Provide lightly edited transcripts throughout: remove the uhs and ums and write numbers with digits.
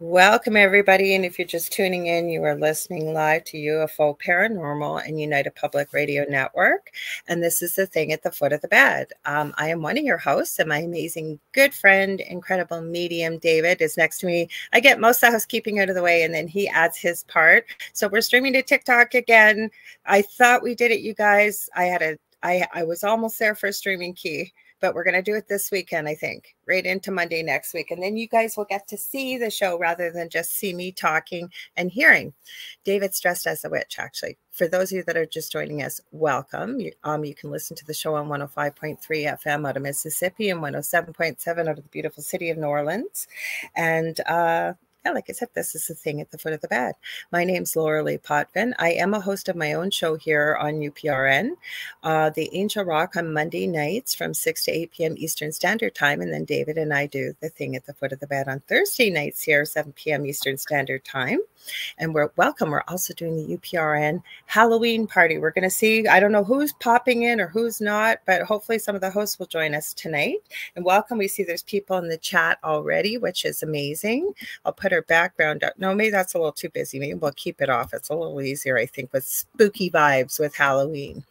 Welcome, everybody. And if you're just tuning in, you are listening live to UFO Paranormal and United Public Radio Network. And this is the thing at the foot of the bed. I am one of your hosts, and my amazing good friend, incredible medium, David, is next to me. I get most of the housekeeping out of the way, and then he adds his part. So we're streaming to TikTok again. I thought we did it, you guys. I was almost there for a streaming key. But we're going to do it this weekend, I think, right into Monday next week. And then you guys will get to see the show rather than just see me talking and hearing. David's dressed as a witch, actually. For those of you that are just joining us, welcome. You can listen to the show on 105.3 FM out of Mississippi and 107.7 out of the beautiful city of New Orleans. And yeah, like I said, this is the thing at the foot of the bed. My name's Lorilei Potvin. I am a host of my own show here on UPRN, The Angel Rock, on Monday nights from 6 to 8 p.m. Eastern Standard Time. And then David and I do the thing at the foot of the bed on Thursday nights here, 7 p.m. Eastern Standard Time. And we're also doing the UPRN Halloween party. We're going to see, I don't know who's popping in or who's not, but hopefully some of the hosts will join us tonight. And welcome. We see there's people in the chat already, which is amazing. I'll put her background up. No, maybe that's a little too busy. Maybe we'll keep it off. It's a little easier, I think, with spooky vibes with Halloween.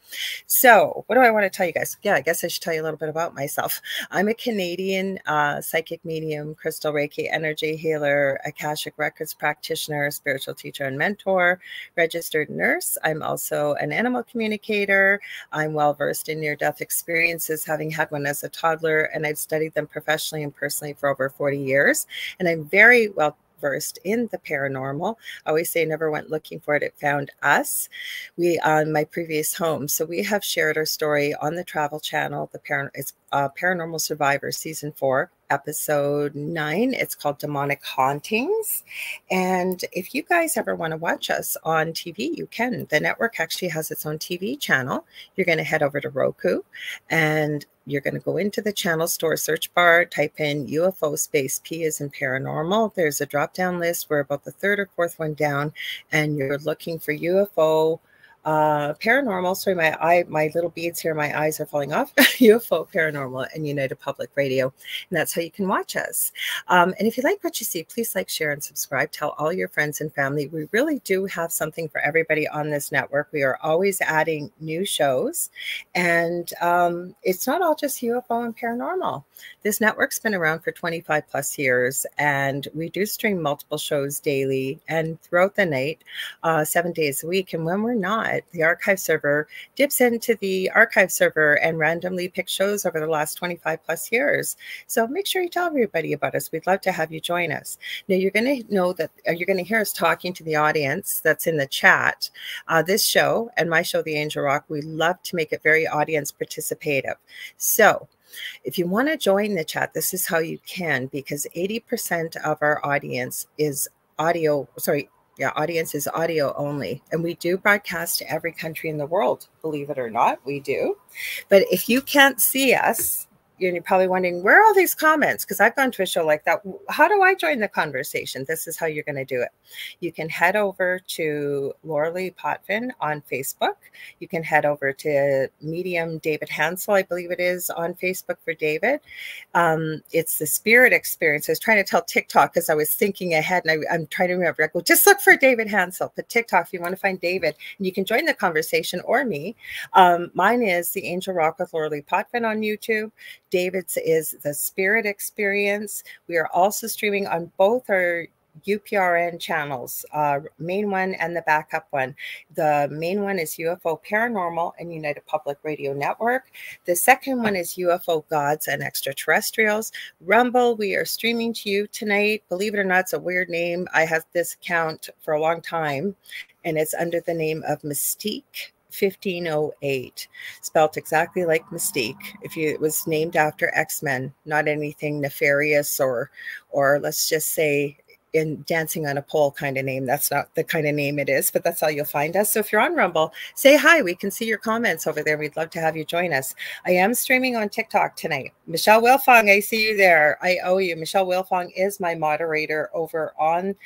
So what do I want to tell you guys? Yeah, I guess I should tell you a little bit about myself. I'm a Canadian psychic medium, crystal Reiki energy healer, Akashic Records practitioner, spiritual teacher and mentor, registered nurse. I'm also an animal communicator. I'm well versed in near-death experiences, having had one as a toddler, and I've studied them professionally and personally for over 40 years. And I'm very well versed in the paranormal. I always say never went looking for it, it found us. We on my previous home. So we have shared our story on the Travel Channel. It's Paranormal Survivor Season 4, Episode 9. It's called Demonic Hauntings. And if you guys ever want to watch us on TV, you can. The network actually has its own TV channel. You're going to head over to Roku, and you're going to go into the channel store search bar, type in UFO space P as in paranormal. There's a drop-down list. We're about the third or fourth one down, and you're looking for UFO paranormal. Sorry, my little beads here, my eyes are falling off. UFO Paranormal and United Public Radio. And that's how you can watch us. And if you like what you see, please like, share, and subscribe. Tell all your friends and family. We really do have something for everybody on this network. We are always adding new shows. And it's not all just UFO and paranormal. This network's been around for 25 plus years, and we do stream multiple shows daily and throughout the night, 7 days a week. And when we're not, the archive server dips into the archive server and randomly picks shows over the last 25 plus years. So make sure you tell everybody about us. We'd love to have you join us. Now, you're going to know that you're going to hear us talking to the audience that's in the chat. This show and my show, The Angel Rock, we love to make it very audience participative. So if you want to join the chat, this is how you can, because 80% of our audience is audio only. And we do broadcast to every country in the world. Believe it or not, we do. But if you can't see us, you're probably wondering, where are all these comments? Because I've gone to a show like that. How do I join the conversation? This is how you're going to do it. You can head over to Lorilei Potvin on Facebook. You can head over to Medium David Hanzel, I believe it is, on Facebook for David. It's the Spirit Experience. I was trying to tell TikTok because I was thinking ahead, and I'm trying to remember. I go, just look for David Hanzel. But TikTok, if you want to find David, and you can join the conversation, or me. Mine is The Angel Rock with Lorilei Potvin on YouTube. David's is the Spirit Experience. We are also streaming on both our UPRN channels, main one and the backup one. The main one is UFO Paranormal and United Public Radio Network. The second one is UFO Gods and Extraterrestrials. Rumble, we are streaming to you tonight. Believe it or not, it's a weird name. I have this account for a long time, and it's under the name of Mystique 1508, spelt exactly like Mystique. It was named after X-Men, not anything nefarious or let's just say in Dancing on a Pole kind of name. That's not the kind of name it is, but that's how you'll find us. So if you're on Rumble, say hi. We can see your comments over there. We'd love to have you join us. I am streaming on TikTok tonight. Michelle Wilfong, I see you there. I owe you. Michelle Wilfong is my moderator over on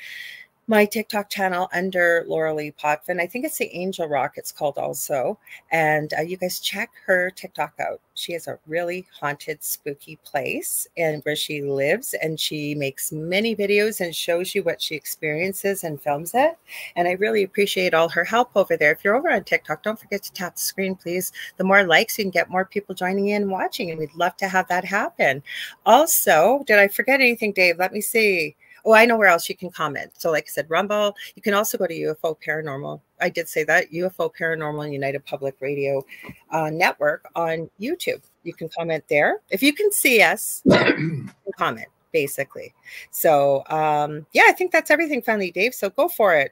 my TikTok channel under Lorilei Potvin. I think it's the Angel Rock, it's called also. And you guys check her TikTok out. She has a really haunted, spooky place and where she lives, and she makes many videos and shows you what she experiences and films it. And I really appreciate all her help over there. If you're over on TikTok, don't forget to tap the screen, please. The more likes, you can get more people joining in and watching, and we'd love to have that happen. Also, did I forget anything, Dave? Let me see. Oh, I know where else you can comment. So like I said, Rumble. You can also go to UFO Paranormal. I did say that. UFO Paranormal United Public Radio Network on YouTube. You can comment there. If you can see us, you can comment, basically. So, yeah, I think that's everything finally, Dave. So go for it.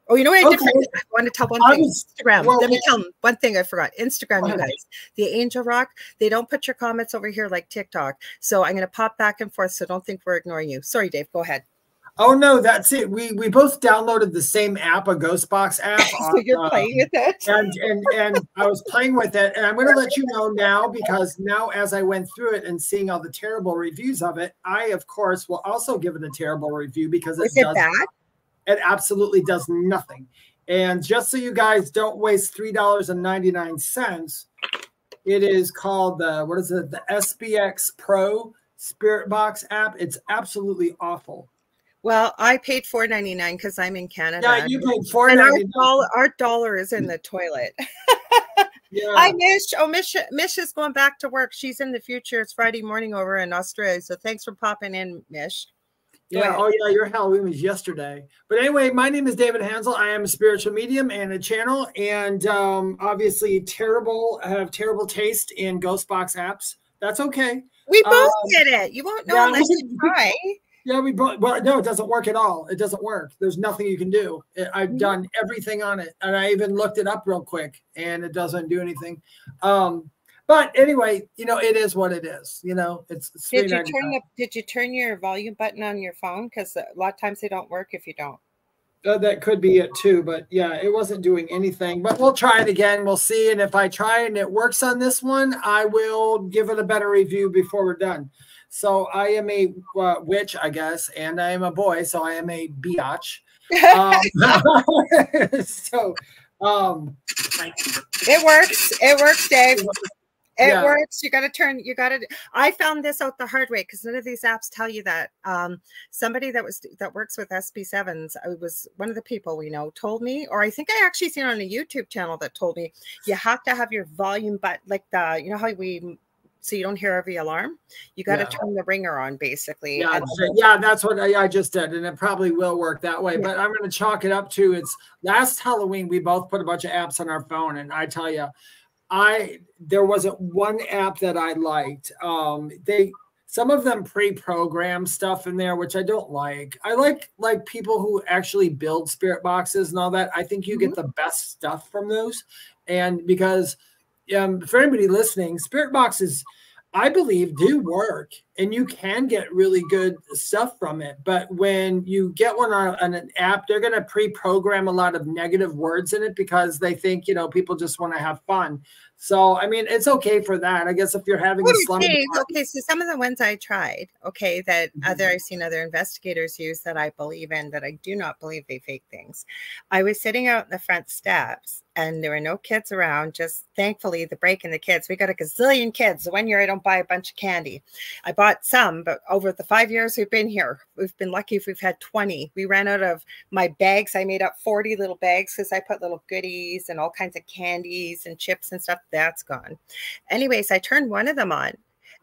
Oh, you know what I did forget? I want to tell one thing. Instagram. Well, let me tell them one thing I forgot. Instagram, you guys. The Angel Rock, they don't put your comments over here like TikTok. So I'm going to pop back and forth, so don't think we're ignoring you. Sorry, Dave. Go ahead. Oh, no, that's it. We both downloaded the same app, a Ghostbox app. So you're playing with it? And I was playing with it. And I'm going to let you know now, because now as I went through it and seeing all the terrible reviews of it, I, of course, will also give it a terrible review, because it absolutely does nothing. And just so you guys don't waste $3.99, it is called the, what is it? The SBX Pro Spirit Box app. It's absolutely awful. Well, I paid $4.99 because I'm in Canada. Yeah, you paid $4.99. And our dollar is in the toilet. Yeah. Hi, Mish. Oh, Mish is going back to work. She's in the future. It's Friday morning over in Australia. So thanks for popping in, Mish. Yeah. Oh, yeah. Your Halloween was yesterday. But anyway, my name is David Hanzel. I am a spiritual medium and a channel. And obviously, I have terrible taste in Ghostbox apps. That's okay. We both did it. You won't know unless you try. Yeah, well, no, it doesn't work at all. It doesn't work. There's nothing you can do. I've done everything on it, and I even looked it up real quick, and it doesn't do anything. But anyway, you know, it is what it is. You know, it's did you turn your volume button on your phone? Because a lot of times they don't work if you don't. That could be it too, but yeah, it wasn't doing anything. But we'll try it again. We'll see, and if I try and it works on this one, I will give it a better review before we're done. So I am a witch, I guess, and I am a boy, so I am a biatch. It works. It works, Dave. It works. You got to I found this out the hard way, because none of these apps tell you that. Somebody that works with SB7s, I was one of the people we know, told me, or I think I actually seen on a YouTube channel that told me, you have to have your volume, but like you know how so you don't hear every alarm, you got to turn the ringer on, basically. Yeah, that's what I just did, and it probably will work that way. But I'm going to chalk it up to, it's last Halloween we both put a bunch of apps on our phone, and I tell you, there wasn't one app that I liked. Some of them pre-program stuff in there, which I don't like. I like people who actually build spirit boxes and all that. I think you get the best stuff from those, and because for anybody listening, spirit boxes, I believe, do work, and you can get really good stuff from it. But when you get one on an app, they're going to pre-program a lot of negative words in it, because they think, you know, people just want to have fun. So, I mean, it's okay for that. I guess if you're having a slumber party. Okay, so some of the ones I tried, okay, that I've seen other investigators use that I believe in, that I do not believe they fake things. I was sitting out in the front steps, and there were no kids around, just thankfully the break in the kids. We got a gazillion kids. The 1 year I don't buy a bunch of candy. I bought some, but over the 5 years we've been here, we've been lucky if we've had 20. We ran out of my bags. I made up 40 little bags because I put little goodies and all kinds of candies and chips and stuff. That's gone. Anyways, I turned one of them on,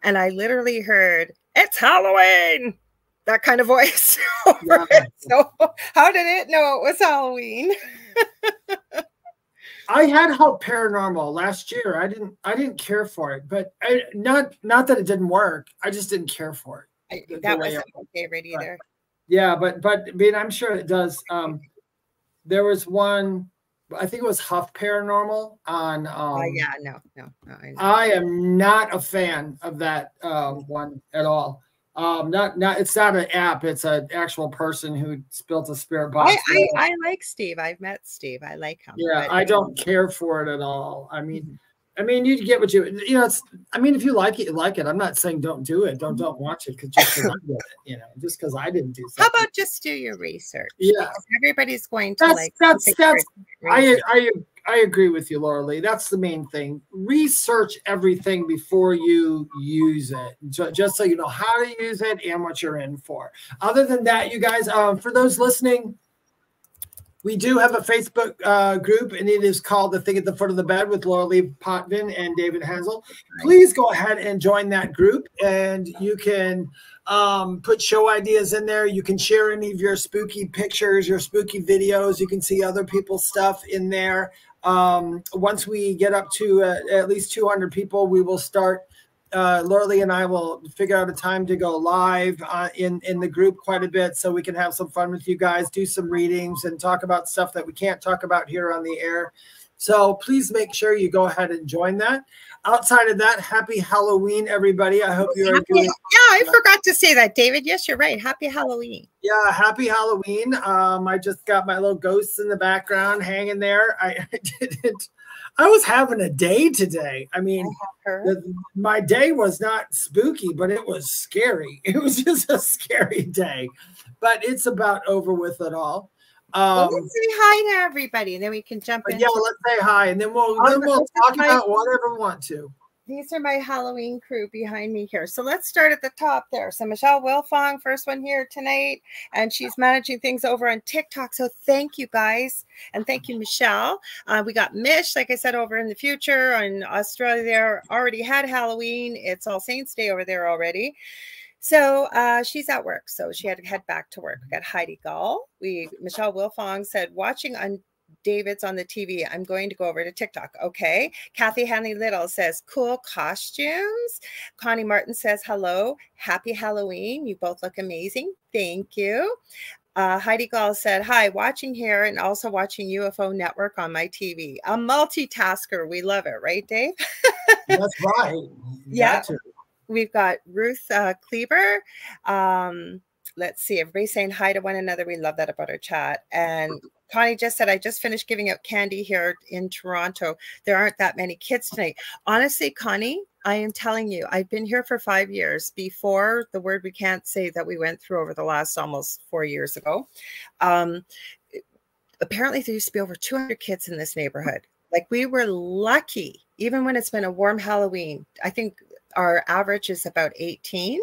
and I literally heard, "It's Halloween," that kind of voice over it. So how did it know it was Halloween? I had Help Paranormal last year. I didn't care for it, but not that it didn't work. I just didn't care for it. That wasn't my favorite either. But I mean, I'm sure it does. There was one, I think it was Huff Paranormal on. No. I am not a fan of that one at all. It's not an app. It's an actual person who built a spirit box. I like Steve. I've met Steve. I like him. Yeah, I don't care for it at all. I mean, I mean, you get what you know. It's, I mean, if you like it, you like it. I'm not saying don't do it. Don't watch it just because I did it. You know, just because I didn't do something. How about just do your research? Yeah, because everybody's going to that's. I agree with you, Lorilei. That's the main thing. Research everything before you use it, just so you know how to use it and what you're in for. Other than that, you guys, for those listening, we do have a Facebook group, and it is called The Thing at the Foot of the Bed with Lorilei Potvin and David Hanzel. Please go ahead and join that group, and you can put show ideas in there. You can share any of your spooky pictures, your spooky videos. You can see other people's stuff in there. Once we get up to at least 200 people, we will start. Lorilei and I will figure out a time to go live in the group quite a bit, so we can have some fun with you guys, do some readings, and talk about stuff that we can't talk about here on the air. So please make sure you go ahead and join that. Outside of that, happy Halloween, everybody. I hope you are doing. Yeah, I forgot to say that, David. Yes, you're right. Happy Halloween. Yeah, happy Halloween. I just got my little ghosts in the background hanging there. I didn't. I was having a day today. I mean, my day was not spooky, but it was scary. It was just a scary day, but it's about over with it all. Well, let's say hi to everybody, and then we can jump in. Yeah, let's say hi, and then we'll talk about whatever we want to. These are my Halloween crew behind me here. So let's start at the top there. So Michelle Wilfong, first one here tonight, and she's managing things over on TikTok. So thank you guys. And thank you, Michelle. We got Mish, like I said, over in the future in Australia there, already had Halloween. It's All Saints Day over there already. So she's at work, so she had to head back to work. We got Heidi Gall. Michelle Wilfong said, watching on David's on the TV. I'm going to go over to TikTok. Okay. Kathy Hanley Little says, cool costumes. Connie Martin says, hello. Happy Halloween. You both look amazing. Thank you. Heidi Gall said, hi, watching here and also watching UFO Network on my TV. A multitasker. We love it. Right, Dave? That's right. Yeah. We've got Ruth Kleber. Let's see. Everybody's saying hi to one another. We love that about our chat. And Connie just said, I just finished giving out candy here in Toronto. There aren't that many kids tonight. Honestly, Connie, I am telling you, I've been here for 5 years before the word we can't say that we went through over the last almost 4 years ago. Apparently, there used to be over 200 kids in this neighborhood. Like, we were lucky, even when it's been a warm Halloween. I think our average is about 18.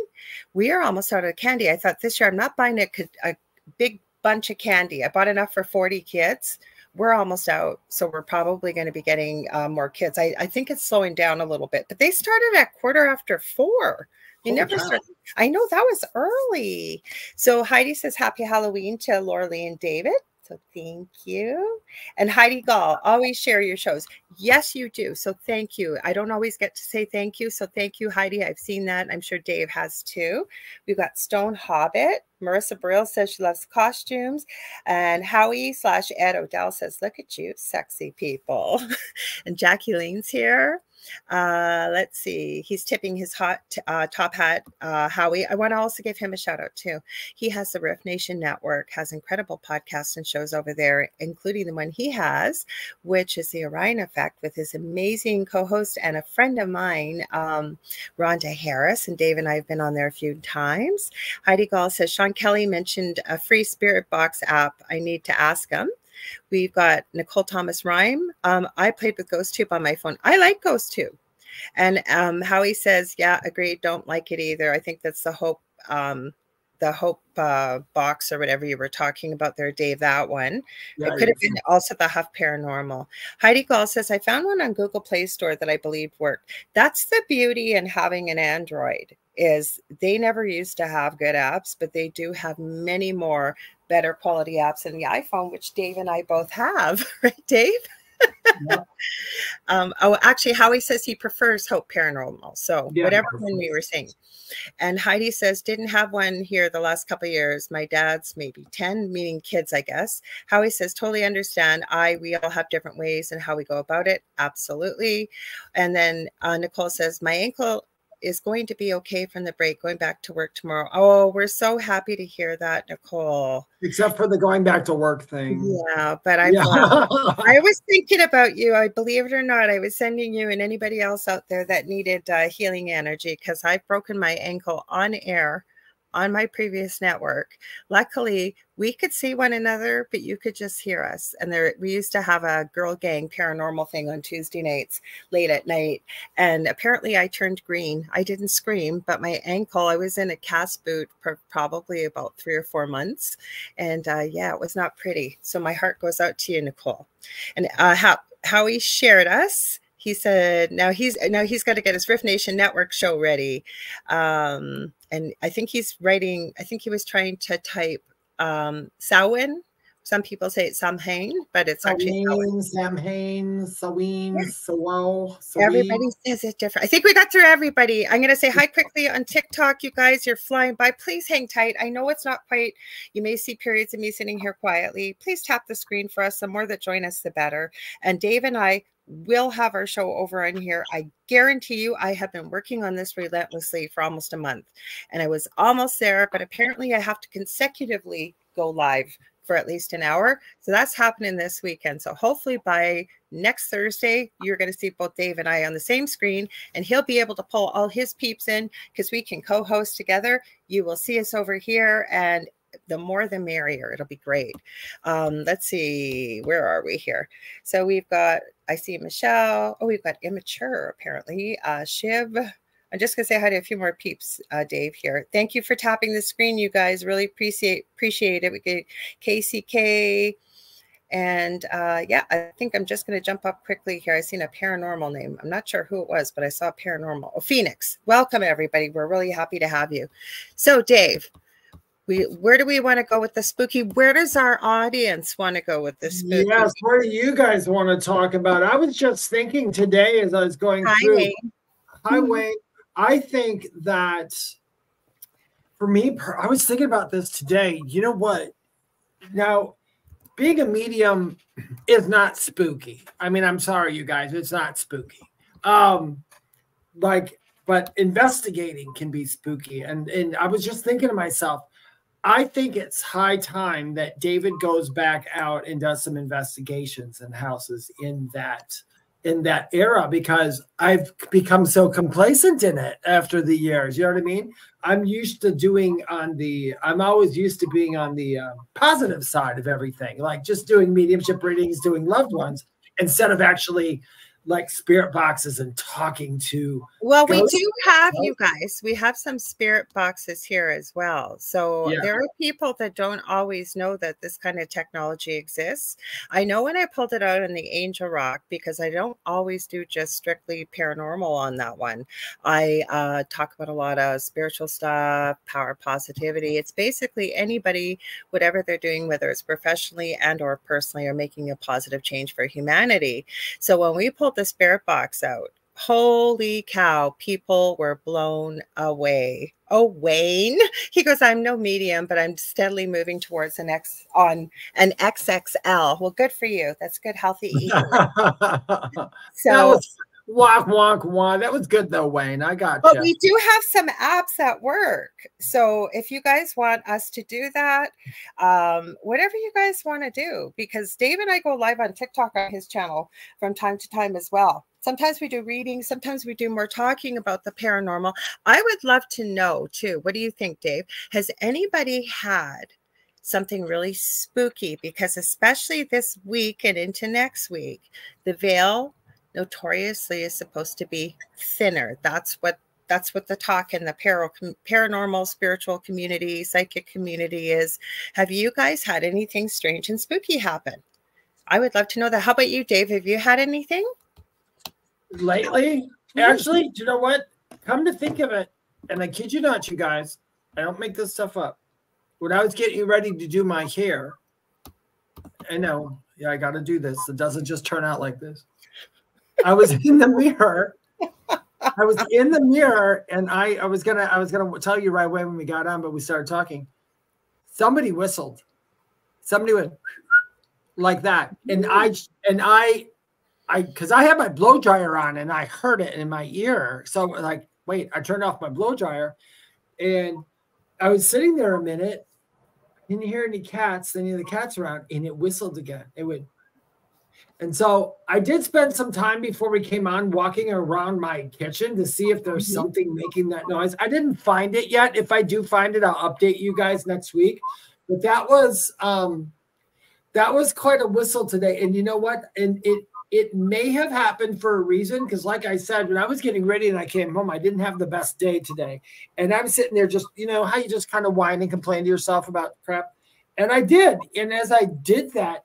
We are almost out of candy. I thought this year I'm not buying a big bunch of candy. I bought enough for 40 kids. We're almost out. So we're probably going to be getting more kids. I think it's slowing down a little bit, but they started at 4:15. They never started. I know, that was early. So Heidi says, happy Halloween to Lorilei and David. So thank you. And Heidi Gall, always share your shows. Yes, you do. So thank you. I don't always get to say thank you. So thank you, Heidi. I've seen that. I'm sure Dave has too. We've got Stone Hobbit. Marissa Brill says she loves costumes. And Howie/Ed Odell says, look at you, sexy people. And Jackie Lane's here. Let's see. He's tipping his hot top hat, Howie. I want to also give him a shout out too. He has the Riff Nation Network, has incredible podcasts and shows over there, including the one he has, which is the Orion Effect, with his amazing co-host and a friend of mine, Rhonda Harris. And Dave and I have been on there a few times. Heidi Gall says, Sean Kelly mentioned a free Spirit Box app. I need to ask him. We've got Nicole Thomas Rhyme. I played with GhostTube on my phone. I like GhostTube. And Howie says, yeah, agreed. Don't like it either. I think that's the Hope box or whatever you were talking about there, Dave, that one. Yeah, it could have been also the Huff Paranormal. Heidi Gall says, I found one on Google Play Store that I believe worked. That's the beauty in having an Android, is they never used to have good apps, but they do have many more better quality apps in the iPhone, which Dave and I both have. Right, Dave? Yeah. Oh, actually, Howie says he prefers Hope Paranormal. So yeah, whatever one we were saying. And Heidi says, didn't have one here the last couple of years. My dad's maybe 10, meaning kids, I guess. Howie says, totally understand. We all have different ways and how we go about it. Absolutely. And then Nicole says, my ankle is going to be okay from the break, going back to work tomorrow. Oh, we're so happy to hear that, Nicole. Except for the going back to work thing. Yeah, but I'm glad. I was thinking about you. I believe it or not, I was sending you and anybody else out there that needed healing energy, because I've broken my ankle on air on my previous network. Luckily, we could see one another, but you could just hear us. And we used to have a girl gang paranormal thing on Tuesday nights, late at night. And apparently I turned green. I didn't scream, but my ankle, I was in a cast boot for probably about 3 or 4 months. And yeah, it was not pretty. So my heart goes out to you, Nicole. And Howie shared us. He said, now he's got to get his Riff Nation Network show ready. And I think he's writing, I think he was trying to type Samhain. Some people say it's Samhain, but it's actually Samhain, Samhain, Sawal. Everybody says it different. I think we got through everybody. I'm going to say hi quickly on TikTok. You guys, you're flying by. Please hang tight. I know it's not quite, you may see periods of me sitting here quietly. Please tap the screen for us. The more that join us, the better. And Dave and I will have our show over on here. I guarantee you, I have been working on this relentlessly for almost a month, and I was almost there, but apparently I have to consecutively go live for at least an hour. So that's happening this weekend. So hopefully by next Thursday, you're going to see both Dave and I on the same screen, and he'll be able to pull all his peeps in because we can co-host together. You will see us over here, and the more the merrier. It'll be great. Let's see, where are we here? So we've got, I see Michelle. Oh, we've got Immature, apparently. Shiv. I'm just gonna say hi to a few more peeps, Dave, here. Thank you for tapping the screen, you guys. Really appreciate it. We get KCK. And yeah, I think I'm just going to jump up quickly here. I seen a paranormal name. I'm not sure who it was, but I saw paranormal. Oh, Phoenix. Welcome, everybody. We're really happy to have you. So, Dave, where do we want to go with the spooky? Where does our audience want to go with the spooky? Yes, where do you guys want to talk about? I was just thinking today as I was going through. Hi, Wayne. I think that for me, I was thinking about this today. You know what? Now, being a medium is not spooky. I mean, I'm sorry, you guys, it's not spooky. But investigating can be spooky. And I was just thinking to myself, I think it's high time that David goes back out and does some investigations in houses in that era, because I've become so complacent in it after the years. You know what I mean? I'm used to I'm always used to being on the positive side of everything, like just doing mediumship readings, doing loved ones, instead of actually like spirit boxes and talking to. Well, we do have, you guys, we have some spirit boxes here as well. So yeah, there are people that don't always know that this kind of technology exists. I know when I pulled it out on the Angel Rock, because I don't always do just strictly paranormal on that one. I talk about a lot of spiritual stuff, power, positivity. It's basically anybody, whatever they're doing, whether it's professionally and or personally, or making a positive change for humanity. So when we pulled the spirit box out, holy cow, people were blown away. Oh, Wayne, he goes, I'm no medium, but I'm steadily moving towards an XXL. Well, good for you. That's good, healthy eating. So wonk, wonk, wonk. That was good though, Wayne. I got you. But we do have some apps at work. So if you guys want us to do that, whatever you guys want to do, because Dave and I go live on TikTok on his channel from time to time as well. Sometimes we do readings. Sometimes we do more talking about the paranormal. I would love to know too. What do you think, Dave? Has anybody had something really spooky? Because especially this week and into next week, the veil notoriously is supposed to be thinner. That's what the talk in the paranormal, spiritual community, psychic community is. Have you guys had anything strange and spooky happen? I would love to know that. How about you, Dave? Have you had anything lately? Actually, do you know what? Come to think of it, and I kid you not, you guys, I don't make this stuff up. When I was getting ready to do my hair, I know, yeah, I got to do this. It doesn't just turn out like this. I was in the mirror. And I was gonna tell you right away when we got on, but we started talking. Somebody whistled. Somebody went like that, and I because I had my blow dryer on and I heard it in my ear. So like wait, I turned off my blow dryer, and I was sitting there a minute, didn't hear any cats, any of the cats around, and it whistled again. It would. And so I did spend some time before we came on walking around my kitchen to see if there's something making that noise. I didn't find it yet. If I do find it, I'll update you guys next week. But that was quite a whistle today. And you know what? And it may have happened for a reason, because like I said, when I was getting ready and I came home, I didn't have the best day today. And I'm sitting there just, you know, how you just kind of whine and complain to yourself about crap. And I did. And as I did that,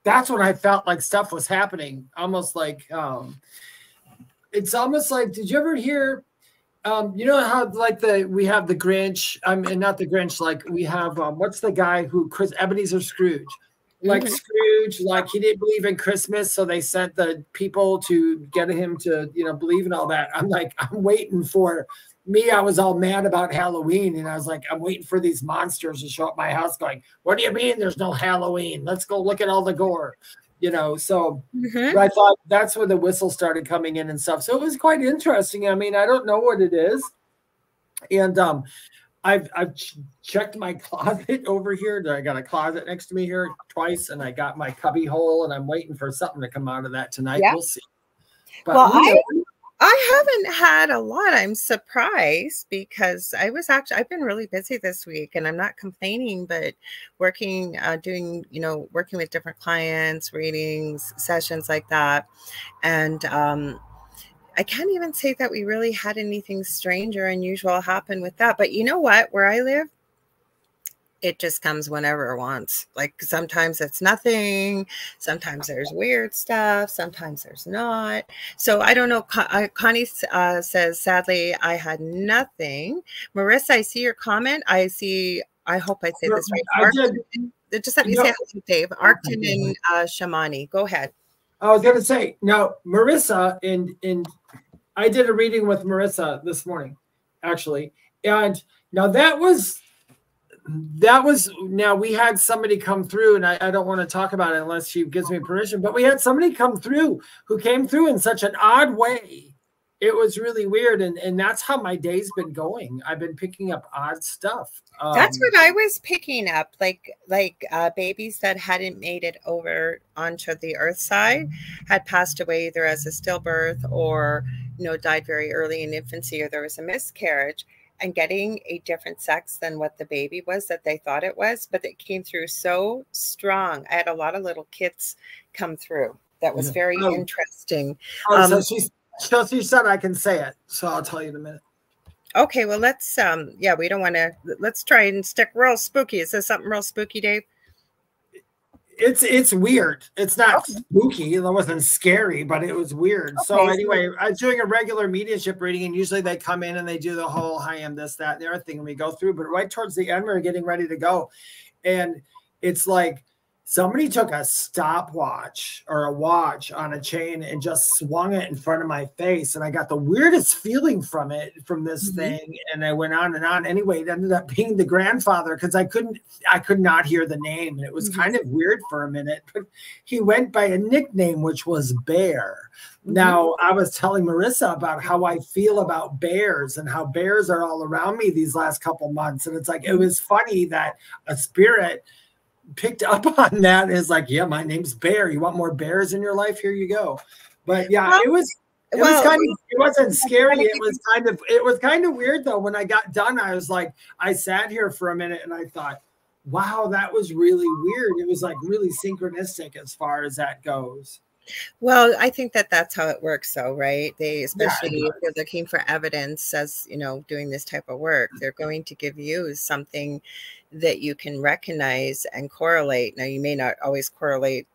that's when I felt like stuff was happening. Almost like, it's almost like, did you ever hear, you know how like we have the Grinch, and not the Grinch, like we have, what's the guy who, Ebenezer Scrooge, like Scrooge, like he didn't believe in Christmas. So they sent the people to get him to, you know, believe in all that. I'm like, I'm waiting for me. I was all mad about Halloween, and I was like, I'm waiting for these monsters to show up my house going, what do you mean there's no Halloween? Let's go look at all the gore, you know? So but I thought that's where the whistle started coming in and stuff. So it was quite interesting. I mean, I don't know what it is. And I've checked my closet over here. I got a closet next to me here twice, and I got my cubby hole, and I'm waiting for something to come out of that tonight. We'll see. But well, I haven't had a lot. I'm surprised because I've been really busy this week, and I'm not complaining, but working, working with different clients, readings, sessions like that. And I can't even say that we really had anything strange or unusual happen with that. But you know what? Where I live, it just comes whenever it wants. Like sometimes it's nothing. Sometimes there's weird stuff. Sometimes there's not. So I don't know. Connie says, sadly, I had nothing. Marissa, I see your comment. I hope I say this right. Just let me say hello, Dave. Arcton and Shamani. Go ahead. I was going to say, now, Marissa, and I did a reading with Marissa this morning, actually. And now now we had somebody come through, and I don't want to talk about it unless she gives me permission, but we had somebody come through who came through in such an odd way. It was really weird. And that's how my day's been going. I've been picking up odd stuff. That's what I was picking up, like babies that hadn't made it over onto the earth side had passed away either as a stillbirth or, you know, died very early in infancy, or there was a miscarriage. And getting a different sex than what the baby was that they thought it was, but it came through so strong. I had a lot of little kids come through. That was very interesting. So she said I can say it, so I'll tell you in a minute. Okay, well, let's we don't want to, let's try and stick real spooky. Is this something real spooky, Dave? It's weird. It's not spooky. It wasn't scary, but it was weird. Okay, so anyway, I was doing a regular mediumship reading, and usually they come in and they do the whole hi, am this, that, and the other thing, and we go through. But right towards the end, we were getting ready to go, and it's like somebody took a stopwatch or a watch on a chain and just swung it in front of my face. And I got the weirdest feeling from this thing. And I went on and on. Anyway, it ended up being the grandfather, because I could not hear the name. And it was kind of weird for a minute, but he went by a nickname, which was Bear. Now, I was telling Marissa about how I feel about bears and how bears are all around me these last couple months. And it's like, it was funny that a spirit picked up on that and is like, yeah, my name's Bear. You want more bears in your life? Here you go. But yeah, it wasn't scary. It was kind of weird though. When I got done, I was like, I sat here for a minute and I thought, wow, that was really weird. It was like really synchronistic as far as that goes. Well, I think that that's how it works, though, right? They, especially if you're looking for evidence as, you know, doing this type of work, they're going to give you something that you can recognize and correlate. Now, you may not always correlate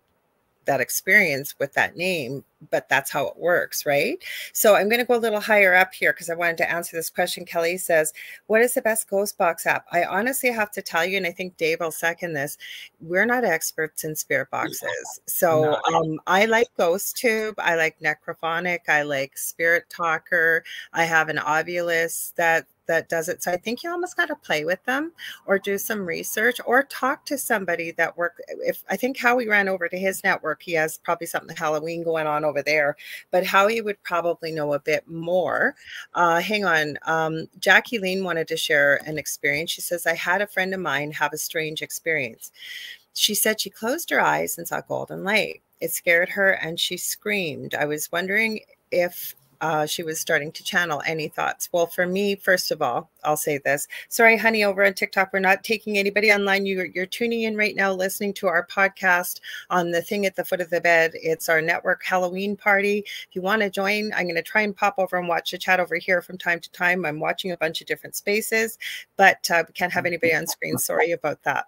that experience with that name, but that's how it works, right? So I'm going to go a little higher up here because I wanted to answer this question. Kelly says, what is the best ghost box app? I honestly have to tell you, and I think Dave will second this, we're not experts in spirit boxes. So I like GhostTube, I like Necrophonic, I like Spirit Talker, I have an Ovulus that that does it. So I think you almost got to play with them or do some research or talk to somebody that if I think Howie ran over to his network, he has probably something Halloween going on over there, but Howie would probably know a bit more. Hang on. Jackie Lean wanted to share an experience. She says, I had a friend of mine have a strange experience. She said she closed her eyes and saw golden light. It scared her and she screamed. I was wondering if she was starting to channel. Any thoughts? Well, for me, first of all, I'll say this. Sorry, honey, over on TikTok, we're not taking anybody online. You're tuning in right now, listening to our podcast on the thing at the foot of the bed. It's our network Halloween party. If you want to join, I'm going to try and pop over and watch the chat over here from time to time. I'm watching a bunch of different spaces, but we can't have anybody on screen. Sorry about that.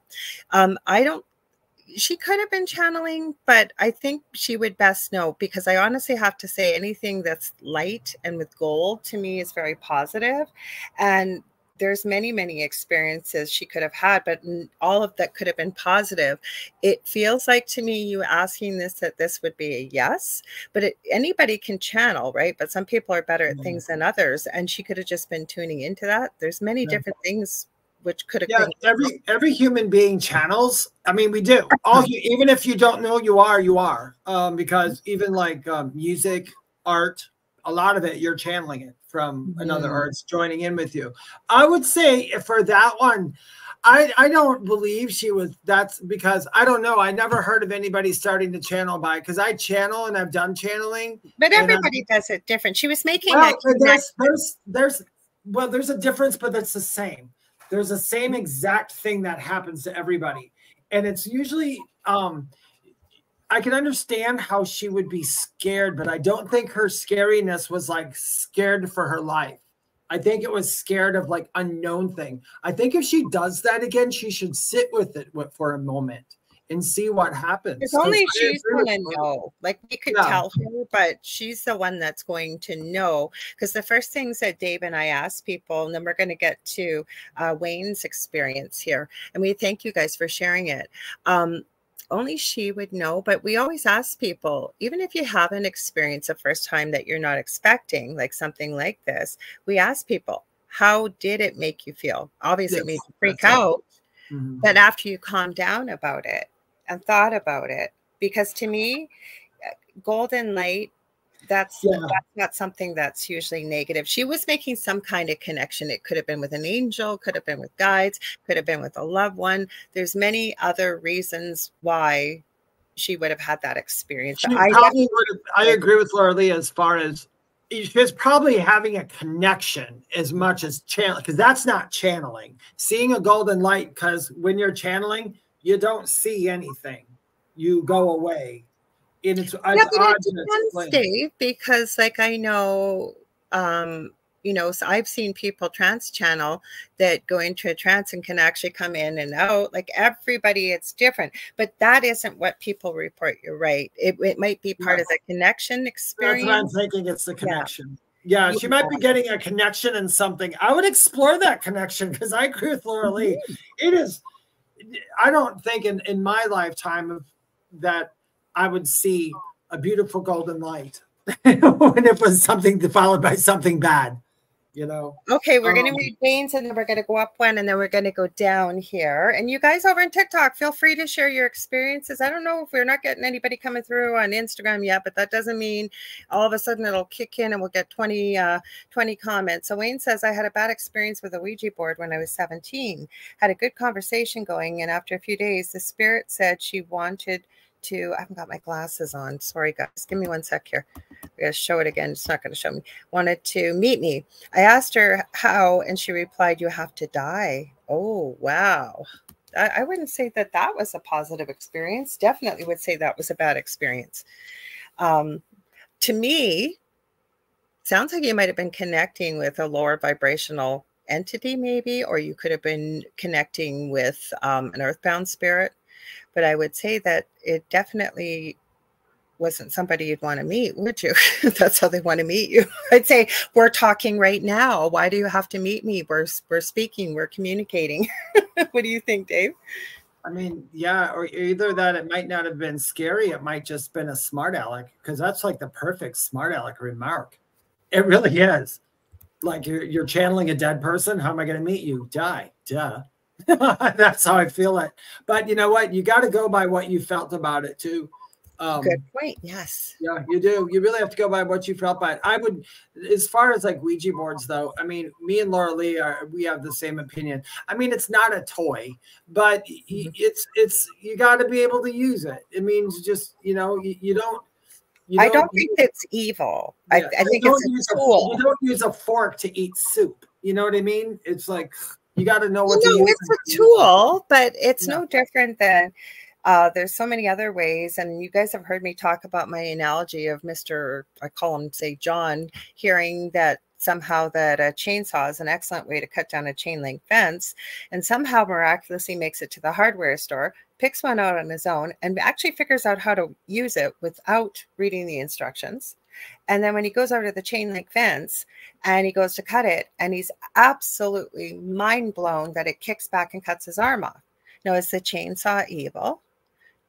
She could have been channeling, but I think she would best know, because I honestly have to say anything that's light and with gold to me is very positive. And there's many, many experiences she could have had, but all of that could have been positive. It feels like to me, you asking this, that this would be a yes, but anybody can channel, right? But some people are better at things than others. And she could have just been tuning into that. There's many different things which could have been. Every human being channels. I mean, we do. Even if you don't know you are. Because even like music, art, a lot of it, you're channeling it from another artist joining in with you. I would say for that one, I don't believe she was. That's because I don't know. I never heard of anybody starting to channel by, because I channel and I've done channeling. But everybody does it different. She was making there's a difference, but it's the same. There's the same exact thing that happens to everybody. And it's usually, I can understand how she would be scared, but I don't think her scariness was like scared for her life. I think it was scared of like unknown thing. I think if she does that again, she should sit with it for a moment and see what happens. It's only she's going to know. Like, we could tell her, but she's the one that's going to know. Because the first things that Dave and I ask people, and then we're going to get to Wayne's experience here. And we thank you guys for sharing it. Only she would know. But we always ask people, even if you haven't experienced the first time that you're not expecting, like something like this, we ask people, how did it make you feel? Obviously, it made you freak out. But after you calm down about it and thought about it, because to me, golden light, that's not something that's usually negative. She was making some kind of connection. It could have been with an angel, could have been with guides, could have been with a loved one. There's many other reasons why she would have had that experience. I agree with Lorilei as far as she's probably having a connection as much as channeling, because that's not channeling. Seeing a golden light, because when you're channeling, you don't see anything. You go away. And it's odd to explain. Dave, because like I know, so I've seen people trance channel that go into a trance and can actually come in and out. Like everybody, it's different, but that isn't what people report. You're right. It might be part of the connection experience. That's what I'm thinking. It's the connection. Yeah, she might be getting a connection in something. I would explore that connection, because I agree with Lorilei. It is. I don't think in my lifetime that I would see a beautiful golden light when it was something followed by something bad. Okay, we're going to read Wayne's, and then we're going to go up one, and then we're going to go down here. And you guys over on TikTok, feel free to share your experiences. I don't know if we're not getting anybody coming through on Instagram yet, but that doesn't mean all of a sudden it'll kick in and we'll get 20 comments. So Wayne says, I had a bad experience with a Ouija board when I was 17. Had a good conversation going, and after a few days, the spirit said she wanted to, I haven't got my glasses on. Sorry, guys. Give me one sec here. I'm going to show it again. It's not going to show me. Wanted to meet me. I asked her how, and she replied, you have to die. Oh, wow. I wouldn't say that that was a positive experience. Definitely would say that was a bad experience. To me, sounds like you might have been connecting with a lower vibrational entity, maybe, or you could have been connecting with an earthbound spirit. But I would say that it definitely wasn't somebody you'd want to meet, would you? That's how they want to meet you. I'd say, we're talking right now. Why do you have to meet me? We're speaking, we're communicating. What do you think, Dave? I mean, yeah, or either that it might not have been scary. It might just been a smart aleck, because that's like the perfect smart aleck remark. It really is. Like you're channeling a dead person. How am I going to meet you? Die. Duh. That's how I feel it. But you know what? You got to go by what you felt about it too. Good point. Yes. Yeah, you do. You really have to go by what you felt by it. I would, as far as like Ouija boards, though, I mean, me and Lorilei we have the same opinion. I mean, it's not a toy, but it's you got to be able to use it. It means just, you know, you don't. I don't think it's evil. Yeah, I think it's a tool. You don't use a fork to eat soup. You know what I mean? It's like you got to know what to use. It's a tool, but it's no different than there's so many other ways. And you guys have heard me talk about my analogy of Mr. I call him, say, John, hearing that somehow that a chainsaw is an excellent way to cut down a chain link fence, and somehow miraculously makes it to the hardware store, picks one out on his own, and actually figures out how to use it without reading the instructions. And then when he goes over to the chain link fence and he goes to cut it, and he's absolutely mind blown that it kicks back and cuts his arm off. Now, is the chainsaw evil?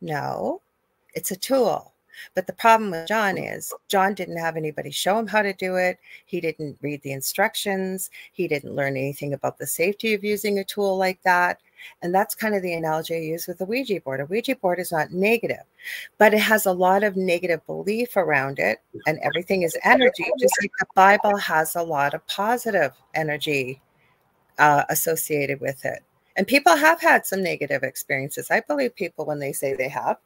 No, it's a tool. But the problem with John is John didn't have anybody show him how to do it. He didn't read the instructions. He didn't learn anything about the safety of using a tool like that. And that's kind of the analogy I use with a Ouija board. A Ouija board is not negative, but it has a lot of negative belief around it, and everything is energy, just like the Bible has a lot of positive energy associated with it. And people have had some negative experiences. I believe people when they say they have.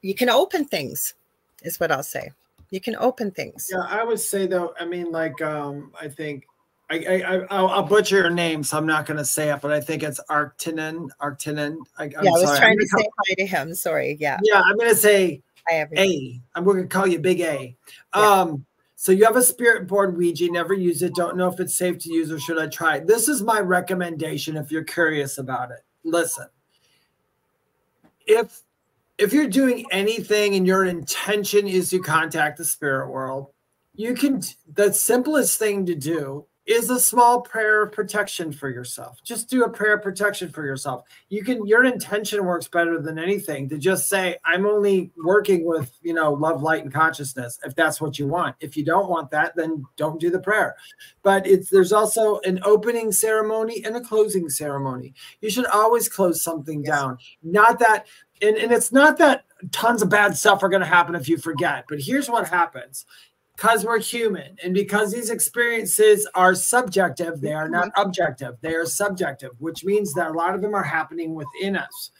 You can open things, is what I'll say. You can open things. Yeah, I would say though. I mean, like, I think I'll butcher your name, so I'm not going to say it, but I think it's Arktinen. Arktinen. I was trying to say hi to him. Sorry. Yeah. Yeah, I'm going to say A. I'm going to call you Big A. Yeah. So you have a spirit board Ouija, never use it, don't know if it's safe to use or should I try it. This is my recommendation if you're curious about it. Listen, if you're doing anything and your intention is to contact the spirit world, you can, the simplest thing to do is a small prayer of protection for yourself. Just do a prayer of protection for yourself. You can, your intention works better than anything to just say, I'm only working with, you know, love, light, and consciousness, if that's what you want. If you don't want that, then don't do the prayer. But there's also an opening ceremony and a closing ceremony. You should always close something down. Not that, and it's not that tons of bad stuff are going to happen if you forget, but here's what happens. Because we're human, and because these experiences are subjective, they are not objective. They are subjective, which means that a lot of them are happening within us.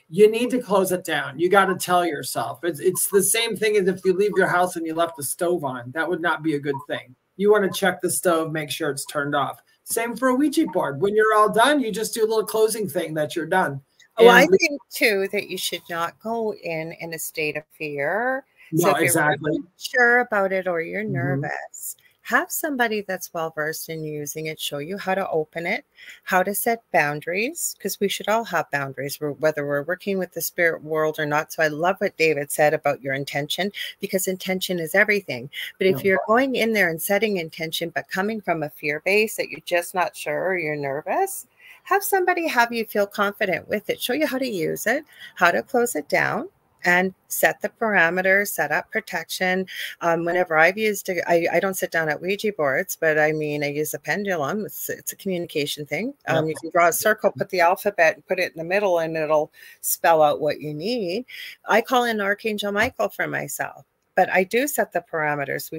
You need to close it down. You got to tell yourself. It's the same thing as if you leave your house and you left the stove on. That would not be a good thing. You want to check the stove, make sure it's turned off. Same for a Ouija board. When you're all done, you just do a little closing thing that you're done. Oh, I think, too, that you should not go in a state of fear. So if you're really sure about it or you're nervous, have somebody that's well-versed in using it show you how to open it, how to set boundaries, because we should all have boundaries, whether we're working with the spirit world or not. So I love what David said about your intention, because intention is everything. But if you're going in there and setting intention, but coming from a fear base that you're just not sure or you're nervous, have somebody have you feel confident with it, show you how to use it, how to close it down, and set the parameters, set up protection. Whenever I've used it, I don't sit down at Ouija boards, but I mean, I use a pendulum. It's a communication thing. You can draw a circle, put the alphabet, and put it in the middle, and it'll spell out what you need. I call in Archangel Michael for myself, but I do set the parameters.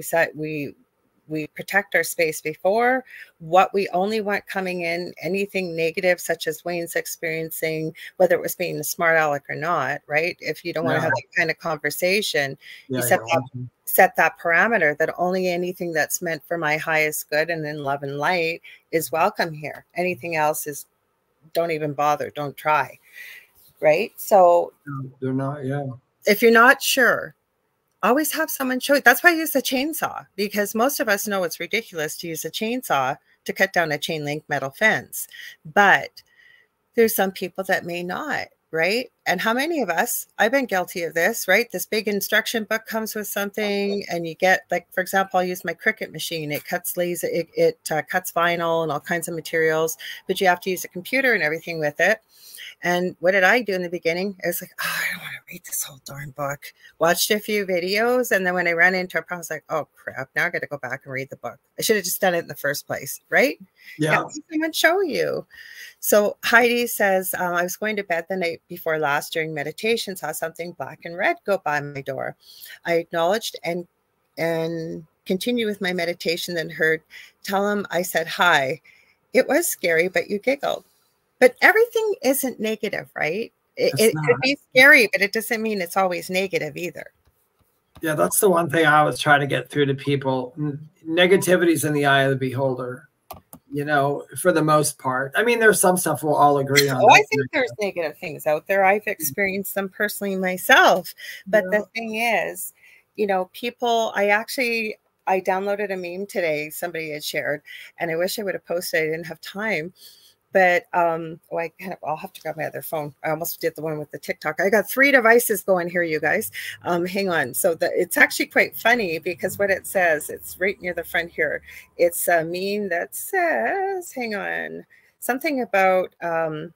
We protect our space before, what we only want coming in, anything negative, such as Wayne's experiencing, whether it was being a smart aleck or not, right? If you don't want to have that kind of conversation, you set that parameter that only anything that's meant for my highest good and in love and light is welcome here. Anything else is, don't even bother, don't try, right? So they're not, if you're not sure, always have someone show you. That's why I use a chainsaw, because most of us know it's ridiculous to use a chainsaw to cut down a chain link metal fence. But there's some people that may not, right? And how many of us, I've been guilty of this, right? This big instruction book comes with something and you get, like, for example, I'll use my Cricut machine. It cuts laser, it cuts vinyl and all kinds of materials, but you have to use a computer and everything with it. And what did I do in the beginning? I was like, oh, I don't want to read this whole darn book. Watched a few videos, and then when I ran into a problem, I was like, oh crap, now I got to go back and read the book. I should have just done it in the first place, right? Yeah. Someone show you. So Heidi says, I was going to bed the night before last during meditation, saw something black and red go by my door. I acknowledged and continue with my meditation, then heard, tell him I said hi. It was scary, but you giggled. But everything isn't negative, right? It could be scary, but it doesn't mean it's always negative either. Yeah, that's the one thing I always try to get through to people. Negativity is in the eye of the beholder, you know, for the most part. I mean, there's some stuff we'll all agree on. Oh, I think there's negative things out there. I've experienced them personally myself. But the thing is, you know, people, I downloaded a meme today somebody had shared, and I wish I would have posted. I didn't have time. But I'll have to grab my other phone. I almost did the one with the TikTok. I got 3 devices going here, you guys. Hang on. So it's actually quite funny because what it says, it's right near the front here. It's a meme that says, hang on, something about, no,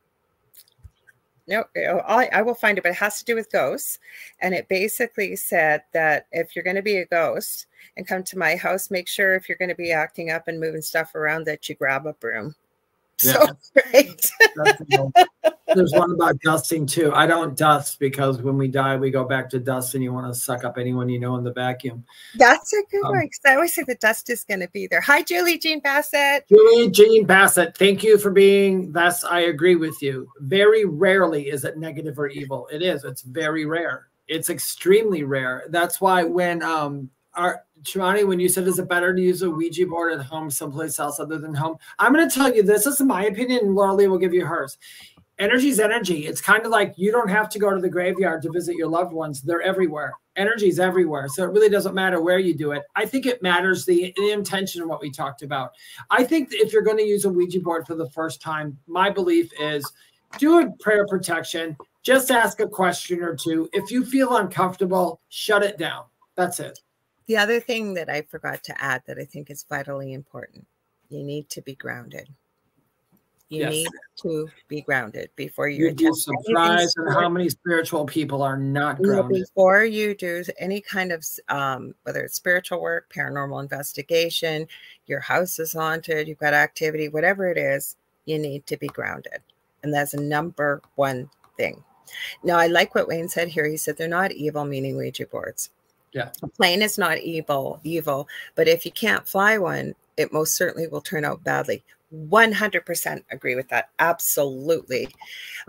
I will find it, but it has to do with ghosts. And it basically said that if you're going to be a ghost and come to my house, make sure if you're going to be acting up and moving stuff around that you grab a broom. Yeah. So great. There's one about dusting too. I don't dust because when we die, we go back to dust, and you want to suck up anyone you know in the vacuum. That's a good one, because I always say the dust is going to be there. Hi, Julie Jean Bassett. Julie Jean Bassett, thank you for being this. I agree with you. Very rarely is it negative or evil. It is. It's very rare. It's extremely rare. That's why when Shimani, when you said, is it better to use a Ouija board at home someplace else other than home? I'm going to tell you this is my opinion, and Lorilei will give you hers. Energy is energy. It's kind of like you don't have to go to the graveyard to visit your loved ones. They're everywhere. Energy is everywhere. So it really doesn't matter where you do it. I think it matters the intention of what we talked about. I think that if you're going to use a Ouija board for the first time, my belief is do a prayer protection. Just ask a question or two. If you feel uncomfortable, shut it down. That's it. The other thing that I forgot to add that I think is vitally important, you need to be grounded. You need to be grounded before you be surprised at how many spiritual people are not grounded. Before you do any kind of, whether it's spiritual work, paranormal investigation, your house is haunted, you've got activity, whatever it is, you need to be grounded. And that's a #1 thing. Now, I like what Wayne said here. He said they're not evil, meaning Ouija boards. Yeah. A plane is not evil, but if you can't fly one, it most certainly will turn out badly. 100% agree with that. Absolutely.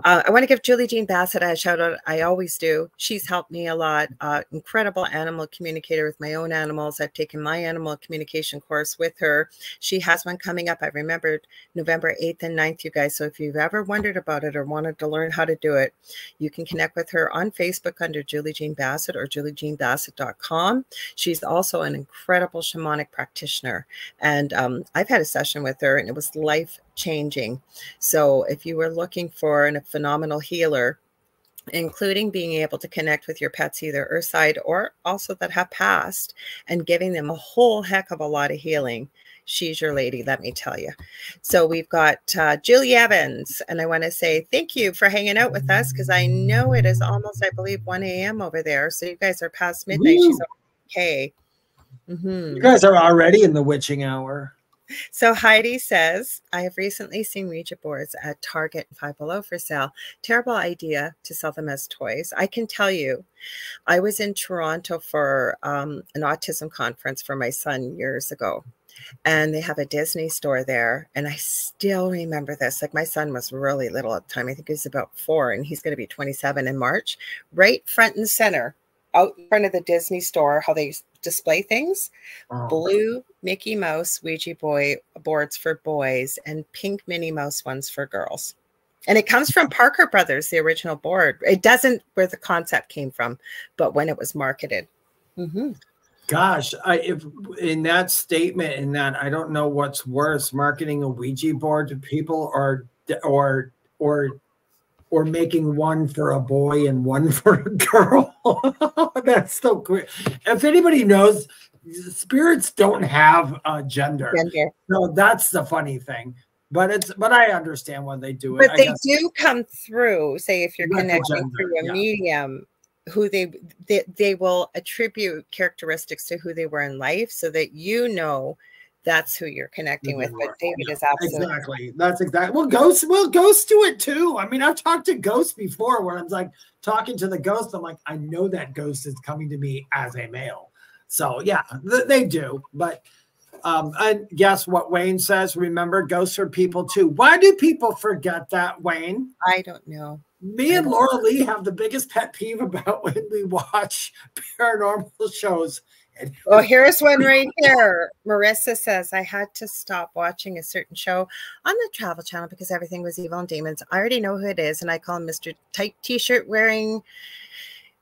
I want to give Julie Jean Bassett a shout out. I always do. She's helped me a lot. Incredible animal communicator with my own animals. I've taken my animal communication course with her. She has one coming up. I remembered November 8th and 9th, you guys. So if you've ever wondered about it or wanted to learn how to do it, you can connect with her on Facebook under Julie Jean Bassett or juliejeanbassett.com. She's also an incredible shamanic practitioner. And I've had a session with her, and it was life-changing. So if you were looking for a phenomenal healer, including being able to connect with your pets, either earthside or also that have passed, and giving them a whole heck of a lot of healing, she's your lady, let me tell you. So we've got Julie Evans, and I want to say thank you for hanging out with us, because I know it is almost, I believe, 1 a.m. over there. So you guys are past midnight. She's okay. You guys are already in the witching hour. So Heidi says, I have recently seen Ouija boards at Target and Five Below for sale. Terrible idea to sell them as toys. I can tell you, I was in Toronto for an autism conference for my son years ago, and they have a Disney store there. And I still remember this. Like, my son was really little at the time. I think he was about 4, and he's going to be 27 in March. Right front and center, out in front of the Disney store, how they display things, blue Mickey Mouse Ouija boards for boys and pink Minnie Mouse ones for girls. And it comes from Parker Brothers, the original board. It doesn't where the concept came from, but when it was marketed. Gosh, if in that statement, in that, I don't know what's worse, marketing a Ouija board to people or making one for a boy and one for a girl. That's so cool. If anybody knows, spirits don't have a gender. So that's the funny thing. But I understand when they do it. But they do come through, say, if you're connecting through a medium, who they will attribute characteristics to who they were in life, so that you know that's who you're connecting with. But David is absolutely exactly. That's exactly. Well, ghosts do it too. I mean, I've talked to ghosts before where I'm like talking to the ghost. I'm like, I know that ghost is coming to me as a male. So yeah, they do. But and guess what Wayne says? Remember, ghosts are people too. Why do people forget that, Wayne? I don't know. Me and Lorilei have the biggest pet peeve about when we watch paranormal shows. Well, here's one right here. Marissa says, I had to stop watching a certain show on the Travel Channel because everything was evil and demons. I already know who it is, and I call him Mr. Tight T-shirt wearing.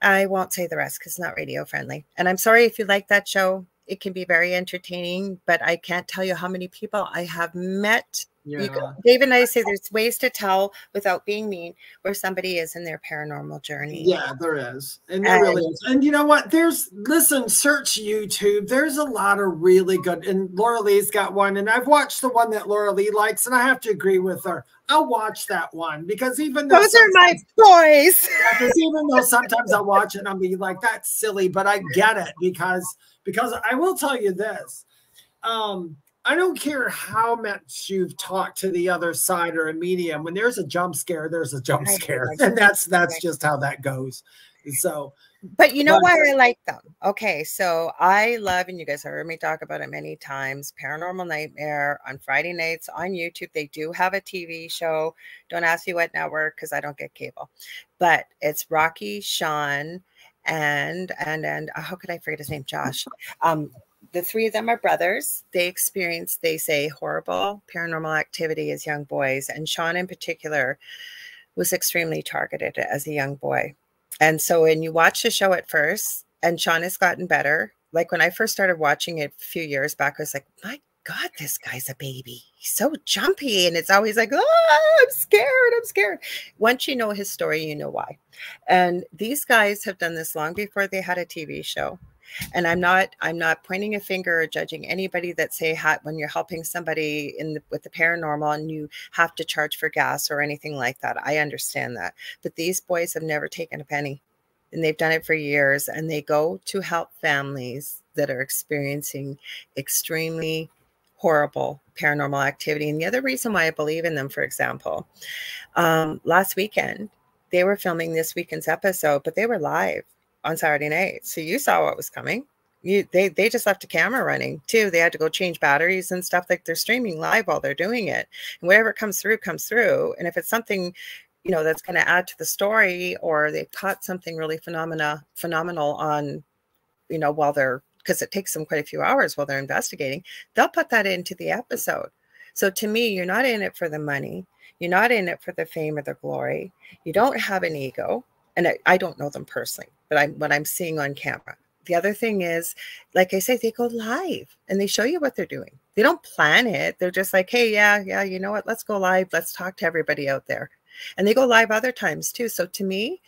I won't say the rest because it's not radio friendly. And I'm sorry if you like that show. It can be very entertaining, but I can't tell you how many people I have met. Yeah. David and I say there's ways to tell without being mean where somebody is in their paranormal journey. Yeah, there is. And there really is. And you know what? Listen, search YouTube. There's a lot of really good. And Lorilei's got one. And I've watched the one that Lorilei likes. And I have to agree with her. I'll watch that one because even though those are my boys. Because even though sometimes I'll watch it and I'll be like, that's silly, but I get it because I will tell you this. I don't care how much you've talked to the other side or a medium. When there's a jump scare, there's a jump scare, and that's just how that goes. So, but you know why I like them? Okay, so I love, and you guys have heard me talk about it many times, Paranormal Nightmare on Friday nights on YouTube. They do have a TV show. Don't ask me what network because I don't get cable, but it's Rocky, Sean, and how could I forget his name? Josh. The three of them are brothers. They experienced, they say, horrible paranormal activity as young boys. And Sean in particular was extremely targeted as a young boy. And so when you watch the show at first, and Sean has gotten better. Like when I first started watching it a few years back, I was like, my God, this guy's a baby. He's so jumpy. And it's always like, oh, I'm scared. I'm scared. Once you know his story, you know why. And these guys have done this long before they had a TV show. And I'm not pointing a finger or judging anybody that say when you're helping somebody with the paranormal and you have to charge for gas or anything like that. I understand that. But these boys have never taken a penny, and they've done it for years, and they go to help families that are experiencing extremely horrible paranormal activity. And the other reason why I believe in them, for example, last weekend, they were filming this weekend's episode, but they were live on Saturday night. So you saw what was coming. They just left the camera running too. They had to go change batteries and stuff. Like they're streaming live while they're doing it. And whatever comes through, comes through. And if it's something, you know, that's going to add to the story, or they've caught something really phenomenal on, you know, because it takes them quite a few hours while they're investigating, they'll put that into the episode. So to me, you're not in it for the money. You're not in it for the fame or the glory. You don't have an ego. And I don't know them personally, but what I'm seeing on camera. The other thing is, like I say, they go live and they show you what they're doing. They don't plan it. They're just like, hey, yeah, you know what? Let's go live. Let's talk to everybody out there. And they go live other times too. So to me,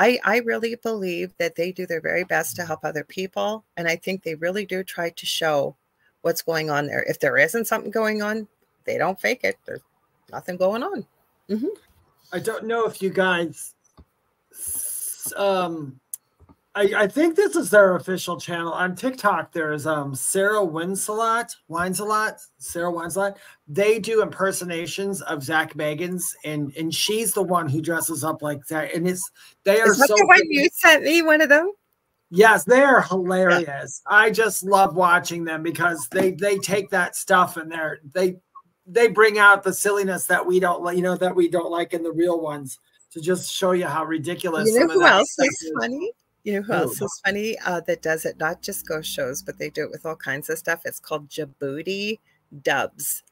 I really believe that they do their very best to help other people. And I think they really do try to show what's going on there. If there isn't something going on, they don't fake it. There's nothing going on. Mm-hmm. I don't know if you guys... I think this is their official channel on TikTok. There's Sarah Wineslot. They do impersonations of Zach Bagans, and she's the one who dresses up like that. And they are so. When you sent me one of them. Yes, they're hilarious. Yeah. I just love watching them because they take that stuff and they bring out the silliness that we don't like in the real ones, to just show you how ridiculous. You know who else is funny? You know who else is funny that does it? Not just ghost shows, but they do it with all kinds of stuff. It's called Djibouti Dubs.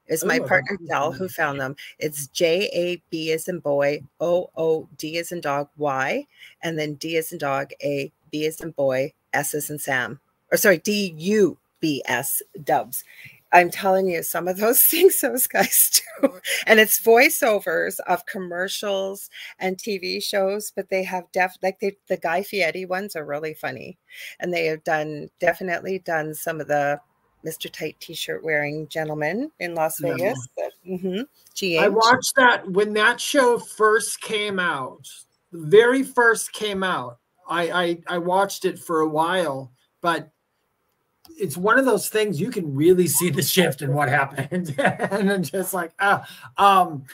It's my partner Del who found them. It's JAB as in boy, OOD as in dog, Y, and then D as in dog, A, B as in boy, S as in Sam. Or sorry, DUBS Dubs. I'm telling you, some of those things those guys do. And it's voiceovers of commercials and TV shows, but they have the Guy Fieri ones are really funny. And they have definitely done some of the Mr. Tight T-shirt wearing gentlemen in Las Vegas. I watched that when that show first came out, the very first came out. I watched it for a while, but it's one of those things you can really see the shift in what happened. And then just like, I'm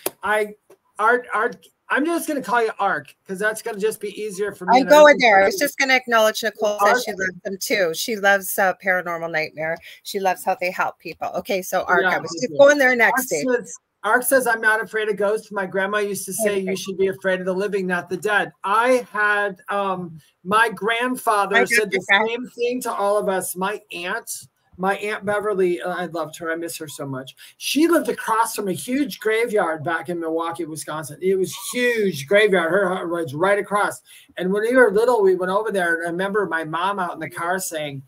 just going to call you Ark because that's going to just be easier for me. I'm going there. I was just going to acknowledge Nicole says she loves them too. She loves Paranormal Nightmare. She loves how they help people. Okay, so Ark, I was just going there next. Ark says, I'm not afraid of ghosts. My grandma used to say, you should be afraid of the living, not the dead. I had, my grandfather said the same thing to all of us. My aunt Beverly, I loved her. I miss her so much. She lived across from a huge graveyard back in Milwaukee, Wisconsin. It was huge graveyard. Her was right across. And when we were little, we went over there. And I remember my mom out in the car saying,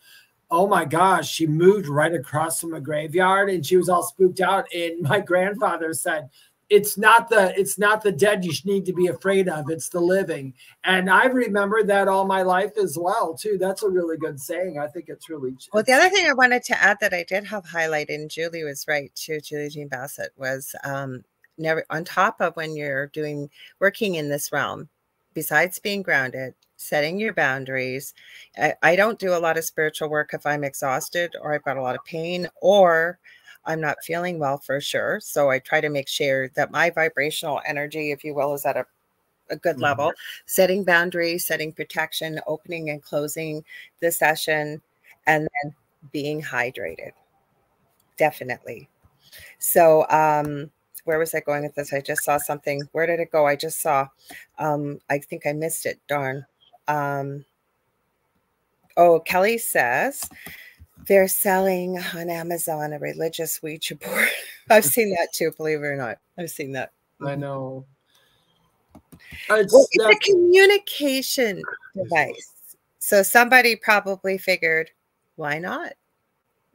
oh my gosh, she moved right across from a graveyard and she was all spooked out. And my grandfather said, it's not the dead you need to be afraid of, it's the living. And I've remembered that all my life as well too. That's a really good saying. I think it's really well. The other thing I wanted to add that I did have highlighted, and Julie was right too, Julie Jean Bassett, was never on top of when you're working in this realm, besides being grounded, setting your boundaries. I don't do a lot of spiritual work if I'm exhausted or I've got a lot of pain or I'm not feeling well for sure. So I try to make sure that my vibrational energy, if you will, is at a good level. Setting boundaries, setting protection, opening and closing the session, and then being hydrated. Definitely. So where was I going with this? I just saw something. Where did it go? I just saw, I think I missed it. Darn. Oh, Kelly says they're selling on Amazon a religious Ouija board. I've seen that too, believe it or not. I've seen that. I know. It's a communication device. So somebody probably figured, why not?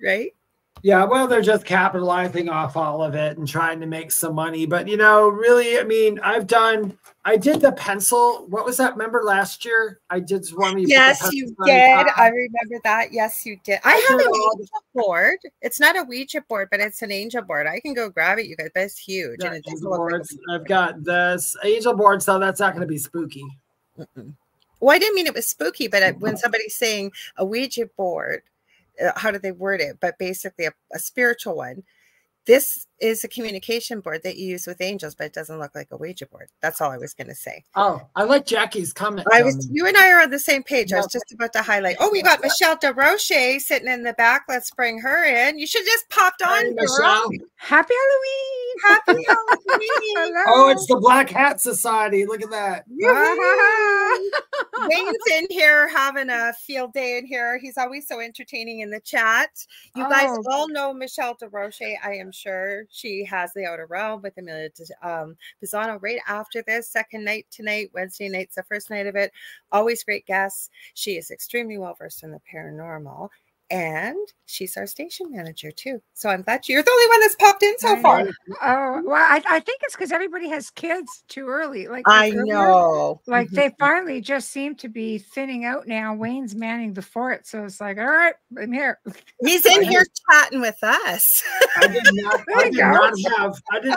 Right? Yeah, well, they're just capitalizing off all of it and trying to make some money. But, you know, really, I mean, I did the pencil. What was that? Remember last year? I did one. Yes, you did. I remember that. Yes, you did. I have an angel board. It's not a Ouija board, but it's an angel board. I can go grab it, you guys, but it's huge. And it doesn't look like I've got this angel board, so that's not going to be spooky. Well, I didn't mean it was spooky, but when somebody's saying a Ouija board, how do they word it? But basically a spiritual one. This is a communication board that you use with angels, but it doesn't look like a Ouija board. That's all I was going to say. Oh, I like Jackie's comment. You and I are on the same page. I was just about to highlight. Oh, we got Michelle DeRoche sitting in the back. Let's bring her in. You should just popped on. Hey, Michelle. Happy Halloween. Happy Halloween. Oh, it's the Black Hat Society. Look at that. Wayne's in here having a field day in here. He's always so entertaining in the chat. You guys all know Michelle DeRoche. I am sure she has the Outer Realm with Amelia Pisano right after this second night tonight. Wednesday night's the first night of it. Always great guests. She is extremely well versed in the paranormal. And she's our station manager too. So I'm glad you're the only one that's popped in so far. Oh, well, I think it's because everybody has kids too early. Like I know. Like they finally just seem to be thinning out now. Wayne's manning the fort. So it's like, all right, I'm here. He's in here chatting with us. I did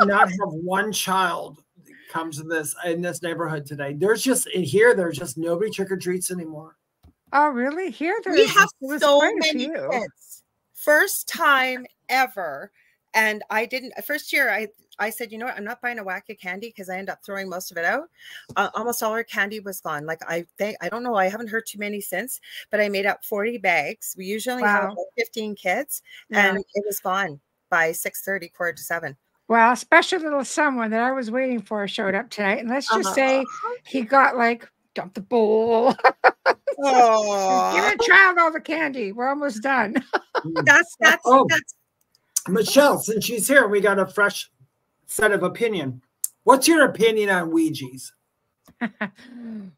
not have one child come to this in this neighborhood today. There's just nobody trick-or-treats anymore. Oh, really? Here we have so many kids. First time ever. And first year I said, you know what, I'm not buying a whack of candy because I end up throwing most of it out. Almost all our candy was gone. Like I don't know, I haven't heard too many since, but I made up 40 bags. We usually have about 15 kids and it was gone by 6:30, 6:45. Well, a special little someone that I was waiting for showed up tonight. And let's just say he got like, dump the bowl. Give a child all the candy. We're almost done. That's Michelle, since she's here, we got a fresh set of opinion. What's your opinion on Ouijas?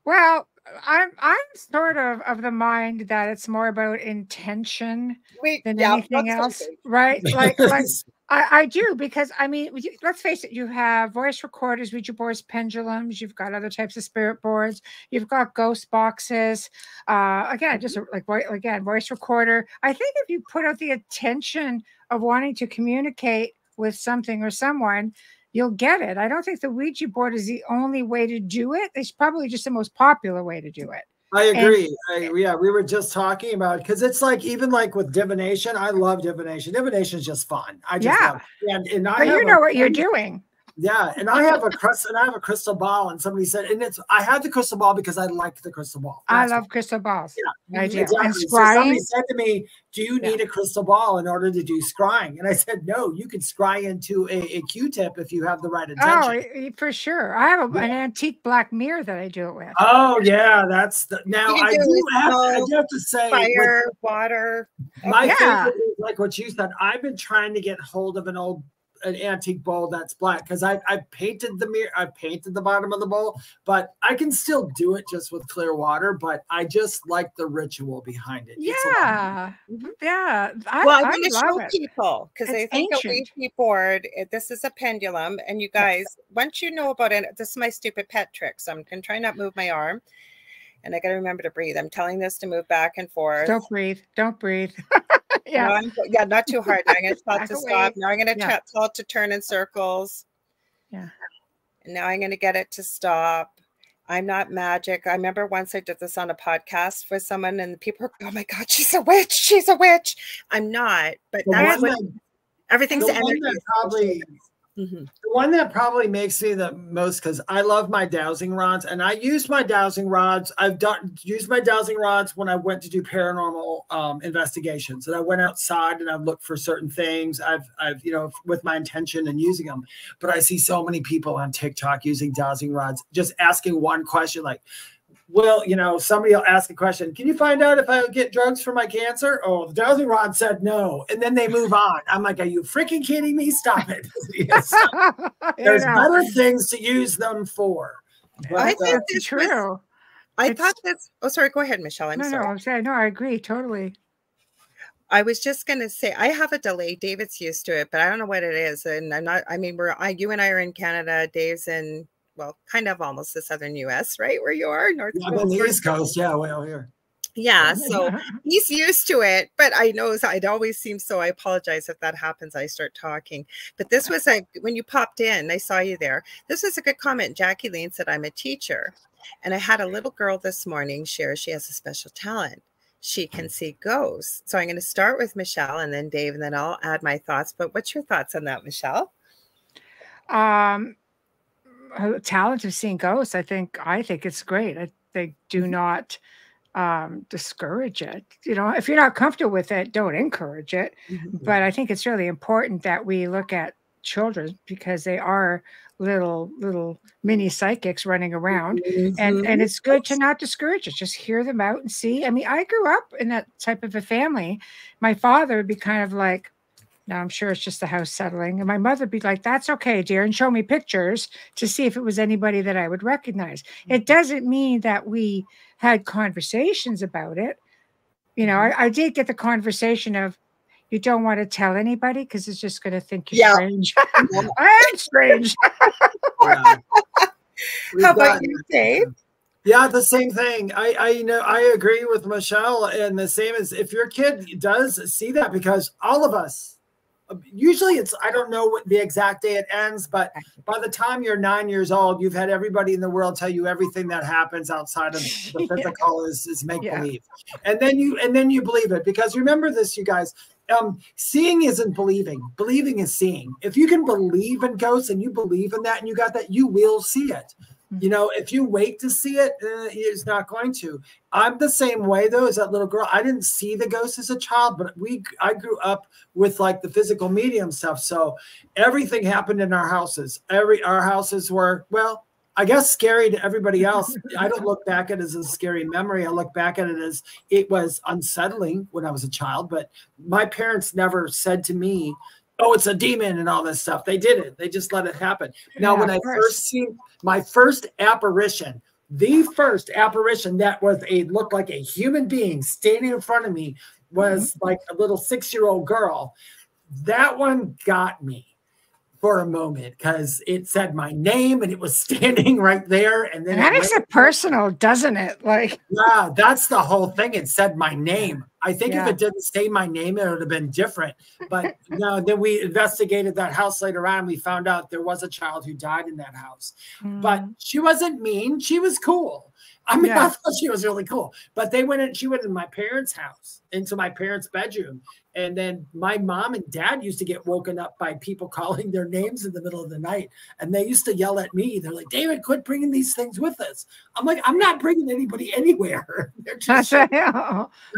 Well, I'm sort of the mind that it's more about intention than anything else, right? Like I do, because I mean, let's face it, you have voice recorders, Ouija boards, pendulums, you've got other types of spirit boards, you've got ghost boxes. Again, just like voice recorder. I think if you put out the intention of wanting to communicate with something or someone, you'll get it. I don't think the Ouija board is the only way to do it. It's probably just the most popular way to do it. I agree. Yeah, we were just talking about, because it's like, even like with divination, I love divination. Divination is just fun. I just love it. And I you know what you're doing. Yeah, and I have a crystal ball, and somebody said, and I had the crystal ball because I like the crystal ball. I love crystal balls. Yeah, I do. Exactly. And so scrying. somebody said to me, "Do you need a crystal ball in order to do scrying?" And I said, "No, you can scry into a Q-tip if you have the right intention." Oh, for sure. I have an antique black mirror that I do it with. Oh yeah, that's the. Now I do have to say, fire, water. My favorite is like what you said. I've been trying to get hold of an antique bowl that's black, because I painted the mirror, I painted the bottom of the bowl, but I can still do it just with clear water. But I just like the ritual behind it. Yeah, I want to show people, because they think a Ouija board. This is a pendulum, and you guys, once you know about it, this is my stupid pet trick. So I'm gonna try not move my arm, and I got to remember to breathe. I'm telling this to move back and forth. Don't breathe. Don't breathe. No, not too hard. Now I'm going to tell it to stop. Now I'm going to tell it to turn in circles. Yeah. And now I'm going to get it to stop. I'm not magic. I remember once I did this on a podcast with someone, and people were, "Oh my God, she's a witch. She's a witch." I'm not, but that's what everything's energy. The one that probably makes me the most, because I love my dowsing rods, and I use my dowsing rods. I've used my dowsing rods when I went to do paranormal investigations, and I went outside and I've looked for certain things. I've with my intention and using them. But I see so many people on TikTok using dowsing rods, just asking one question, like, well, somebody will ask a question. "Can you find out if I get drugs for my cancer?" "Oh, the dowsing rod said no." And then they move on. I'm like, are you freaking kidding me? Stop it. There's better things to use them for. But, I think that's true. I thought that's, oh, sorry. Go ahead, Michelle. I'm sorry. No, I'm saying, no, I agree. Totally. I was just going to say, I have a delay. David's used to it, but I don't know what it is. And I'm not, I mean, you and I are in Canada. Dave's in, well, kind of almost the southern U.S., right? Where you are, I'm on the East Coast, well here. Yeah, so he's used to it, but I know it always seems so. I apologize if that happens. I start talking, but this was when you popped in, I saw you there. This was a good comment. Jackie Lane said, "I'm a teacher, and I had a little girl this morning share she has a special talent. She can see ghosts." So I'm going to start with Michelle and then Dave, and then I'll add my thoughts. But what's your thoughts on that, Michelle? Talent of seeing ghosts. I think it's great. They do not discourage it. If you're not comfortable with it, don't encourage it. But I think it's really important that we look at children, because they are little mini psychics running around, and it's good to not discourage it. Just hear them out and see. I mean, I grew up in that type of a family. My father would be kind of like, "No, I'm sure it's just the house settling." And my mother would be like, "That's okay, dear," and show me pictures to see if it was anybody that I would recognize. It doesn't mean that we had conversations about it. I did get the conversation of, "You don't want to tell anybody because it's just going to think you're strange." I am strange. How about you, Dave? Yeah, the same thing. I agree with Michelle, and the same as if your kid does see that, because all of us, usually I don't know what the exact day it ends, but by the time you're 9 years old, you've had everybody in the world tell you everything that happens outside of the physical is make believe. And then you believe it, because remember this, you guys, seeing isn't believing. Believing is seeing. If you can believe in ghosts and you believe in that and you got that, you will see it. If you wait to see it, it's not going to. I'm the same way, though, as that little girl. I didn't see the ghost as a child, but I grew up with like the physical medium stuff. So everything happened in our houses. Our houses were, well, I guess scary to everybody else. I don't look back at it as a scary memory. I look back at it as it was unsettling when I was a child. But my parents never said to me, "Oh, it's a demon," and all this stuff. They didn't. They just let it happen. Now, when I first seen my first apparition, the first apparition that looked like a human being standing in front of me was like a little 6-year-old girl. That one got me for a moment, because it said my name and it was standing right there. And then that makes it personal, doesn't it? Like, yeah, that's the whole thing. It said my name. I think if it didn't say my name, it would have been different. But no, then we investigated that house later on. We found out there was a child who died in that house. But she wasn't mean. She was cool. I mean, I thought she was really cool. But she went in my parents' house, into my parents' bedroom. And then my mom and dad used to get woken up by people calling their names in the middle of the night. And they used to yell at me. They're like, David, quit bringing these things with us. I'm like, I'm not bringing anybody anywhere. They're just but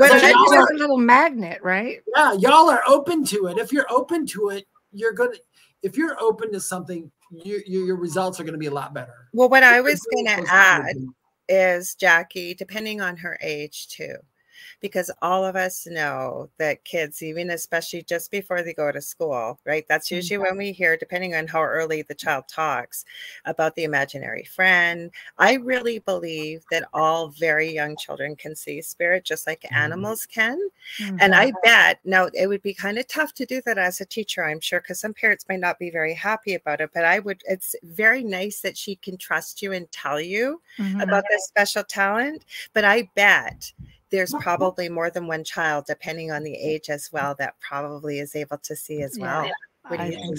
it's a little magnet, right? Yeah, y'all are open to it. If you're open to it, if you're open to something, your results are going to be a lot better. Well, what I was going to add is, Jackie, depending on her age too, because all of us know that kids, even especially just before they go to school, right? That's usually when we hear, depending on how early the child talks, about the imaginary friend. I really believe that all very young children can see spirit just like animals can. And I bet, now it would be kind of tough to do that as a teacher, I'm sure, because some parents might not be very happy about it, but it's very nice that she can trust you and tell you about this special talent. But I bet there's probably more than one child, depending on the age as well, that probably is able to see as well. What do you think?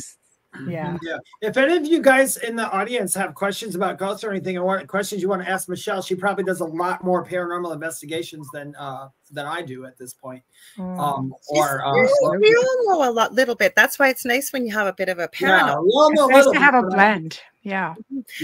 Yeah. If any of you guys in the audience have questions about ghosts or anything, or questions you want to ask Michelle, she probably does a lot more paranormal investigations than I do at this point. We all know a little bit. That's why it's nice when you have a bit of a paranormal. It's nice to have a blend. Yeah.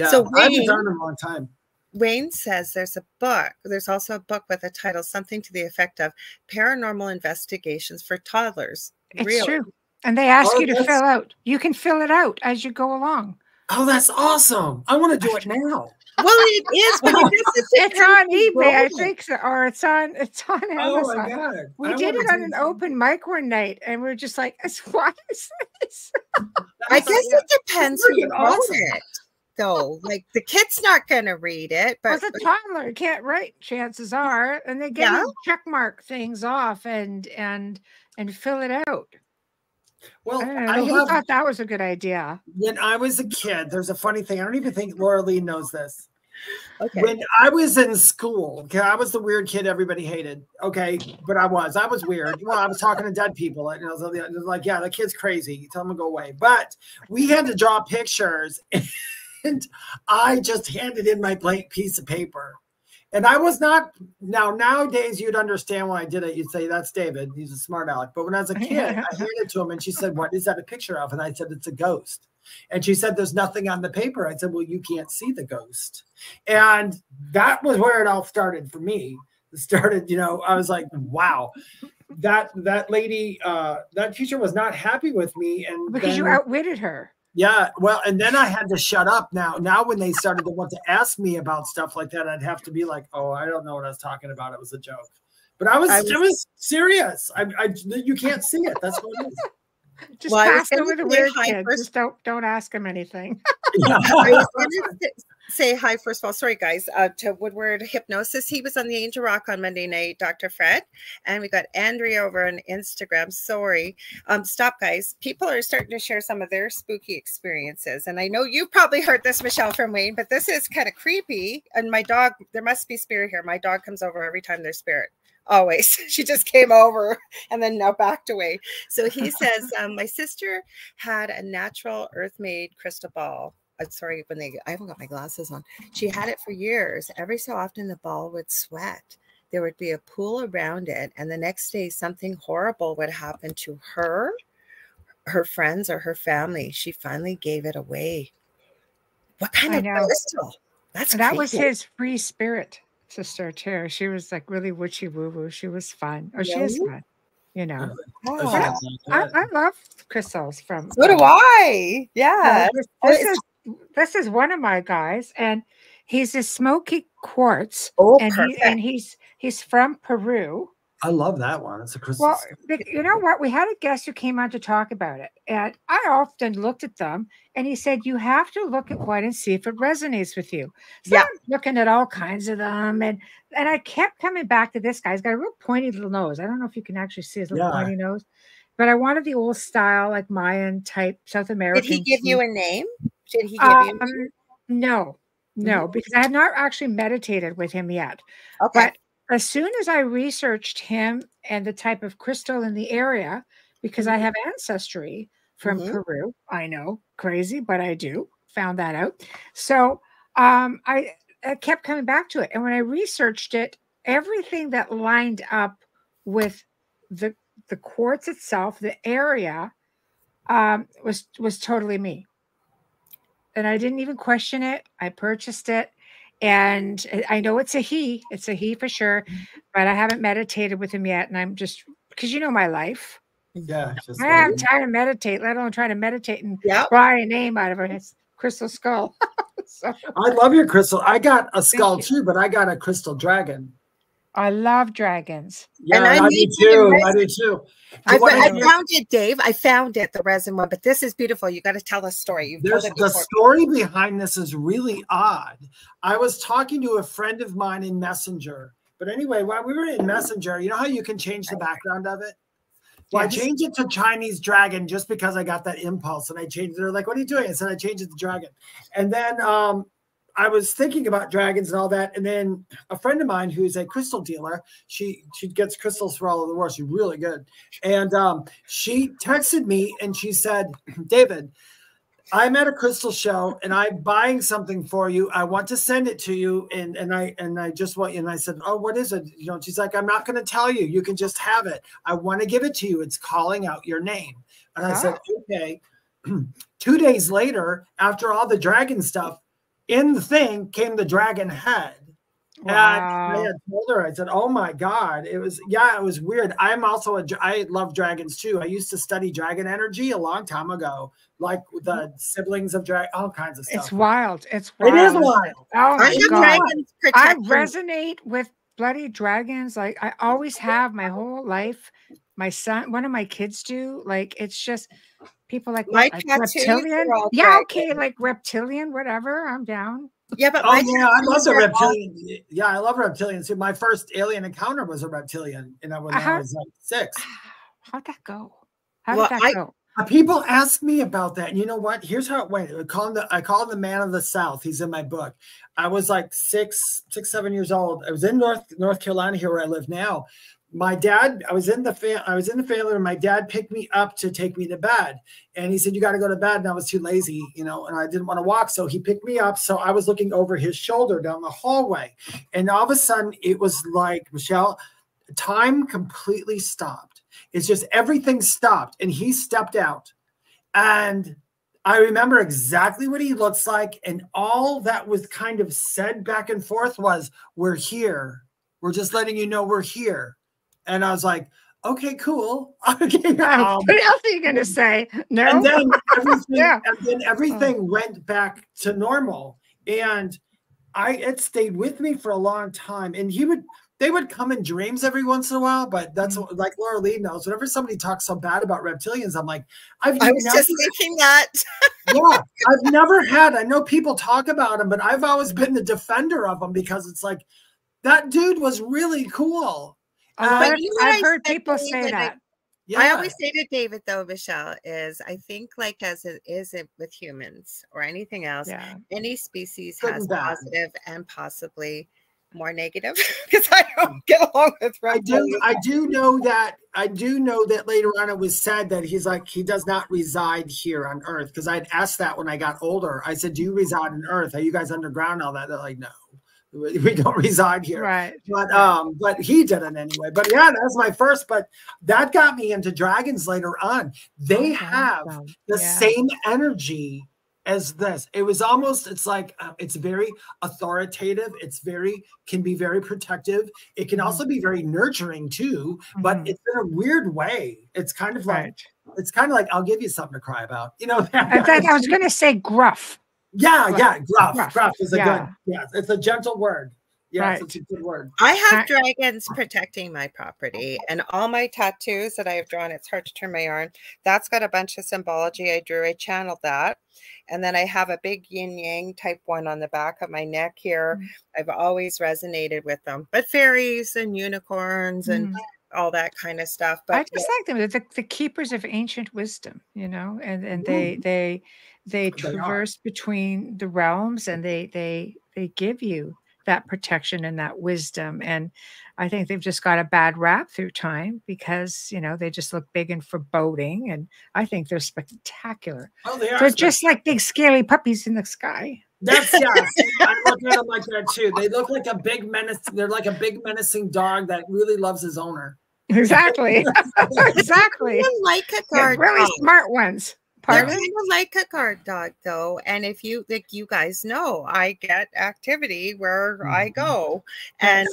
So I've been done in a long time. Wayne says there's a book. There's also a book with a title, something to the effect of Paranormal Investigations for Toddlers. It's true. And they ask you to fill out. You can fill it out as you go along. Oh, that's awesome. I want to do it now. Well, it is, but it's on eBay, I think, so, or it's on Amazon. Oh my God. We did it on an open mic one night, and we were just like, what is this? I guess it depends who wrote it. Though, like the kid's not going to read it, but the toddler can't write, chances are, and they get check mark things off and fill it out. Well, I thought that was a good idea. When I was a kid, there's a funny thing. I don't even think Lorilei knows this. Okay. When I was in school, I was the weird kid everybody hated. Okay, but I was weird. Well, I was talking to dead people, and I was like, yeah, the kid's crazy. You tell him to go away. But we had to draw pictures. And I just handed in my blank piece of paper. And I was not, nowadays you'd understand why I did it. You'd say, that's David. He's a smart aleck. But when I was a kid, I handed it to him and she said, what is that a picture of? And I said, it's a ghost. And she said, there's nothing on the paper. I said, well, you can't see the ghost. And that was where it all started for me. It started, I was like, wow. That lady, that teacher was not happy with me. And because you outwitted her. Yeah, well, and then I had to shut up. Now when they started to want to ask me about stuff like that, I'd have to be like, "Oh, I don't know what I was talking about. It was a joke." But it was serious. You can't see it. That's what it is. Just pass over the weird kid. Just don't ask him anything. I was going to say hi first of all. Sorry, guys. To Woodward Hypnosis. He was on the Angel Rock on Monday night, Dr. Fred, and we got Andrea over on Instagram. Sorry, stop, guys. People are starting to share some of their spooky experiences, and I know you probably heard this, Michelle, from Wayne, but this is kind of creepy. And my dog, there must be spirit here. My dog comes over every time there's spirit. Always. She just came over and then now backed away. So he says, my sister had a natural earth-made crystal ball. Sorry, I haven't got my glasses on. She had it for years. Every so often the ball would sweat. There would be a pool around it. And the next day something horrible would happen to her, her friends, or her family. She finally gave it away. What kind of crystal? That was his free spirit sister too. She was like really witchy woo woo. She was fun. She is fun. I love crystals from. So do I. Yeah. This is one of my guys, and he's a smoky quartz. Oh, and he's from Peru. I love that one. It's a crystal. Well, you know what? We had a guest who came on to talk about it, and I often looked at them, and he said, you have to look at one and see if it resonates with you. So I'm looking at all kinds of them, and I kept coming back to this guy. He's got a real pointy little nose. I don't know if you can actually see his little pointy nose, but I wanted the old style, like Mayan type South American. Did he give you a name? Did he give you a name? No, because I have not actually meditated with him yet. Okay. But as soon as I researched him and the type of crystal in the area, because I have ancestry from Peru, I know, crazy, but I do, found that out. So I I kept coming back to it. And when I researched it, everything that lined up with the quartz itself, the area, was totally me. And I didn't even question it. I purchased it. And I know it's a he. It's a he for sure. But I haven't meditated with him yet. And I'm just, because you know my life. Yeah. I have time to meditate, let alone try to meditate and pry a name out of her crystal skull. So, I love your crystal. I got a skull too, but I got a crystal dragon. I love dragons. Yeah, and I do too. I do too. I found it, Dave. I found it, the resin one, but this is beautiful. You got to tell a story. The story behind this is really odd. I was talking to a friend of mine in Messenger. But anyway, while we were in Messenger, you know how you can change the background of it? Well, yes. I changed it to Chinese dragon just because I got that impulse, and I changed it. They're like, what are you doing? I said, I changed it to dragon. And then I was thinking about dragons and all that. And then a friend of mine who's a crystal dealer, she gets crystals for all over the world. She's really good. And she texted me and she said, David, I'm at a crystal show and I'm buying something for you. I want to send it to you. And I just want you. And I said, oh, what is it? You know, she's like, I'm not going to tell you. You can just have it. I want to give it to you. It's calling out your name. And I said, okay. 2 days later, after all the dragon stuff, in the thing came the dragon head. Wow. And I had told her, I said, oh my God, it was weird. I'm also I love dragons too. I used to study dragon energy a long time ago, like the siblings of dragon, all kinds of stuff. It's wild. It's wild. It is wild. Oh my God. I resonate with bloody dragons. Like I always have my whole life. My son, one of my kids do. Like, it's just people like, what, like reptilian. Yeah. Okay. Like reptilian, whatever. I'm down. Yeah, but I love the reptilian. Yeah, I love reptilians. So my first alien encounter was a reptilian, and I was like 6. How'd that go? How did that go? People ask me about that. And you know what? Here's how it went. I call him the man of the South. He's in my book. I was like 6, 7 years old. I was in North Carolina, here where I live now. My dad, I was in the family, and my dad picked me up to take me to bed. And he said, you got to go to bed. And I was too lazy, you know, and I didn't want to walk. So he picked me up. So I was looking over his shoulder down the hallway. And all of a sudden it was like, Michelle, time completely stopped. It's just everything stopped. And he stepped out. And I remember exactly what he looks like. And all that was kind of said back and forth was, we're here. We're just letting you know we're here. And I was like, okay, cool. Okay, what else are you going to say? No. And then everything went back to normal. And it stayed with me for a long time. And they would come in dreams every once in a while, but that's like Lorilei knows. Whenever somebody talks so bad about reptilians, I'm like, I was just thinking that. Yeah, I've never had. I know people talk about them, but I've always been the defender of them because it's like, that dude was really cool. I've heard people say that. Yeah. I always say to David, though, Michelle, is I think like as it is with humans or anything else, any species has positive and possibly more negative because I don't get along with reptilians. I do know that later on it was said that he's like, he does not reside here on Earth, because I'd asked that when I got older. I said, do you reside on Earth? Are you guys underground? All that. They're like, no. We don't reside here, right? But he didn't anyway. But yeah, that was my first. But that got me into dragons later on. They have the same energy as this. It was almost. It's like it's very authoritative. Can be very protective. It can also be very nurturing too. But it's in a weird way. It's kind of like I'll give you something to cry about. You know. I was going to say gruff. Yeah, gruff is a good, it's a gentle word. Yeah, it's a good word. I have dragons protecting my property, and all my tattoos that I have drawn, it's hard to turn my arm, that's got a bunch of symbology I drew. I channeled that. And then I have a big yin yang type one on the back of my neck here. I've always resonated with them, but fairies and unicorns and all that kind of stuff. But I just like them. They're the keepers of ancient wisdom, you know, and they traverse between the realms, and they give you that protection and that wisdom. And I think they've just got a bad rap through time because, you know, they just look big and foreboding. And I think they're spectacular. Oh, they are. They're just like big scaly puppies in the sky. That's I look at them like that too. They look like a big menace. They're like a big menacing dog that really loves his owner. Exactly. Exactly. Like a guard really dog. Smart ones. Pardon? They're kind of like a guard dog, though. And if you, like you guys know, I get activity where I go. And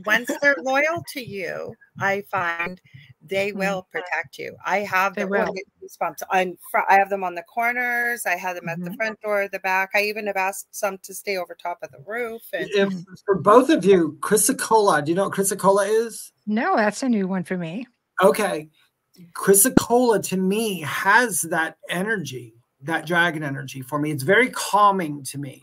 once they're loyal to you, I find they will protect you. I have the goosebumps. I have them on the corners. I have them at the front door, the back. I even have asked some to stay over top of the roof. And if for both of you, chrysocolla, do you know what chrysocolla is? No, that's a new one for me. Okay. Chrysocolla to me has that energy, that dragon energy for me. It's very calming to me.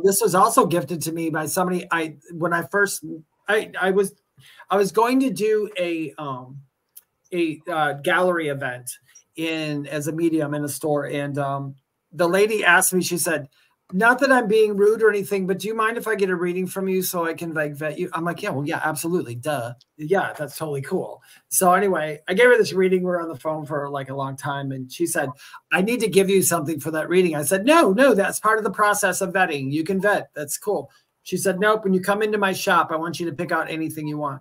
This was also gifted to me by somebody. When I first, I was going to do a gallery event as a medium in a store, and the lady asked me, she said, not that I'm being rude or anything, but do you mind if I get a reading from you so I can like vet you? I'm like, yeah, well, yeah, absolutely. Duh. Yeah, that's totally cool. So anyway, I gave her this reading. We're on the phone for like a long time. And she said, I need to give you something for that reading. I said, no, that's part of the process of vetting. You can vet. That's cool. She said, nope. When you come into my shop, I want you to pick out anything you want.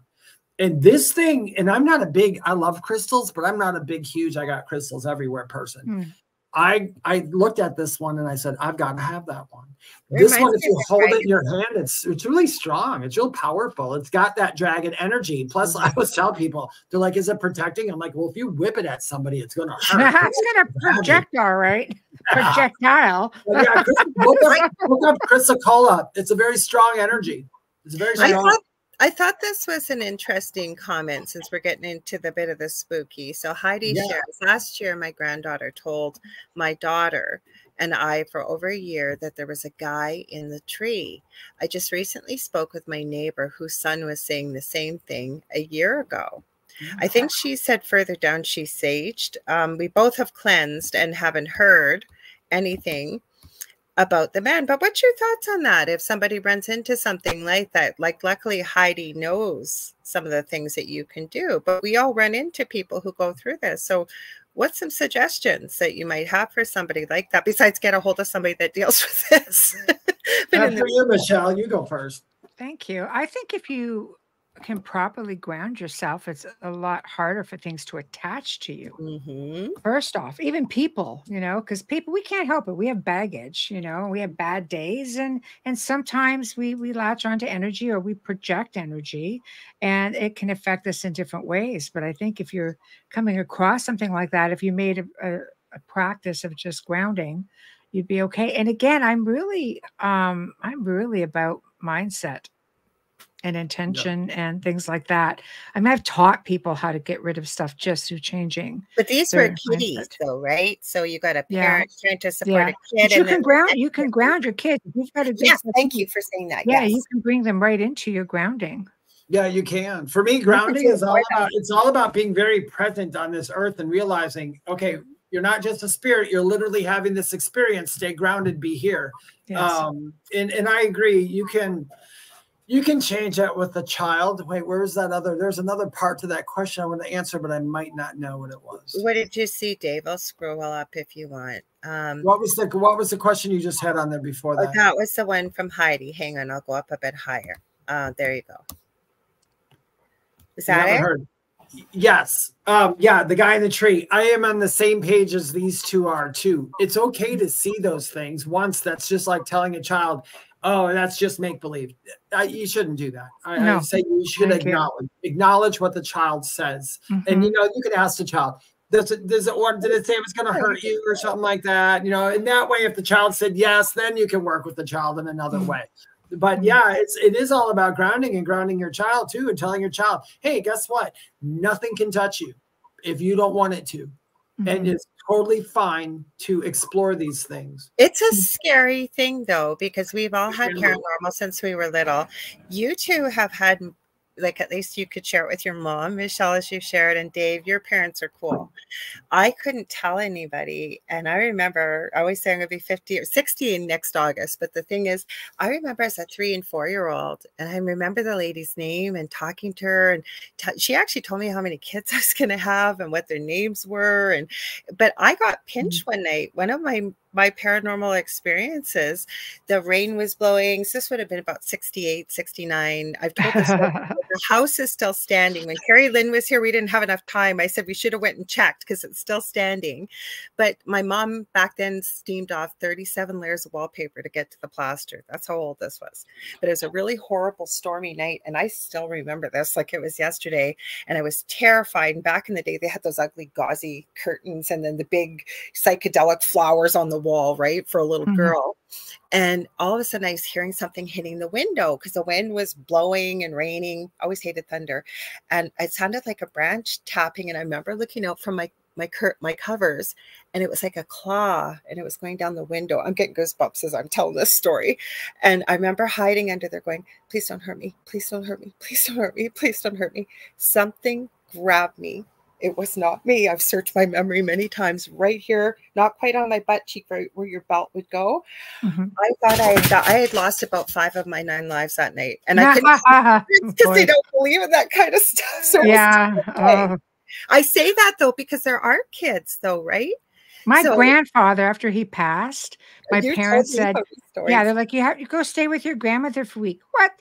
And this thing, and I'm not I love crystals, but I'm not a big, huge, I got crystals everywhere person. I looked at this one and I said, I've got to have that one. This one, if you hold it in your hand, it's really strong. It's real powerful. It's got that dragon energy. Plus, I was telling people, they're like, is it protecting? I'm like, well, if you whip it at somebody, it's going to hurt. It's going to project, all right. Projectile. Yeah, look up chrysocolla. It's a very strong energy. It's very strong. I thought this was an interesting comment since we're getting into the bit of the spooky. So Heidi shares, last year my granddaughter told my daughter and I for over a year that there was a guy in the tree. I just recently spoke with my neighbor whose son was saying the same thing a year ago. I think she said further down she saged. We both have cleansed and haven't heard anything about the man. But what's your thoughts on that? If somebody runs into something like that, like luckily Heidi knows some of the things that you can do, but we all run into people who go through this. So what's some suggestions that you might have for somebody like that, besides get a hold of somebody that deals with this? After you, Michelle, you go first. Thank you. I think if you can properly ground yourself, it's a lot harder for things to attach to you. First off, even people, because people, we can't help it. We have baggage, we have bad days, and sometimes we latch onto energy or we project energy, and it can affect us in different ways. But I think if you're coming across something like that, if you made a practice of just grounding, you'd be okay. And again, I'm really about mindset and intention and things like that. I mean, I've taught people how to get rid of stuff just through changing. But these were kiddies, though, right? So you got a parent trying to support a kid. But you can ground your kids. You've got to thank you for saying that. Yeah, you can bring them right into your grounding. Yeah, you can. For me, grounding is all about being very present on this earth and realizing, okay, you're not just a spirit, you're literally having this experience. Stay grounded, be here. Yes. And I agree, you can change that with a child. Wait, where's that there's another part to that question I want to answer, but I might not know what it was. What did you see, Dave? I'll scroll up if you want. What was the question you just had on there before that? That was the one from Heidi. Hang on, I'll go up a bit higher. There you go. Is that it? Heard. Yes. Yeah, the guy in the tree. I am on the same page as these two are too. It's okay to see those things once. That's just like telling a child, oh, that's just make-believe. You shouldn't do that. I say you should acknowledge what the child says. And, you can ask the child, did it say it was going to hurt you or something like that? In that way, if the child said yes, then you can work with the child in another way. But yeah, it is all about grounding and grounding your child too, and telling your child, hey, guess what? Nothing can touch you if you don't want it to. And it's totally fine to explore these things. It's a scary thing, though, because we've all had paranormal since we were little. You two have had, like, at least you could share it with your mom, Michelle, as you shared, and Dave, your parents are cool. I couldn't tell anybody. And I remember, I always say I'm going to be 50 or 60 in next August. But the thing is, I remember as a 3- and 4-year-old, and I remember the lady's name and talking to her. And she actually told me how many kids I was going to have and what their names were. But I got pinched one night. One of my my paranormal experiences, the rain was blowing. So this would have been about 68, 69. I've told this story. The house is still standing. When Carrie Lynn was here, we didn't have enough time. I said we should have went and checked because it's still standing. But my mom back then steamed off 37 layers of wallpaper to get to the plaster. That's how old this was. But it was a really horrible stormy night. And I still remember this like it was yesterday. And I was terrified. And back in the day, they had those ugly gauzy curtains and then the big psychedelic flowers on the wall, right, for a little girl. And all of a sudden I was hearing something hitting the window because the wind was blowing and raining. I always hated thunder. And it sounded like a branch tapping. And I remember looking out from my covers, and it was like a claw, and it was going down the window. I'm getting goosebumps as I'm telling this story. And I remember hiding under there going, please don't hurt me. Please don't hurt me. Please don't hurt me. Please don't hurt me. Something grabbed me. It was not me. I've searched my memory many times. Right here, not quite on my butt cheek, right where your belt would go. I thought I had lost about 5 of my 9 lives that night, and I couldn't because they don't believe in that kind of stuff. So yeah, I say that though because there are kids, though, right? My grandfather, after he passed, my parents said, "Yeah, they're like, you have to go stay with your grandmother for a week." What?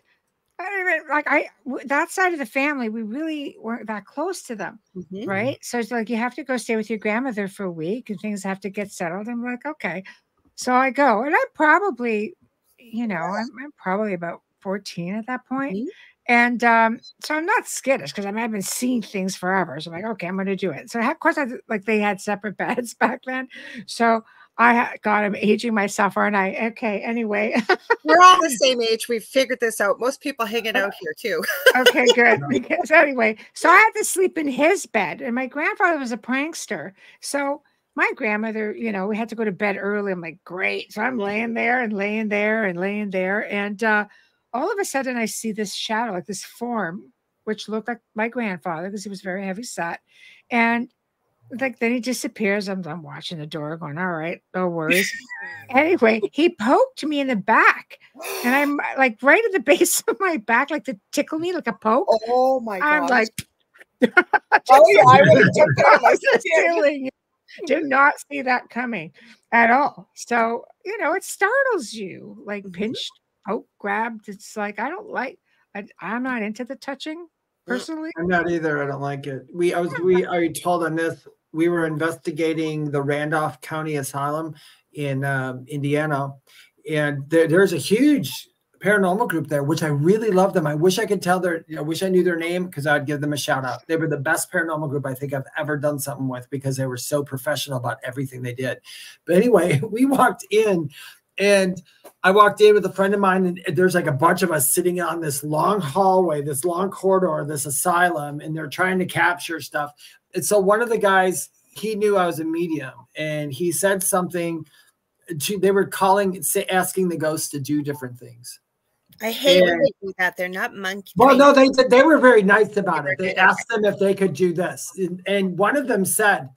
That side of the family, we really weren't that close to them, right? So it's like, you have to go stay with your grandmother for a week and things have to get settled. I'm like, okay. So I go, and I'm probably, I'm probably about 14 at that point. And so I'm not skittish because I've been seeing things forever. So I'm like, okay, I'm going to do it. So of course, they had separate beds back then. So God, I'm aging myself, aren't I? Okay, anyway. We're all the same age. We've figured this out. Most people hanging out here too. Okay, good. Because anyway, so I had to sleep in his bed, and my grandfather was a prankster. So my grandmother, we had to go to bed early. I'm like, great. So I'm laying there and laying there and laying there. And all of a sudden I see this shadow, like this form, which looked like my grandfather because he was very heavy set. And then he disappears. I'm watching the door going, all right, no worries. Anyway, he poked me in the back, and I'm like right at the base of my back, like to tickle me like a poke. Oh my God. I'm like, oh yeah, I would have took that myself. Did not see that coming at all. So, it startles you, like pinched, poke, grabbed. It's like, I'm not into the touching personally. I'm not either. I don't like it. We already told on this. We were investigating the Randolph County Asylum in Indiana, and there's a huge paranormal group there, which I really love them. I wish I could I wish I knew their name because I'd give them a shout out. They were the best paranormal group I think I've ever done something with because they were so professional about everything they did. But anyway, we walked in, and I walked in with a friend of mine, and there's like a bunch of us sitting on this long hallway, this long corridor, this asylum, and they're trying to capture stuff. And so one of the guys, he knew I was a medium, and he said something. They were asking the ghosts to do different things. I hate when they do that. They're not monkeys. Well, no, they were very nice about it. They asked them if they could do this. And one of them said,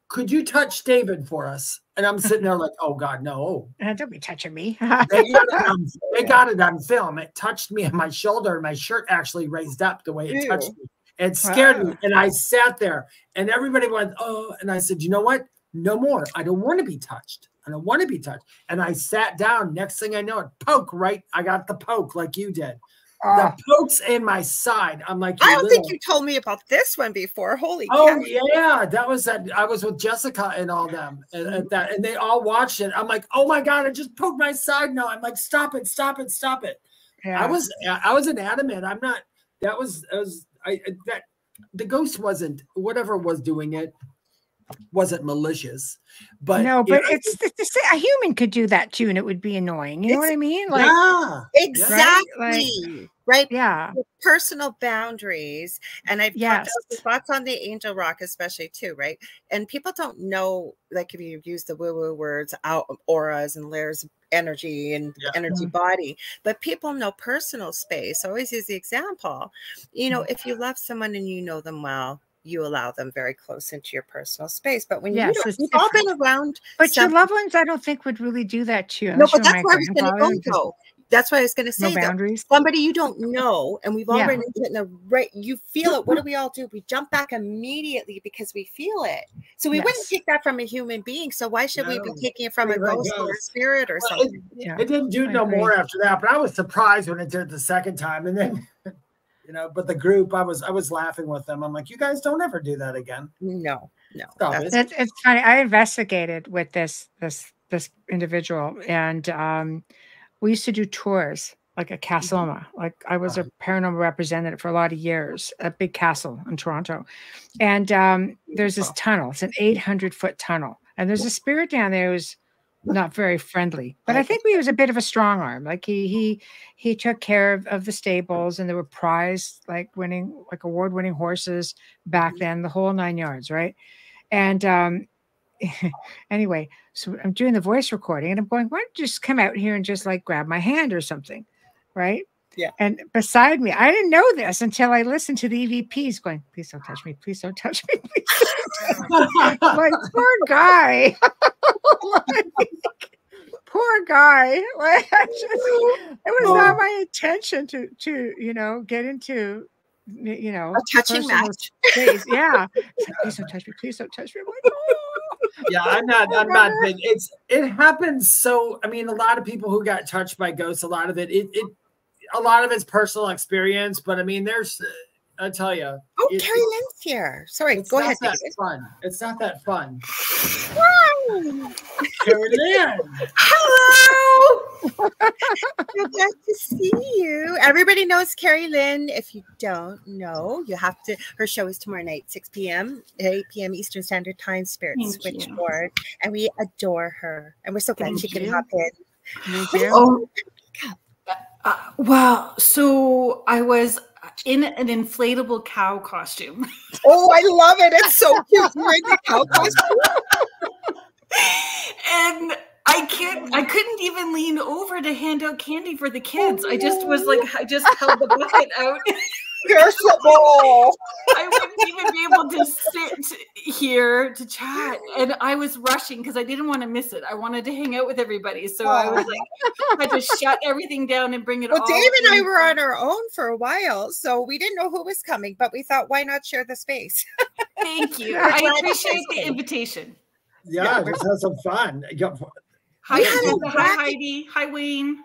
could you touch David for us? And I'm sitting there like, oh God, no. Don't be touching me. They got it on film. It touched me on my shoulder, and my shirt actually raised up the way it touched me. It scared me. And I sat there, and everybody went, oh. And I said, you know what? No more. I don't want to be touched. I don't want to be touched. And I sat down. Next thing I know, it poke, right? I got the poke like you did. The poke's in my side. I'm like, I don't think you told me about this one before. Holy cow. Yeah, that was that. I was with Jessica and all them, and they all watched it. I'm like, oh my God, I just poked my side. No, I'm like, stop it, stop it, stop it. Yeah. I was inanimate. I'm not. The ghost wasn't, whatever was doing it wasn't malicious, but no, but it's a human could do that too, and it would be annoying. You know what I mean? Like, yeah, exactly. Right? Yeah. With personal boundaries. And I've talked about thoughts on the angel rock, especially too, right? And people don't know, like if you use the woo-woo words, auras and layers of energy and energy body, but people know personal space. I always use the example, if you love someone and you know them well, you allow them very close into your personal space. But when you've all been around, but your loved ones, I don't think would really do that to you. No, but that's where I was going to go. That's what I was going to say. No boundaries. Somebody you don't know, and we've already written the right. You feel it. What do we all do? We jump back immediately because we feel it. So we wouldn't take that from a human being. So why should we be taking it from a ghost or a spirit or something? It didn't do no more after that, but I was surprised when it did the second time, and then. You know, but the group, I was laughing with them. I'm like, you guys don't ever do that again. No. It's funny. I investigated with this individual, and we used to do tours, like a Castloma. Like I was a paranormal representative for a lot of years, a big castle in Toronto. And there's this tunnel. It's an 800-foot tunnel. And there's a spirit down there who's not very friendly, but I think he was a bit of a strong arm. Like he took care of the stables, and there were award-winning horses back then, the whole 9 yards, right? And anyway, so I'm doing the voice recording, and I'm going, why don't you just come out here and just like grab my hand or something, right? Yeah. And beside me, I didn't know this until I listened to the EVPs going, please don't touch me. Please don't touch me. Please don't touch me. Like, poor guy. Poor guy. Like, it was not my intention to get into, a touching match. Space. Yeah. It's like, please don't touch me. Please don't touch me. I'm like, oh. Yeah, I'm not big. It happens. So, I mean, a lot of people who got touched by ghosts, a lot of it's personal experience, but I mean, I tell you. Oh, Carrie Lynn's here. Sorry, go ahead. It's not that fun. Wow. Carrie Lynn. Hello. So glad to see you. Everybody knows Carrie Lynn. If you don't know, you have to. Her show is tomorrow night, 6 p.m., 8 p.m. Eastern Standard Time, Spirit Switchboard. And we adore her. And we're so glad she could hop in. Oh. Wow. So I was in an inflatable cow costume. Oh, I love it. It's so cute. You're in the cow costume. And I couldn't even lean over to hand out candy for the kids. I just was like, I just held the bucket out. Irritable. I wouldn't even be able to sit here to chat. And I was rushing because I didn't want to miss it. I wanted to hang out with everybody. So I was like, I had to shut everything down and bring it all. Well, Dave and I were on our own for a while, so we didn't know who was coming, but we thought, why not share the space? Thank you. I appreciate the invitation. Yeah, just have some fun. Hi, Heidi. Hi, Wayne.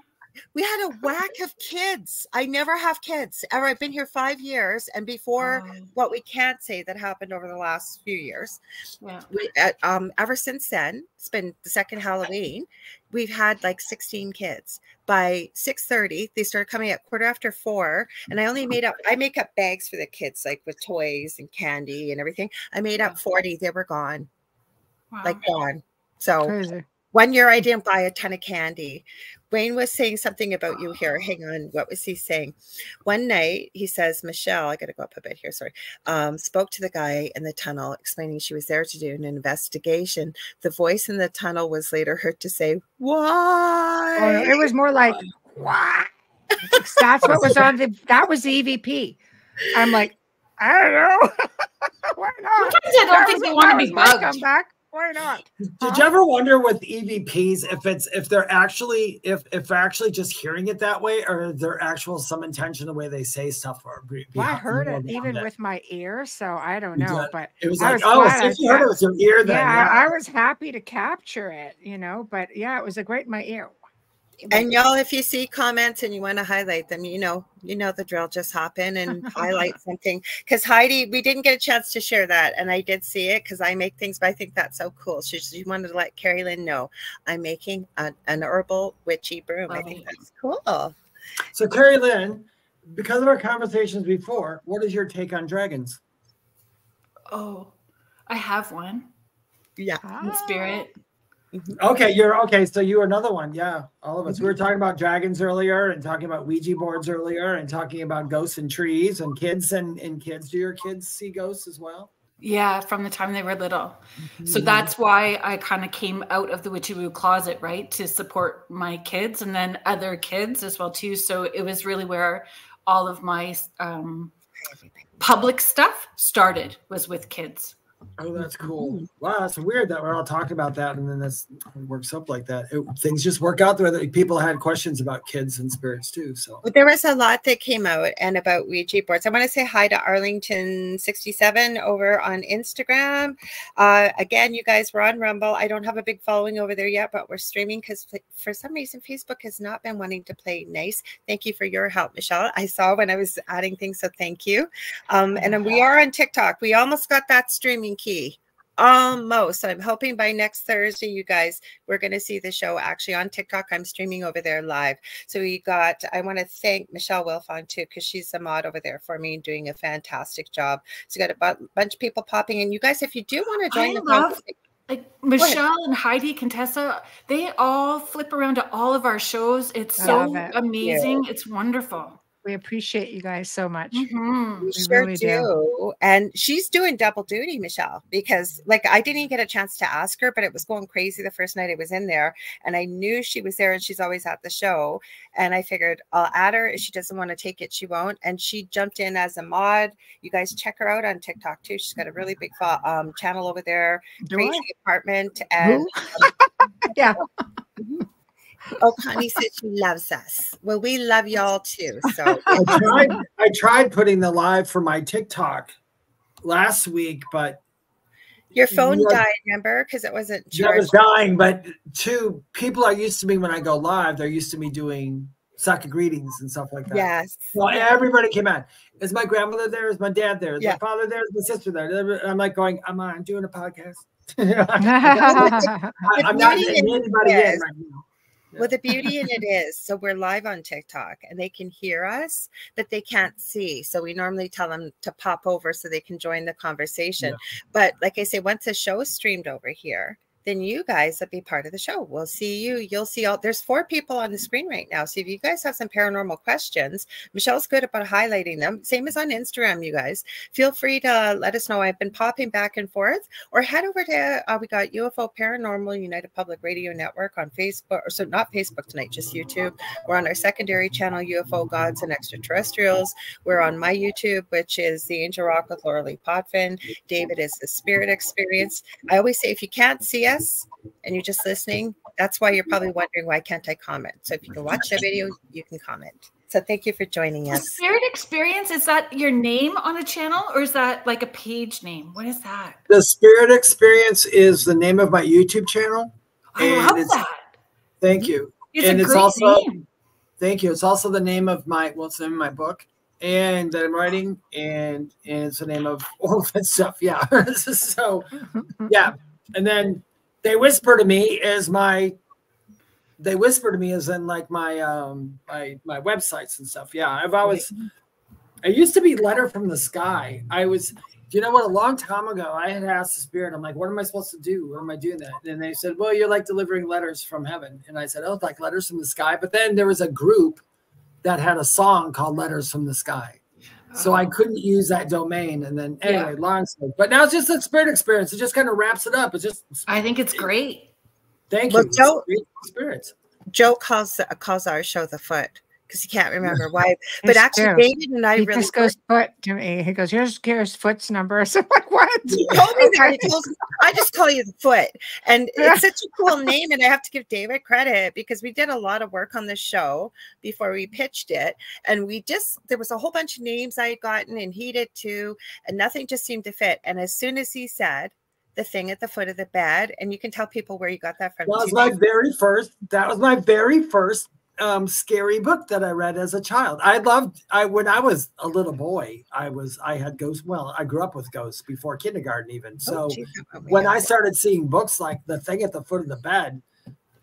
We had a whack of kids. I never have kids ever. I've been here 5 years, and before what we can't say that happened over the last few years, ever since then, it's been the second Halloween. We've had like 16 kids. By 6:30, they started coming at 4:15, and I make up bags for the kids, like with toys and candy and everything. I made up 40. They were gone, like gone. So. Crazy. 1 year I didn't buy a ton of candy. Wayne was saying something about you here. Hang on. What was he saying? One night he says, Michelle, I got to go up a bit here. Sorry. Spoke to the guy in the tunnel explaining she was there to do an investigation. The voice in the tunnel was later heard to say, why? Oh, it was more like, why? That's what was on that was the EVP. I'm like, I don't know. Why not? Sometimes I don't think they want to be bugged. Come back. Why not? Did you ever wonder with EVPs if they're actually just hearing it that way, or is there actual some intention the way they say stuff? Well, I heard it even with my ear, so I don't know. But it was like, since you heard it with your ear, then I was happy to capture it, But yeah, it was great in my ear. And y'all, if you see comments and you want to highlight them, you know the drill. Just hop in and highlight something. Because Heidi, we didn't get a chance to share that, and I did see it because I make things, but I think that's so cool. She wanted to let Carrie Lynn know I'm making an herbal witchy broom. I think that's cool. So Carrie Lynn, because of our conversations before, what is your take on dragons? Oh, I have one. Yeah, in spirit. Okay, so you're another one. Yeah, all of us. We were talking about dragons earlier, and talking about Ouija boards earlier, and talking about ghosts and trees and kids and kids. Do your kids see ghosts as well? Yeah, from the time they were little. So that's why I kind of came out of the witchy-woo closet, right, to support my kids and then other kids as well too. So it was really where all of my public stuff started, was with kids. Oh, that's cool. Wow, that's weird that we're all talking about that, and then it works up like that. Things just work out the way that people had questions about kids and spirits too. So there was a lot that came out and about Ouija boards. I want to say hi to Arlington67 over on Instagram. Again, you guys, we're on Rumble. I don't have a big following over there yet, but we're streaming because for some reason Facebook has not been wanting to play nice. Thank you for your help, Michelle. I saw when I was adding things, so thank you. And then we are on TikTok. We almost got that streaming key. Almost. I'm hoping by next Thursday, you guys, we're going to see the show actually on TikTok. I'm streaming over there live. So I want to thank Michelle Wilfong too, because she's the mod over there for me, doing a fantastic job. So you got a bunch of people popping in. You guys, if you do want to join the conversation, like Michelle and Heidi, Contessa, they all flip around to all of our shows. It's so amazing. It's wonderful. We appreciate you guys so much. We sure really do. And she's doing double duty, Michelle, because like I didn't even get a chance to ask her, but it was going crazy the first night I was in there. And I knew she was there and she's always at the show. And I figured I'll add her. If she doesn't want to take it, she won't. And she jumped in as a mod. You guys check her out on TikTok too. She's got a really big channel over there. Crazy Apartment. And yeah. Oh, Connie said she loves us. Well, we love y'all too. So I tried putting the live for my TikTok last week, but your phone died, remember? Because it wasn't charged. It was dying, but two people are used to me when I go live. They're used to me doing psychic readings and stuff like that. Yes. Well, everybody came out. Is my grandmother there? Is my dad there? Is my father there? Is my sister there? And I'm like going, I'm doing a podcast. I'm not getting anybody in right now. Well, the beauty in it is, so we're live on TikTok and they can hear us, but they can't see. So we normally tell them to pop over so they can join the conversation. Yeah. But like I say, once the show is streamed over here, then you guys will be part of the show. We'll see you. You'll see there's 4 people on the screen right now. So if you guys have some paranormal questions, Michelle's good about highlighting them. Same as on Instagram, you guys. Feel free to let us know. I've been popping back and forth, or head over to, we got UFO Paranormal United Public Radio Network on Facebook, or so not Facebook tonight, just YouTube. We're on our secondary channel, UFO Gods and Extraterrestrials. We're on my YouTube, which is The Angel Rock with Lorilei Potvin. David is The Spirit Experience. I always say, if you can't see us, and you're just listening, that's why you're probably wondering, why can't I comment? So if you can watch the video, you can comment. So thank you for joining us. The Spirit Experience, is that your name on a channel, or is that like a page name? What is that? The Spirit Experience is the name of my YouTube channel. I love that. Thank you. It's also name. Thank you. It's also the name of it's the name of my book and that I'm writing, and it's the name of all of that stuff. Yeah. So yeah. And then They Whisper to Me is in like my my websites and stuff. Yeah, I used to be Letter from the Sky. You know what, a long time ago I had asked the Spirit, I'm like, what am I supposed to do? What am I doing that? And they said, well, you're like delivering letters from heaven. And I said, oh, like letters from the sky. But then there was a group that had a song called Letters from the Sky. So I couldn't use that domain. And then anyway, long story. But now it's just a Spirit Experience. It just kind of wraps it up. It's just, I think it's great. Thank you. Joe calls our show The Foot, because he can't remember why. But actually, David and I really goes foot to me. He goes, here's Foot's number. So I'm like, what? He told me that. He goes, I just call you The Foot. And it's such a cool name. And I have to give David credit, because we did a lot of work on the show before we pitched it. And there was a whole bunch of names I had gotten, and he did too. And nothing just seemed to fit. And as soon as he said the thing at the foot of the bed, and you can tell people where you got that from. That was my very first scary book that I read as a child. When I was a little boy, I had ghosts. Well, I grew up with ghosts before kindergarten even. So when I started seeing books like The Thing at the Foot of the Bed,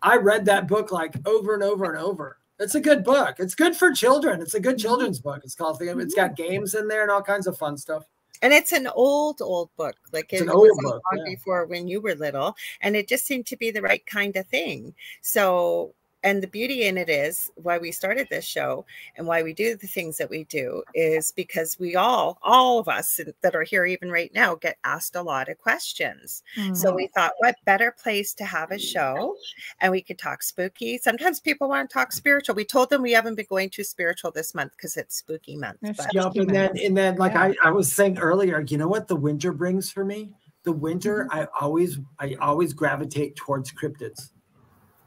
I read that book like over and over and over. It's a good book. It's good for children. It's a good children's book. It's called, it's got games in there and all kinds of fun stuff. And it's an old book. Like it was long before when you were little. And it just seemed to be the right kind of thing. So, and the beauty in it is why we started this show and why we do the things that we do is because we all of us that are here even right now get asked a lot of questions. So we thought, what better place to have a show, and we could talk spooky. Sometimes people want to talk spiritual. We told them we haven't been going too spiritual this month because it's spooky month. And then like I was saying earlier, you know what the winter brings for me? the winter, I always gravitate towards cryptids.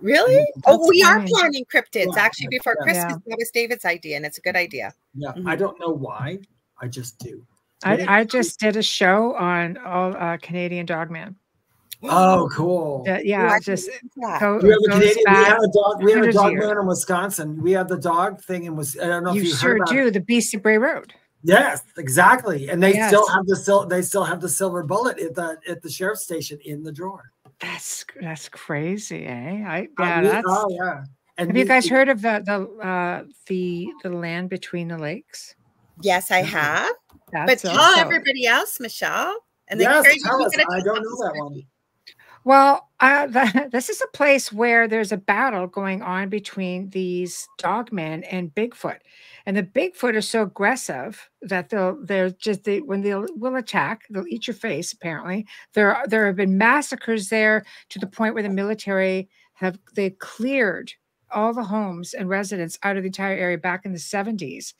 Really? Oh, we are planning cryptids actually before Christmas. Yeah. That was David's idea, and it's a good idea. Yeah, I don't know why. I just do. I just did a show on all Canadian Dogman. Oh, cool. Yeah, just we have a Canadian. We have a dog man in Wisconsin. We have the dog thing in Wisconsin. I don't know if you sure heard about do. The Beast of Bray Road. Yes, exactly. And they still have the silver bullet at the sheriff's station in the drawer. That's crazy, eh? And have you guys heard of the land between the lakes? Yes, I have. But tell everybody else, Michelle. And yes, tell us. I don't know that one. Well, this is a place where there's a battle going on between these dogmen and Bigfoot. And the Bigfoot are so aggressive that when they will attack, they'll eat your face, apparently. There have been massacres there to the point where the military they cleared all the homes and residents out of the entire area back in the 70s.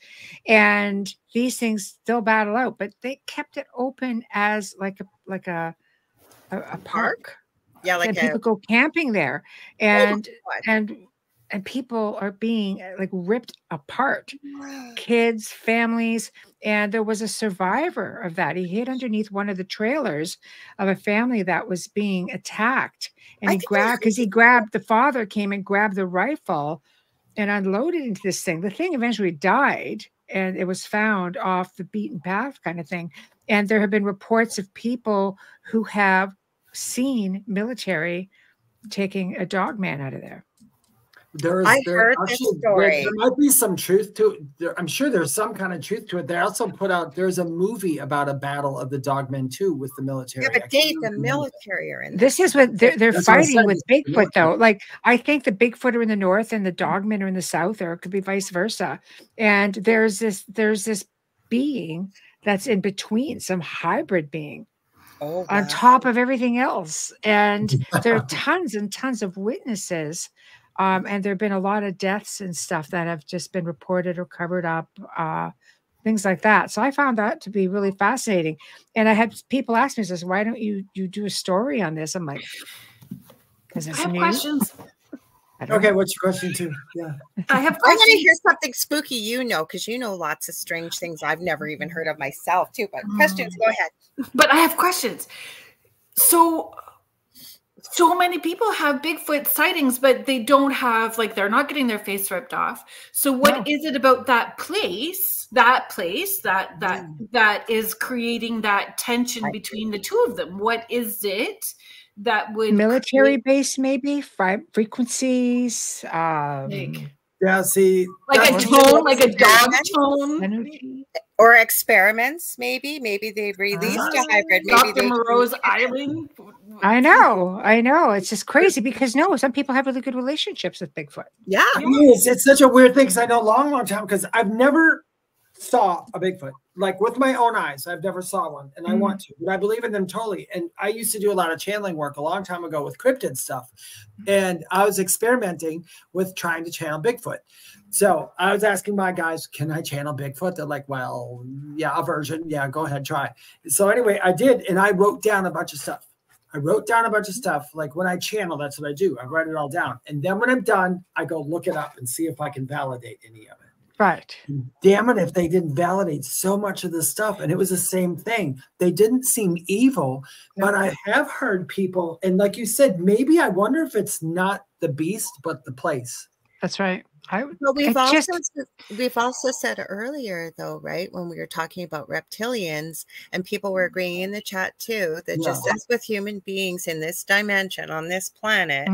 And these things still battle out, but they kept it open as like a park. Yeah, like people go camping there, and people are being like ripped apart, kids, families. And there was a survivor of that. He hid underneath one of the trailers of a family that was being attacked, and the father came and grabbed the rifle and unloaded into this thing. The thing eventually died, and it was found off the beaten path kind of thing. And there have been reports of people who have seen military taking a dog man out of there. I heard this story. There might be some truth to it. I'm sure there's some kind of truth to it. They also put out, there's a movie about a battle of the dogmen too with the military. Yeah, but the military are in this. Is what they're fighting with Bigfoot though. Like, I think the Bigfoot are in the north and the dogmen are in the south, or it could be vice versa. And there's this being that's in between, some hybrid being. Oh, wow. On top of everything else. And there are tons and tons of witnesses. And there have been a lot of deaths and stuff that have just been reported or covered up, things like that. So I found that to be really fascinating. And I had people ask me, says, why don't you do a story on this? I'm like, because it's new. Questions. Okay, what's your question too? Yeah. I want to hear something spooky, because you know lots of strange things I've never even heard of myself too. But questions, go ahead. But I have questions. So many people have Bigfoot sightings, but they don't have, like, they're not getting their face ripped off. So what is it about that place that is creating that tension between the two of them? What is it that would military base, maybe frequencies? Yeah, see, like a tone, like a dog tone, energy. Or experiments, maybe they released a hybrid. Maybe Dr. Moreau's Island. I know. It's just crazy because some people have really good relationships with Bigfoot. Yeah, it's such a weird thing because I know a long time because I've never saw a Bigfoot, like with my own eyes. I've never saw one, and I want to, but I believe in them totally. And I used to do a lot of channeling work a long time ago with cryptid stuff, and I was experimenting with trying to channel Bigfoot. So I was asking my guys, can I channel Bigfoot? They're like, well, yeah, a version. Yeah, go ahead, try. So anyway, I did, and I wrote down a bunch of stuff. Like when I channel, that's what I do. I write it all down. And then when I'm done, I go look it up and see if I can validate any of it. Right. Damn it, if they didn't validate so much of the stuff. And it was the same thing. They didn't seem evil, but I have heard people, and like you said, maybe I wonder if it's not the beast, but the place. That's right. Well, we've also said earlier, though, right, when we were talking about reptilians, and people were agreeing in the chat too, that just as with human beings in this dimension on this planet,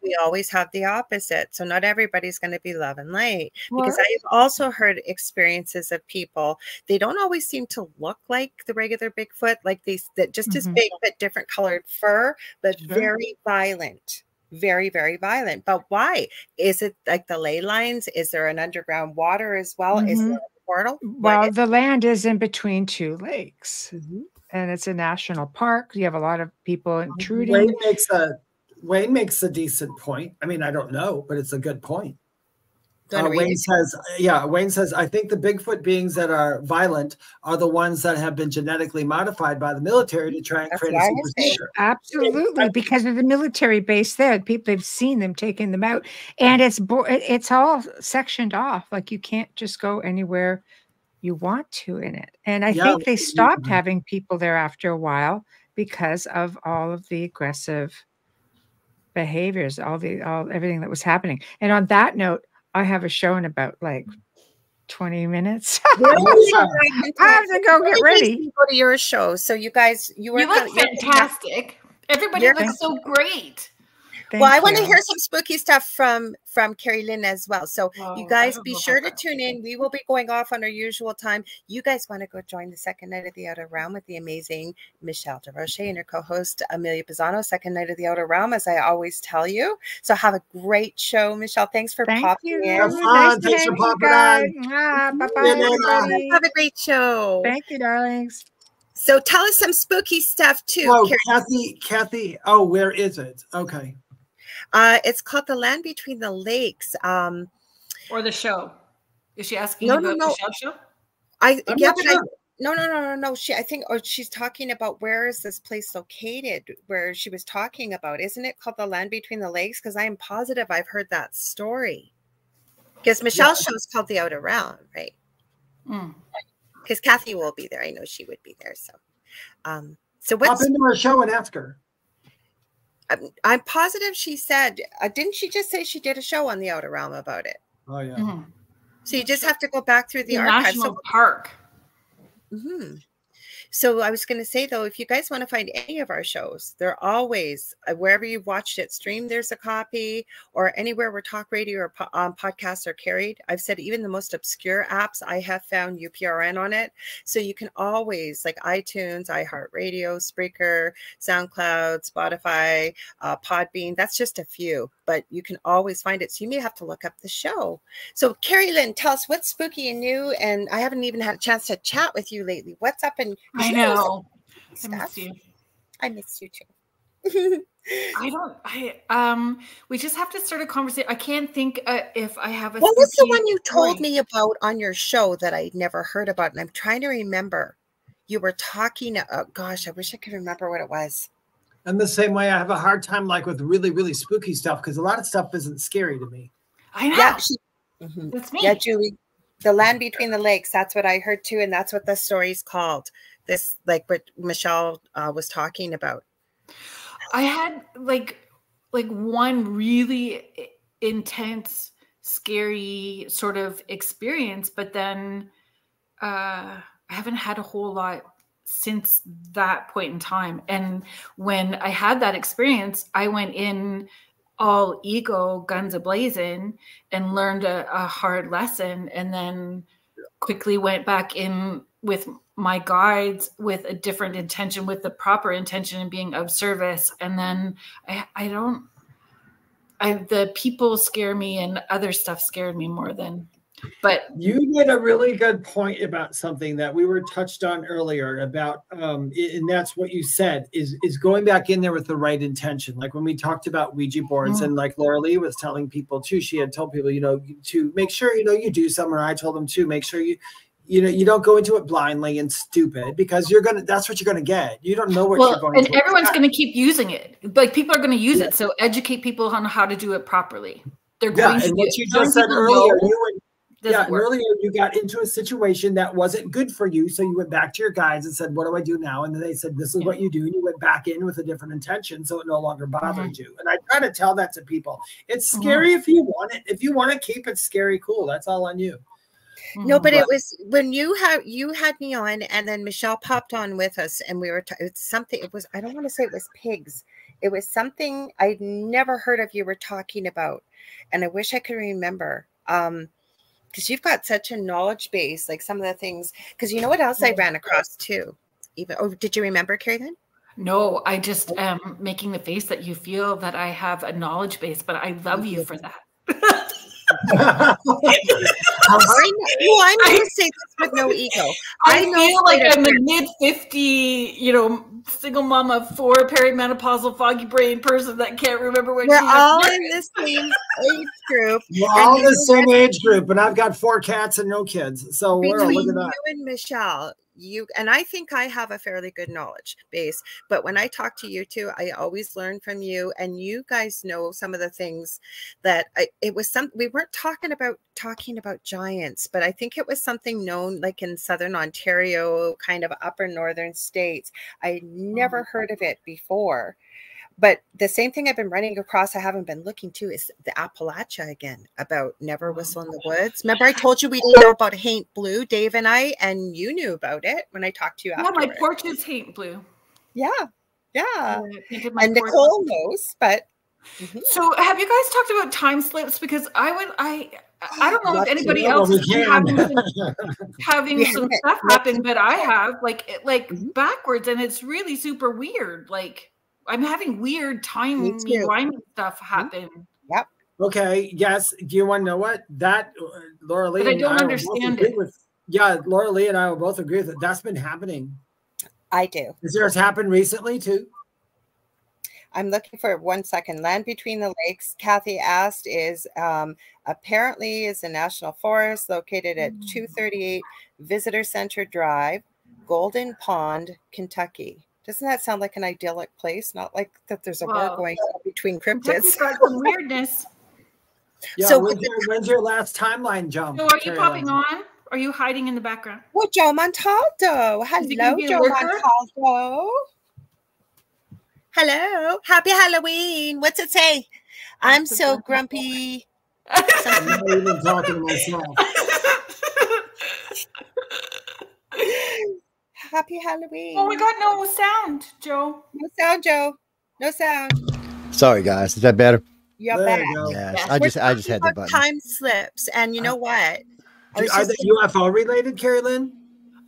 we always have the opposite. So not everybody's going to be love and light. Because I've also heard experiences of people, they don't always seem to look like the regular Bigfoot, like these that just as big but different colored fur, but very violent. Very, very violent. But why? Is it like the ley lines? Is there an underground water as well? Is there a portal? Well, the land is in between two lakes, and it's a national park. You have a lot of people intruding. Wayne makes a decent point. I mean, I don't know, but it's a good point. Wayne says, Wayne says, I think the Bigfoot beings that are violent are the ones that have been genetically modified by the military to try and create a superstition. Absolutely, because of the military base there, people have seen them taking them out, and it's all sectioned off. Like you can't just go anywhere you want to in it. And I think they stopped having people there after a while because of all of the aggressive behaviors, everything that was happening. And on that note, I have a show in about like 20 minutes. I have to go get ready. Go to your show. So you guys, you look fantastic. Everybody looks so great. Well, I want to hear some spooky stuff from Carrie Lynn as well. So you guys be sure to tune in. We will be going off on our usual time. You guys want to go join the second night of the Outer Realm with the amazing Michelle DeRoche and her co-host Amelia Pisano. Second night of the Outer Realm, as I always tell you. So have a great show, Michelle. Thanks for popping in. Nice thanks for popping on. Bye-bye, everybody. Have a great show. Thank you, darlings. So tell us some spooky stuff too. Oh, Kathy. Oh, where is it? Okay. It's called The Land Between the Lakes. Or the show. Is she asking about the show? No. She's talking about where is this place located where she was talking about. Isn't it called The Land Between the Lakes? Because I am positive I've heard that story. Because Michelle's show is called The Outer Realm, right? Because Kathy will be there. I know she would be there. So what's pop into her show and ask her. I'm positive she said, didn't she just say she did a show on the Outer Realm about it? Oh, yeah. So you just have to go back through the archives. National Park. So I was going to say, though, if you guys want to find any of our shows, they're always, wherever you've watched it streamed, there's a copy, or anywhere where talk radio or podcasts are carried. I've said even the most obscure apps, I have found UPRN on it. So you can always, like iTunes, iHeartRadio, Spreaker, SoundCloud, Spotify, Podbean. That's just a few, but you can always find it. So you may have to look up the show. So Carrie Lynn, tell us what's spooky and new. And I haven't even had a chance to chat with you lately. What's up? And I know. I miss you. I miss you too. We just have to start a conversation. I can't think if I have a. What was the one you told me about on your show that I never heard about? And I'm trying to remember. You were talking. Gosh, I wish I could remember what it was. And the same way, I have a hard time like with really, really spooky stuff because a lot of stuff isn't scary to me. I know. Yeah, that's me. Yeah, Julie. The Land Between the Lakes. That's what I heard too, and that's what the story's called. This, like what Michelle was talking about. I had like one really intense, scary sort of experience, but then I haven't had a whole lot since that point in time. And when I had that experience, I went in all ego, guns a-blazing, and learned a hard lesson, and then quickly went back in with my guides with a different intention, with the proper intention and being of service. And then the people scare me and other stuff scared me more than, but you made a really good point about something that we were touched on earlier about, and that's what you said is going back in there with the right intention. Like when we talked about Ouija boards and like Lorilei was telling people too, she had told people, to make sure, you do something. I told them to make sure you don't go into it blindly and stupid because that's what you're going to get. You don't know what you're going to get. And everyone's going to keep using it. Like people are going to use it. So educate people on how to do it properly. They're going to. And what you just said earlier, earlier you got into a situation that wasn't good for you. So you went back to your guides and said, what do I do now? And then they said, this is what you do. And you went back in with a different intention. So it no longer bothered you. And I try to tell that to people. It's scary if you want it. If you want to keep it scary, cool. That's all on you. No, but it was when you had me on, and then Michelle popped on with us, and we were it's something. It was, I don't want to say it was pigs. It was something I'd never heard of. You were talking about, and I wish I could remember. Because you've got such a knowledge base, like some of the things. Because you know what else I ran across too. Did you remember, Carrie? Then? No, I just am making the face that you feel that I have a knowledge base, but I love you for that. I'm going to say this with no ego. I feel like I'm a mid-50, single mom of 4, perimenopausal, foggy brain person that can't remember what we're all in the same age group. We're all in the same age group, and I've got 4 cats and no kids. So look at that. You and Michelle, and I think I have a fairly good knowledge base, but when I talk to you two, I always learn from you, and you guys know some of the things that we weren't talking about giants, but I think it was something known like in Southern Ontario, kind of upper northern states. I never heard of it before. But the same thing I've been running across, I haven't been looking to, is the Appalachia again, about never whistle in the woods. Remember I told you we didn't know about Haint Blue, Dave and I, and you knew about it when I talked to you after. Yeah, my porch is Haint Blue. Yeah. And Nicole knows, but. So have you guys talked about time slips? Because I don't know if anybody else is having some stuff happen, but I have backwards, and it's really super weird. Like, I'm having weird time rewinding stuff happen. Yep. Okay. Yes. Do you want to know what that Lorilei? But I don't understand it. Lorilei and I will both agree that that's been happening. I do. Has yours happened recently too? I'm looking for 1 second. Land Between the Lakes, Kathy asked, is apparently is a national forest located at 238 Visitor Center Drive, Golden Pond, Kentucky. Doesn't that sound like an idyllic place? Not like that there's a war going on between cryptids. Got some weirdness. Yeah, so when's your last timeline jump? So are you popping on? Are you hiding in the background? Well, Joe Montaldo. Hello, Joe Montaldo. Hello. Happy Halloween. What's it say? I'm so grumpy. I'm not even talking to myself. Happy Halloween. Oh my God, no sound, Joe. No sound, Joe. No sound. Sorry, guys. Is that better? You're back. Yes. I just had the button. Time slips, and you know what? Are they UFO related, Carrie Lynn?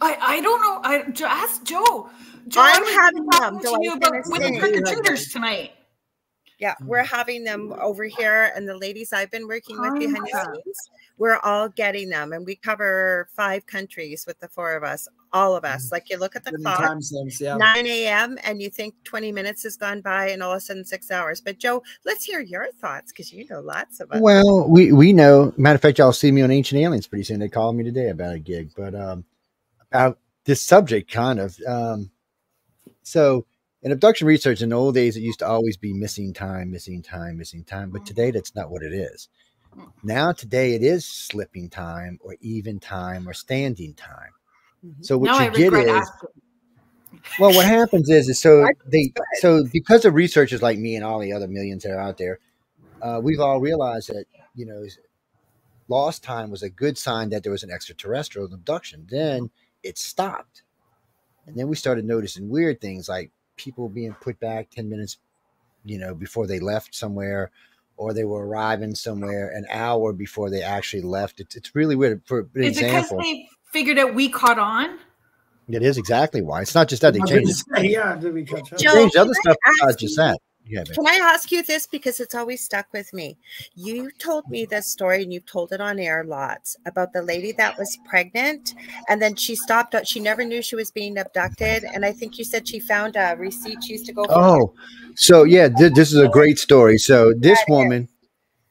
I don't know. Ask Joe. I'm having them to you about with the trick-or-treaters tonight. Yeah, we're having them over here, and the ladies I've been working with behind the scenes, we're all getting them, and we cover 5 countries with the 4 of us, all of us. Like, you look at the clock, 9 a.m., and you think 20 minutes has gone by, and all of a sudden 6 hours. But Joe, let's hear your thoughts, because you know lots of us. Well, we know. Matter of fact, y'all see me on Ancient Aliens pretty soon. They called me today about a gig, but about this subject, kind of. So in abduction research, in the old days, it used to always be missing time. But today, that's not what it is. Now, today, it is slipping time or even time or standing time. So what you get is, well, what happens is so because of researchers like me and all the other millions that are out there, we've all realized that, lost time was a good sign that there was an extraterrestrial abduction. Then it stopped. And then we started noticing weird things like people being put back 10 minutes, before they left somewhere, or they were arriving somewhere an hour before they actually left. It's really weird. For an example, because they figured out we caught on? It is exactly why. It's not just that they changed it. Yeah, did we catch up? They changed other stuff besides just that. Yeah, can I ask you this, because it's always stuck with me? You told me this story, and you've told it on air lots, about the lady that was pregnant, and then she stopped. She never knew she was being abducted, and I think you said she found a receipt she used to go for. So yeah, this is a great story. So this woman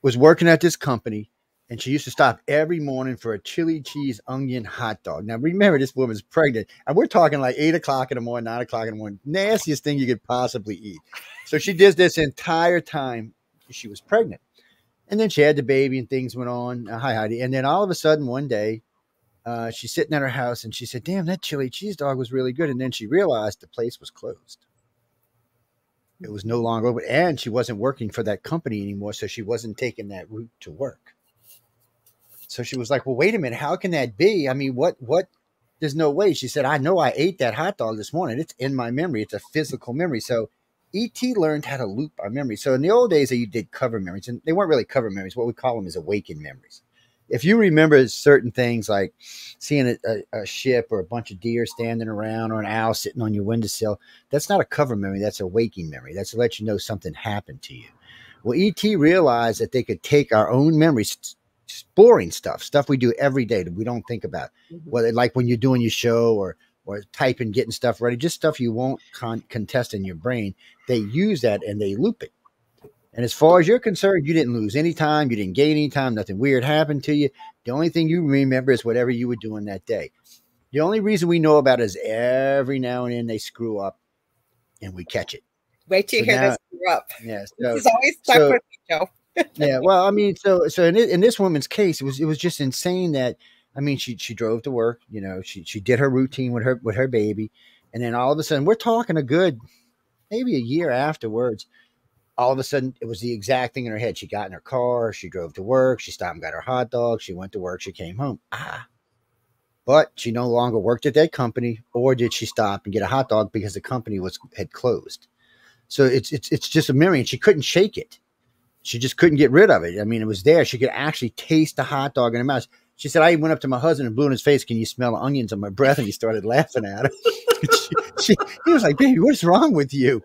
was working at this company, and she used to stop every morning for a chili cheese onion hot dog. Now, remember, this woman's pregnant, and we're talking like 8 o'clock in the morning, 9 o'clock in the morning, nastiest thing you could possibly eat. So she did this entire time she was pregnant. And then she had the baby and things went on. Hi, Heidi. And then all of a sudden one day, she's sitting at her house and she said, damn, that chili cheese dog was really good. And then she realized the place was closed. It was no longer open. And she wasn't working for that company anymore. So she wasn't taking that route to work. So she was like, well, wait a minute. How can that be? I mean, what? There's no way. She said, I know I ate that hot dog this morning. It's in my memory. It's a physical memory. So E.T. learned how to loop our memory. So in the old days, you did cover memories, and they weren't really cover memories. What we call them is awakened memories. If you remember certain things like seeing a ship or a bunch of deer standing around or an owl sitting on your windowsill, that's not a cover memory. That's a waking memory. That's to let you know something happened to you. Well, E.T. realized that they could take our own memories, boring stuff we do every day that we don't think about. Whether like when you're doing your show or typing, getting stuff ready, just stuff you won't contest in your brain. They use that and they loop it. And as far as you're concerned, you didn't lose any time. You didn't gain any time. Nothing weird happened to you. The only thing you remember is whatever you were doing that day. The only reason we know about it is every now and then they screw up and we catch it. Wait till you hear this screw up. Yeah. This is always stuck with me, Joe. Yeah. Well, I mean, so in this woman's case, it was just insane that, I mean, she drove to work, you know, she did her routine with her baby. And then all of a sudden, we're talking a good, maybe a year afterwards, all of a sudden it was the exact thing in her head. She got in her car, she drove to work, she stopped and got her hot dog, she went to work, she came home. But she no longer worked at that company, or did she stop and get a hot dog because the company had closed. So it's just a memory, and she couldn't shake it. She just couldn't get rid of it. I mean, it was there. She could actually taste the hot dog in her mouth. She said, I went up to my husband and blew in his face, can you smell the onions on my breath? And he started laughing at her. He was like, baby, what's wrong with you?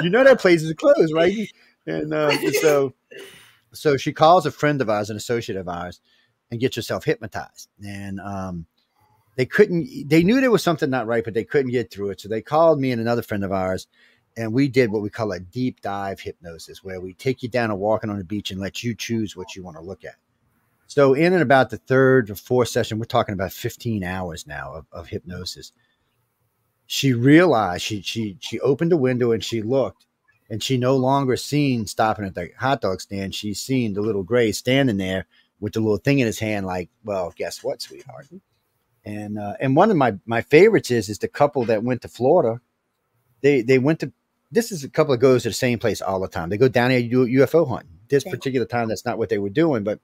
You know that place is closed, right? And so she calls a friend of ours, an associate of ours, and gets herself hypnotized. And they knew there was something not right, but they couldn't get through it. So they called me and another friend of ours, and we did what we call a deep dive hypnosis, where we take you down and walking on the beach and let you choose what you want to look at. So in and about the third or fourth session, we're talking about 15 hours now of hypnosis. She realized she opened the window and she looked, and she no longer seen stopping at the hot dog stand. She's seen the little gray standing there with the little thing in his hand, like, well, guess what, sweetheart? And one of my favorites is the couple that went to Florida. They went to, this is a couple that goes to the same place all the time. They go down there to do UFO hunting. This particular time, that's not what they were doing, but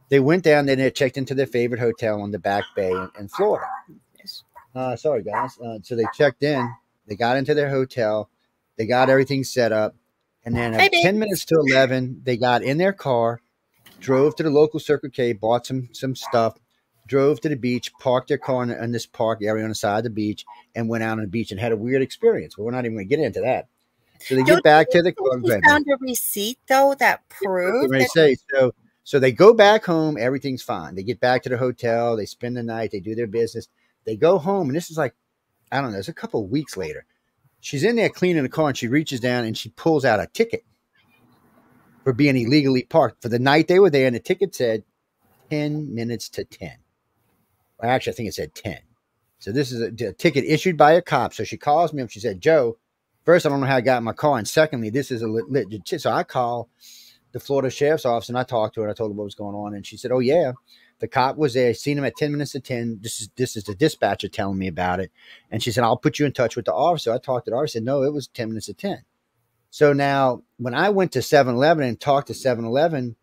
they went down there and they checked into their favorite hotel on the Back Bay in Florida. Sorry, guys. So they checked in. They got into their hotel. They got everything set up. And then at 10 minutes to 11, they got in their car, drove to the local Circle K, bought some stuff, drove to the beach, parked their car in this park area on the side of the beach, and went out on the beach and had a weird experience. But we're not even going to get into that. So they get back to the car. You found a receipt, though, that proved that. So they go back home. Everything's fine. They get back to the hotel. They spend the night. They do their business. They go home. And this is like, I don't know, it's a couple of weeks later. She's in there cleaning the car, and she reaches down and she pulls out a ticket for being illegally parked for the night they were there. And the ticket said 10 minutes to 10. Well, actually, I think it said 10. So this is a ticket issued by a cop. So she calls me up. She said, Joe, first, I don't know how I got in my car. And secondly, this is a legit. So I call the Florida Sheriff's Office and I talked to her and I told her what was going on. And she said, oh, yeah, the cop was there. Seen him at 10 minutes to 10. This is the dispatcher telling me about it. And she said, I'll put you in touch with the officer. I talked to the officer. Said, no, it was 10 minutes to 10. So now when I went to 7-Eleven and talked to 7-Eleven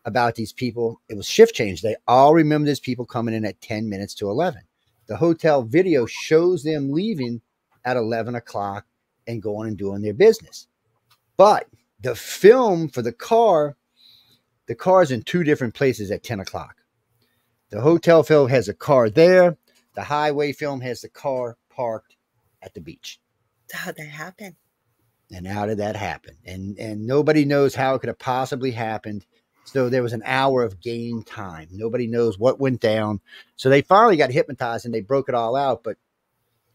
about these people, it was shift change. They all remember these people coming in at 10 minutes to 11. The hotel video shows them leaving at 11 o'clock and going and doing their business. But the film for the car's in two different places at 10 o'clock. The hotel film has a car there. The highway film has the car parked at the beach. How'd that happen? And how did that happen? And nobody knows how it could have possibly happened. So there was an hour of game time. Nobody knows what went down. So they finally got hypnotized and they broke it all out. But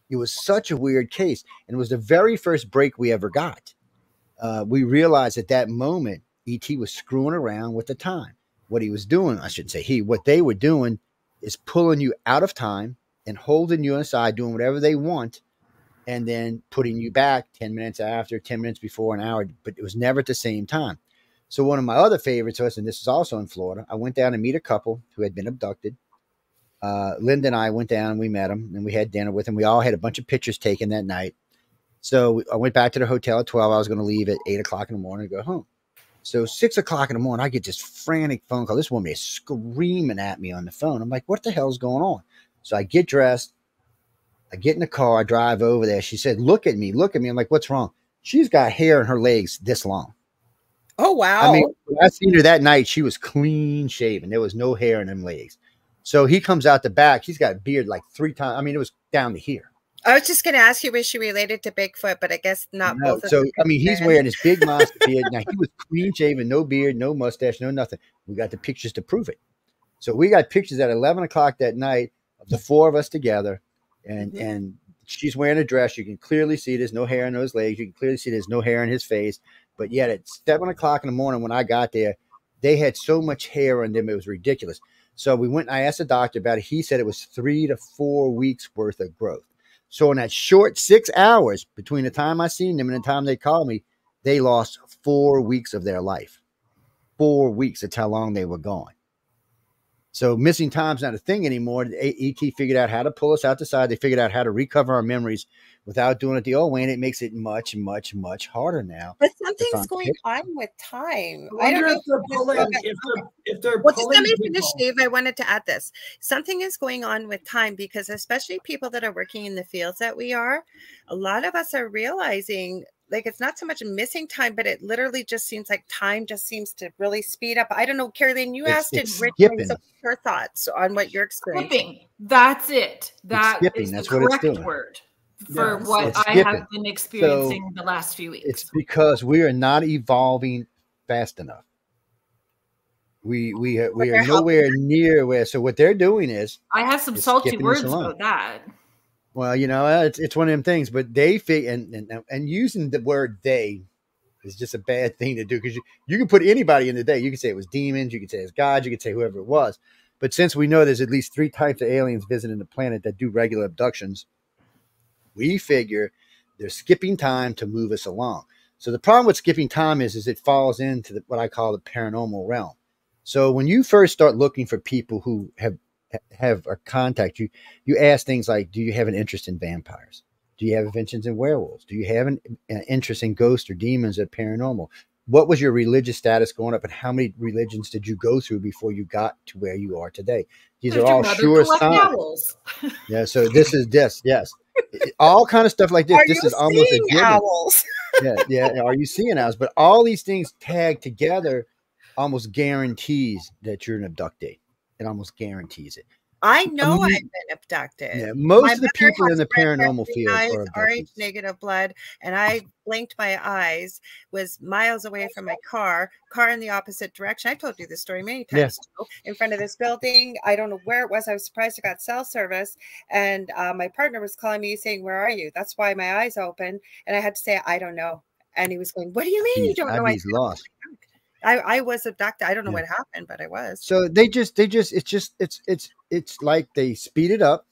it was such a weird case. And it was the very first break we ever got. We realized at that moment, E.T. was screwing around with the time. What he was doing, I shouldn't say what they were doing is pulling you out of time and holding you inside, doing whatever they want, and then putting you back 10 minutes after, 10 minutes before, an hour. But it was never at the same time. So one of my other favorites was, and this is also in Florida, I went down to meet a couple who had been abducted. Linda and I went down and we met them and we had dinner with them. We all had a bunch of pictures taken that night. So I went back to the hotel at 12. I was going to leave at 8 o'clock in the morning to go home. So 6 o'clock in the morning, I get this frantic phone call. This woman is screaming at me on the phone. I'm like, what the hell is going on? So I get dressed. I get in the car. I drive over there. She said, look at me. Look at me. I'm like, what's wrong? She's got hair in her legs this long. Oh, wow. I mean, when I seen her that night, she was clean shaven. There was no hair in them legs. So he comes out the back. He's got a beard like 3 times. I mean, it was down to here. I was just going to ask you, was she related to Bigfoot? But I guess not both. So, I mean, he's wearing this big monster beard. Now, he was clean shaven, no beard, no mustache, no nothing. We got the pictures to prove it. So we got pictures at 11 o'clock that night of the four of us together, and she's wearing a dress. You can clearly see there's no hair on those legs. You can clearly see there's no hair on his face. But yet at 7 o'clock in the morning when I got there, they had so much hair on them, it was ridiculous. So we went and I asked the doctor about it. He said it was 3 to 4 weeks worth of growth. So in that short 6 hours between the time I seen them and the time they called me, they lost 4 weeks of their life. 4 weeks. That's how long they were gone. So missing time's not a thing anymore. ET figured out how to pull us out the side. They figured out how to recover our memories without doing it the old way, and it makes it much, much, much harder now. But something's going on with time. I don't know if they're pulling. Well, just let me finish, Steve. I wanted to add this. Something is going on with time because especially people that are working in the fields that we are, a lot of us are realizing like it's not so much missing time, but it literally just seems like time just seems to really speed up. I don't know, Carolyn, you asked it, Rich, so your thoughts on what you're experiencing. Skipping. That's it. That is the correct word for what I have been experiencing the last few weeks. It's because we are not evolving fast enough. We are nowhere near where. So what they're doing is I have some salty words about that. Well, you know, it's one of them things, but they and using the word they is just a bad thing to do because you can put anybody in the they. You can say it was demons, you can say it's God, you can say whoever it was. But since we know there's at least 3 types of aliens visiting the planet that do regular abductions, we figure they're skipping time to move us along. So the problem with skipping time is it falls into what I call the paranormal realm. So when you first start looking for people who have or contact you, you ask things like, do you have an interest in vampires? Do you have interest in werewolves? Do you have an interest in ghosts or demons or paranormal? What was your religious status going up and how many religions did you go through before you got to where you are today? These are all sure signs. Yeah. So this is this. Yes. All kind of stuff like this. This is almost a given. Owls? Yeah. Are you seeing owls? But all these things tagged together almost guarantees that you're an abductee. It almost guarantees it. I know I've been abducted. Yeah, most of the people in the paranormal field are RH negative blood, and I blinked my eyes, was miles away from my car in the opposite direction. I told you this story many times. Yeah. In front of this building. I don't know where it was. I was surprised I got cell service, and my partner was calling me saying, "Where are you?" That's why my eyes opened, and I had to say, "I don't know." And he was going, "What do you mean you don't know?" He's lost. I was abducted. I don't know what happened, but I was. So it's like they speed it up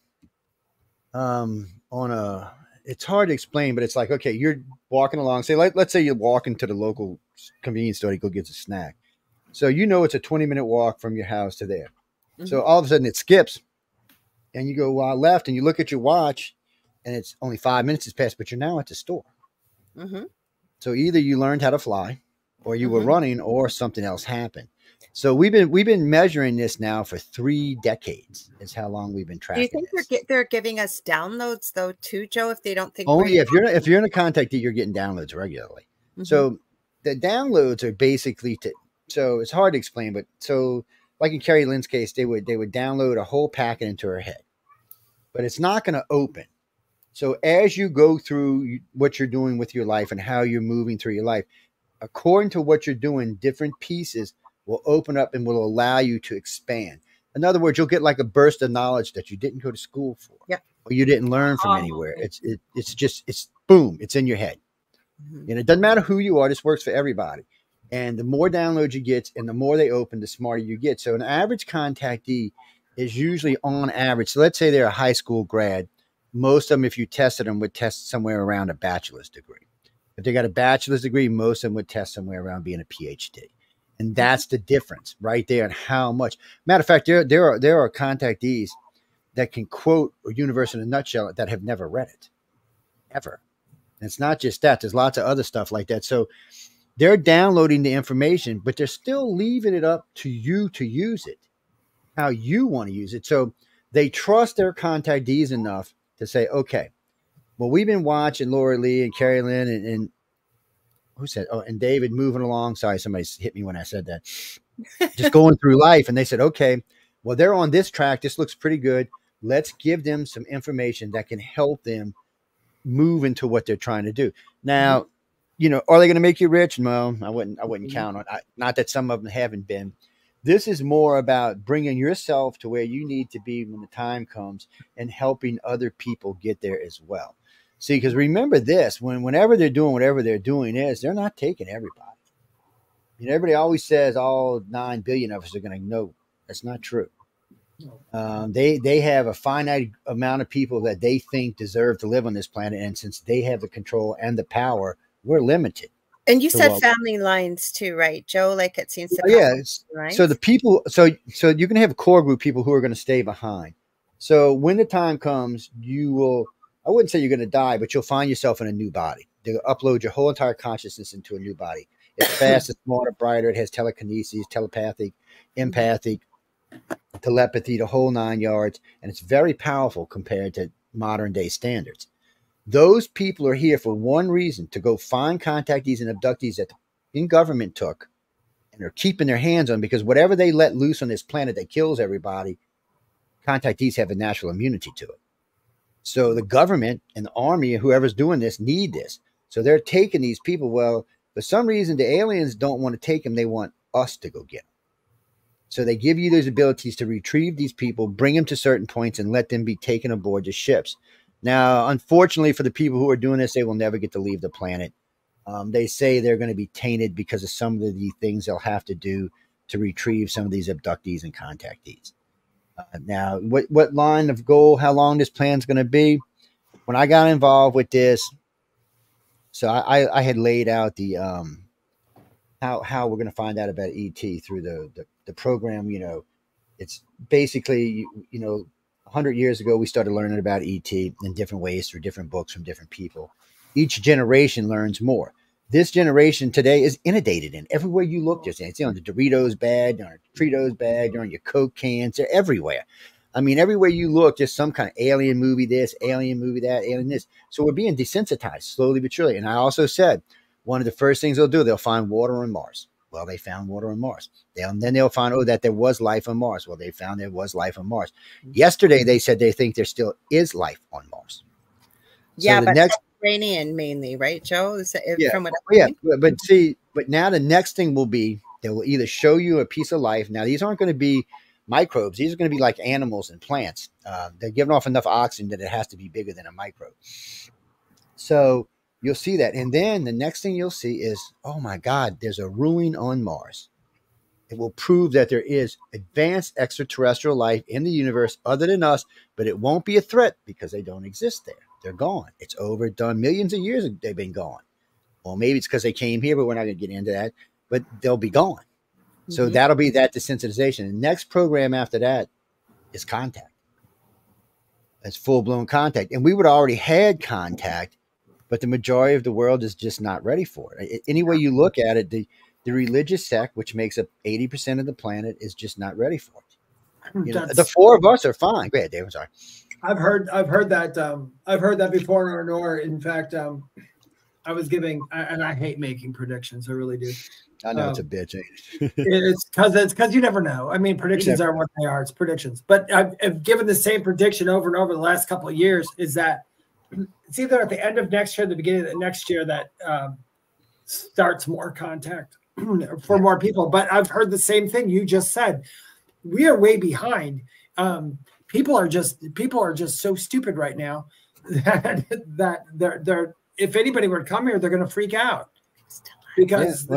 it's hard to explain, but it's like, okay, you're walking along, say let's say you're walking to the local convenience store to go get a snack. So you know it's a 20-minute walk from your house to there. So all of a sudden it skips and you go left and you look at your watch and it's only 5 minutes has passed, but you're now at the store. So either you learned how to fly or you were running, or something else happened. So we've been measuring this now for 3 decades. Is how long we've been tracking. Do you think they're giving us downloads though too, Joe? If they don't think only if you're in a contactee, you're getting downloads regularly. So the downloads are basically so it's hard to explain, but so like in Carrie Lynn's case, they would download a whole packet into her head, but it's not going to open. So as you go through what you're doing with your life and how you're moving through your life, according to what you're doing, different pieces will open up and will allow you to expand. In other words, you'll get like a burst of knowledge that you didn't go to school for, or you didn't learn from anywhere. It's boom, it's in your head. And it doesn't matter who you are. This works for everybody. And the more downloads you get and the more they open, the smarter you get. So an average contactee is usually on average. So let's say they're a high school grad. Most of them, if you tested them, would test somewhere around a bachelor's degree. If they got a bachelor's degree, most of them would test somewhere around being a PhD. And that's the difference right there and how much. Matter of fact, there are contactees that can quote a universe in a nutshell that have never read it, ever. And it's not just that. There's lots of other stuff like that. So they're downloading the information, but they're still leaving it up to you to use it, how you want to use it. So they trust their contactees enough to say, okay, well, we've been watching Lorilei and Carrie Lynn and who said, and David moving along. Sorry, somebody hit me when I said that. Just going through life. And they said, okay, well, they're on this track. This looks pretty good. Let's give them some information that can help them move into what they're trying to do. Now, are they going to make you rich? No, I wouldn't count on it. Not that some of them haven't been. This is more about bringing yourself to where you need to be when the time comes and helping other people get there as well. See, because remember this, whenever they're doing whatever they're doing they're not taking everybody. You know, everybody always says all 9 billion of us are going to know. That's not true. They have a finite amount of people that they think deserve to live on this planet. And since they have the control and the power, we're limited. And you said family lines too, right, Joe? Like it seems to be. Yeah. So the people, so you're going to have a core group of people who are going to stay behind. So when the time comes, you will, I wouldn't say you're going to die, but you'll find yourself in a new body. They'll upload your whole entire consciousness into a new body. It's fast, it's smarter, brighter. It has telekinesis, telepathic, empathic, telepathy, the whole 9 yards. And it's very powerful compared to modern day standards. Those people are here for one reason, to go find contactees and abductees that the government took and are keeping their hands on, because whatever they let loose on this planet that kills everybody, contactees have a natural immunity to it. So the government and the army, whoever's doing this, need this. So they're taking these people. Well, for some reason, the aliens don't want to take them. They want us to go get them. So they give you those abilities to retrieve these people, bring them to certain points, and let them be taken aboard the ships. Now, unfortunately for the people who are doing this, they will never get to leave the planet. They say they're going to be tainted because of some of the things they'll have to do to retrieve some of these abductees and contactees. Now, what line of goal, how long this plan's going to be? When I got involved with this, so I had laid out the how we're going to find out about ET through the program. You know, it's basically, you know, 100 years ago, we started learning about ET in different ways through different books from different people. Each generation learns more. This generation today is inundated in. Everywhere you look, just it's on the Doritos bag, on the Fritos bag, on your Coke cans, they're everywhere. I mean, everywhere you look, just some kind of alien movie this, alien movie that, alien this. So we're being desensitized slowly but surely. And I also said, one of the first things they'll do, they'll find water on Mars. Well, they found water on Mars. Then they'll find, oh, that there was life on Mars. Well, they found there was life on Mars. Yesterday, they said they think there still is life on Mars. So yeah, but Iranian mainly, right, Joe? Yeah, from what but now the next thing will be, they will either show you a piece of life. Now, these aren't going to be microbes. These are going to be like animals and plants. They're giving off enough oxygen that it has to be bigger than a microbe. So you'll see that. And then the next thing you'll see is, oh my God, there's a ruin on Mars. It will prove that there is advanced extraterrestrial life in the universe other than us, but it won't be a threat because they don't exist there. They're gone. It's over, done. Millions of years they've been gone. Well, maybe it's because they came here, but we're not going to get into that. But they'll be gone. So that'll be that desensitization. The next program after that is contact. That's full-blown contact. And we would already had contact, but the majority of the world is just not ready for it. Any way you look at it, the religious sect, which makes up 80% of the planet, is just not ready for it. You know, the four of us are fine. Go ahead, Dave. I'm sorry. I've heard that before, nor in fact, I was giving, and I hate making predictions. I really do. I know it's a bitch. It's because you never know. I mean, predictions are what they are. It's predictions. But I've given the same prediction over and over the last couple of years. Is that it's either at the end of next year, or the beginning of the next year, that starts more contact for more people. But I've heard the same thing you just said. We are way behind. People are just so stupid right now that they're if anybody were to come here, they're going to freak out because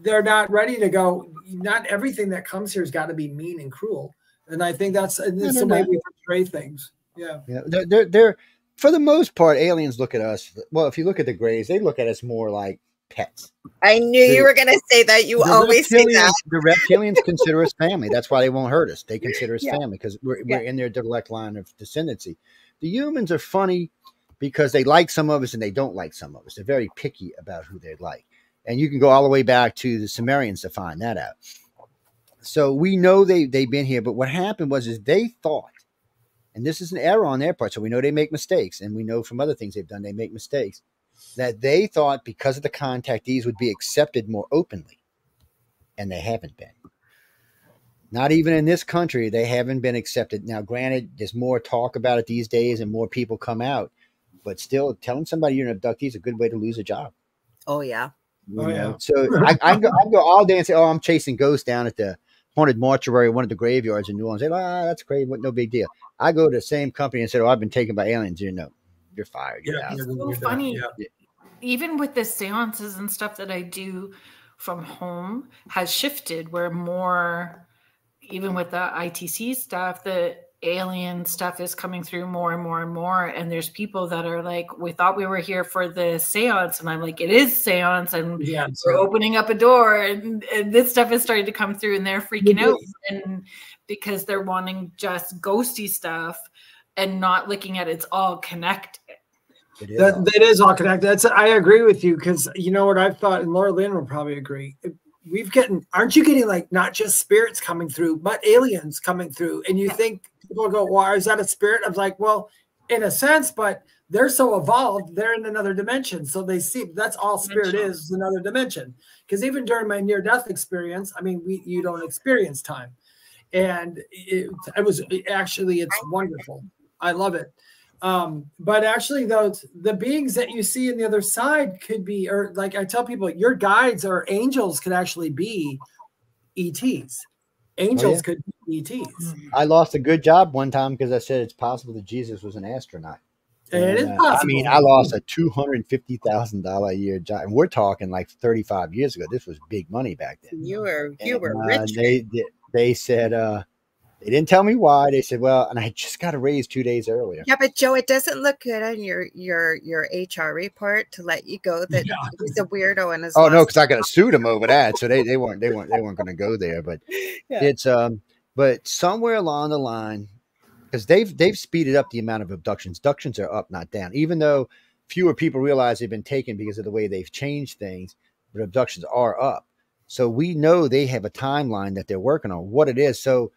they're not ready to go. Not everything that comes here has got to be mean and cruel. And I think that's the way we portray things. Yeah. They're for the most part, aliens look at us. Well, if you look at the Greys, they look at us more like pets. I knew you were going to say that. You always say that. The reptilians consider us family. That's why they won't hurt us. They consider us family because we're in their direct line of descendancy. The humans are funny because they like some of us and they don't like some of us. They're very picky about who they like. And you can go all the way back to the Sumerians to find that out. So we know they've been here. But what happened was they thought, and this is an error on their part, so we know they make mistakes. And we know from other things they've done, they make mistakes. That they thought because of the contactees would be accepted more openly. And they haven't been. Not even in this country, they haven't been accepted. Now, granted, there's more talk about it these days and more people come out. But still, telling somebody you're an abductee is a good way to lose a job. Oh, yeah. You know? So I go all day and say, oh, I'm chasing ghosts down at the haunted mortuary, one of the graveyards in New Orleans. They go, that's great, no big deal. I go to the same company and said, I've been taken by aliens. You know, you're fired. You're out. It's so funny. Yeah. Even with the seances and stuff that I do from home has shifted, where more, even with the ITC stuff, the alien stuff is coming through more and more and more. And there's people that are like, we thought we were here for the seance. And I'm like, it is seance. And we're opening up a door and this stuff is starting to come through and they're freaking out. And because they're wanting just ghosty stuff and not looking at it's all connected. It is all connected. I agree with you, because you know what I've thought, and Laura Lynn will probably agree. Aren't you getting like not just spirits coming through, but aliens coming through? And you think people go, well, is that a spirit? I was like, well, in a sense, but they're so evolved, they're in another dimension. So they see that's all spirit is another dimension. Because even during my near-death experience, I mean, you don't experience time. And it's wonderful. I love it. But actually, those the beings that you see on the other side could be, or like I tell people, your guides or angels could actually be ETs. Angels could be ETs. I lost a good job one time because I said it's possible that Jesus was an astronaut. And it is possible. I mean, I lost a $250,000 a year job, and we're talking like 35 years ago. This was big money back then. You were rich. They said. They didn't tell me why. They said, well, and I just got a raise 2 days earlier. Yeah, but Joe, it doesn't look good on your HR report to let you go that he's a weirdo and his no, because I got to sue them over that. So they weren't going to go there. But it's but somewhere along the line, because they've speeded up the amount of abductions. Abductions are up, not down. Even though fewer people realize they've been taken because of the way they've changed things, but abductions are up. So we know they have a timeline that they're working on, what it is. So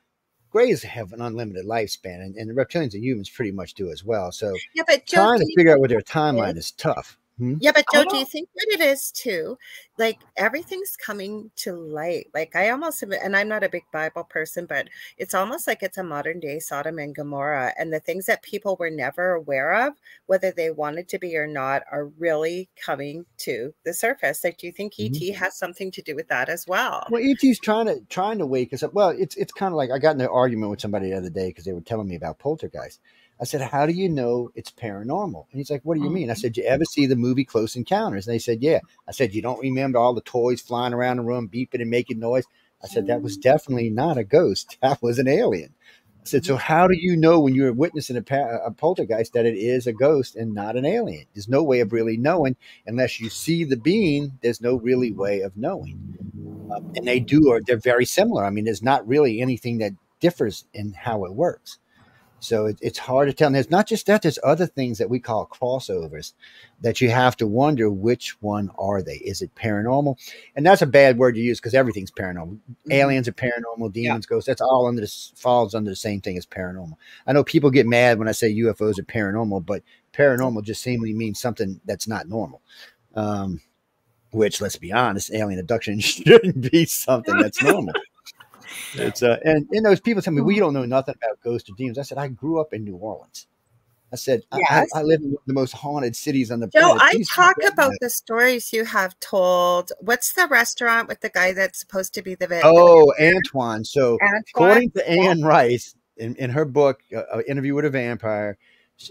Greys have an unlimited lifespan, and the reptilians and humans pretty much do as well. So but Joe, trying to figure out what their timeline is tough. Yeah, but Joe, do you think what it is too? Like everything's coming to light. Like I almost, and I'm not a big Bible person, but it's almost like it's a modern day Sodom and Gomorrah, and the things that people were never aware of, whether they wanted to be or not, are really coming to the surface. Like, do you think ET has something to do with that as well? Well, ET's trying to wake us up. Well, it's kind of like I got in an argument with somebody the other day because they were telling me about poltergeist. I said, how do you know it's paranormal? And he's like, what do you mean? I said, you ever see the movie Close Encounters? And they said, yeah. I said, you don't remember all the toys flying around the room, beeping and making noise? I said, that was definitely not a ghost. That was an alien. I said, so how do you know when you're witnessing a poltergeist that it is a ghost and not an alien? There's no way of really knowing unless you see the being. There's no really way of knowing. And they're very similar. I mean, there's not really anything that differs in how it works. So it's hard to tell. And there's not just that, there's other things that we call crossovers that you have to wonder which one are they? Is it paranormal? And that's a bad word to use because everything's paranormal. Aliens are paranormal, demons, ghosts. That's all falls under the same thing as paranormal. I know people get mad when I say UFOs are paranormal, but paranormal just simply means something that's not normal. Which, let's be honest, alien abduction shouldn't be something that's normal. It's and those people tell me, we don't know nothing about ghosts or demons. I said, I grew up in New Orleans. I said, I live in one of the most haunted cities on the planet. Joe, I talk about the stories you have told. What's the restaurant with the guy that's supposed to be the Antoine. So according to Anne Rice, in her book, Interview with a Vampire,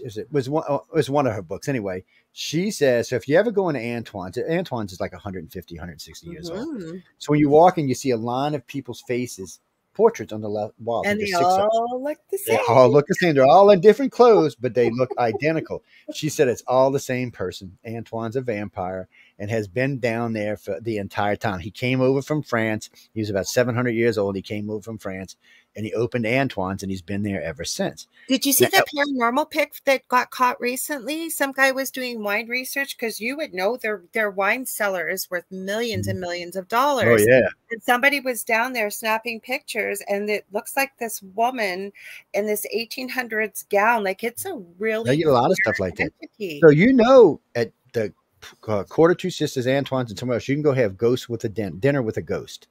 it was one of her books anyway. She says, so if you ever go into Antoine's is like 150, 160 years old. So when you walk in, you see a line of people's faces, portraits on the left wall. And they all look the same. They all look the same. They're all in different clothes, but they look identical. She said it's all the same person. Antoine's a vampire and has been down there for the entire time. He came over from France. He was about 700 years old. He came over from France. And he opened Antoine's, and he's been there ever since. Did you see the paranormal pic that got caught recently? Some guy was doing wine research because you would know their wine cellar is worth millions and millions of dollars. Oh, yeah. And somebody was down there snapping pictures, and it looks like this woman in this 1800s gown. Like, it's a really they get a lot of stuff like that. So, at the Quarter Two Sisters, Antoine's, and somewhere else, you can go have ghosts with a dinner with a ghost.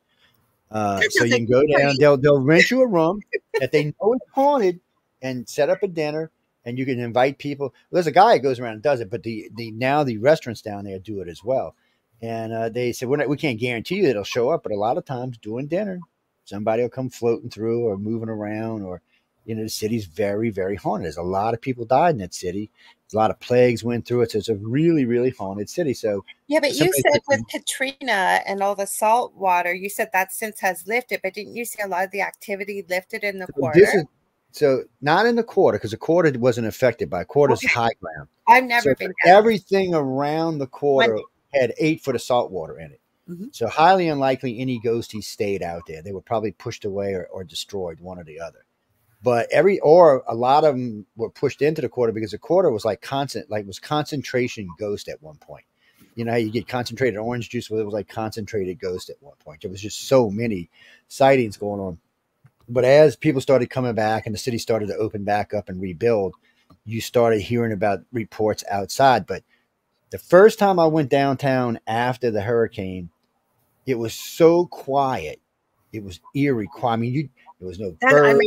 So you can go down, they'll rent you a room that they know is haunted and set up a dinner, and you can invite people. Well, there's a guy who goes around and does it, but now the restaurants down there do it as well. And they said, we can't guarantee you it'll show up, but a lot of times doing dinner, somebody will come floating through or moving around, or, you know, the city's very, very haunted. There's a lot of people died in that city. A lot of plagues went through it. So it's a really, really haunted city. So yeah, but you said with Katrina and all the salt water, you said that since has lifted, but didn't you see a lot of the activity lifted in the quarter? So not in the quarter, because the quarter wasn't affected by quarter's high ground. I've never been down. Everything around the quarter had 8 foot of salt water in it. So highly unlikely any ghosties stayed out there. They were probably pushed away or destroyed, one or the other. But a lot of them were pushed into the quarter because the quarter was like concentration ghost at one point. You know how you get concentrated orange juice? Well, it was like concentrated ghost at one point. There was just so many sightings going on. But as people started coming back and the city started to open back up and rebuild, you started hearing about reports outside. But the first time I went downtown after the hurricane, it was so quiet. It was eerie quiet. I mean, there was no birds,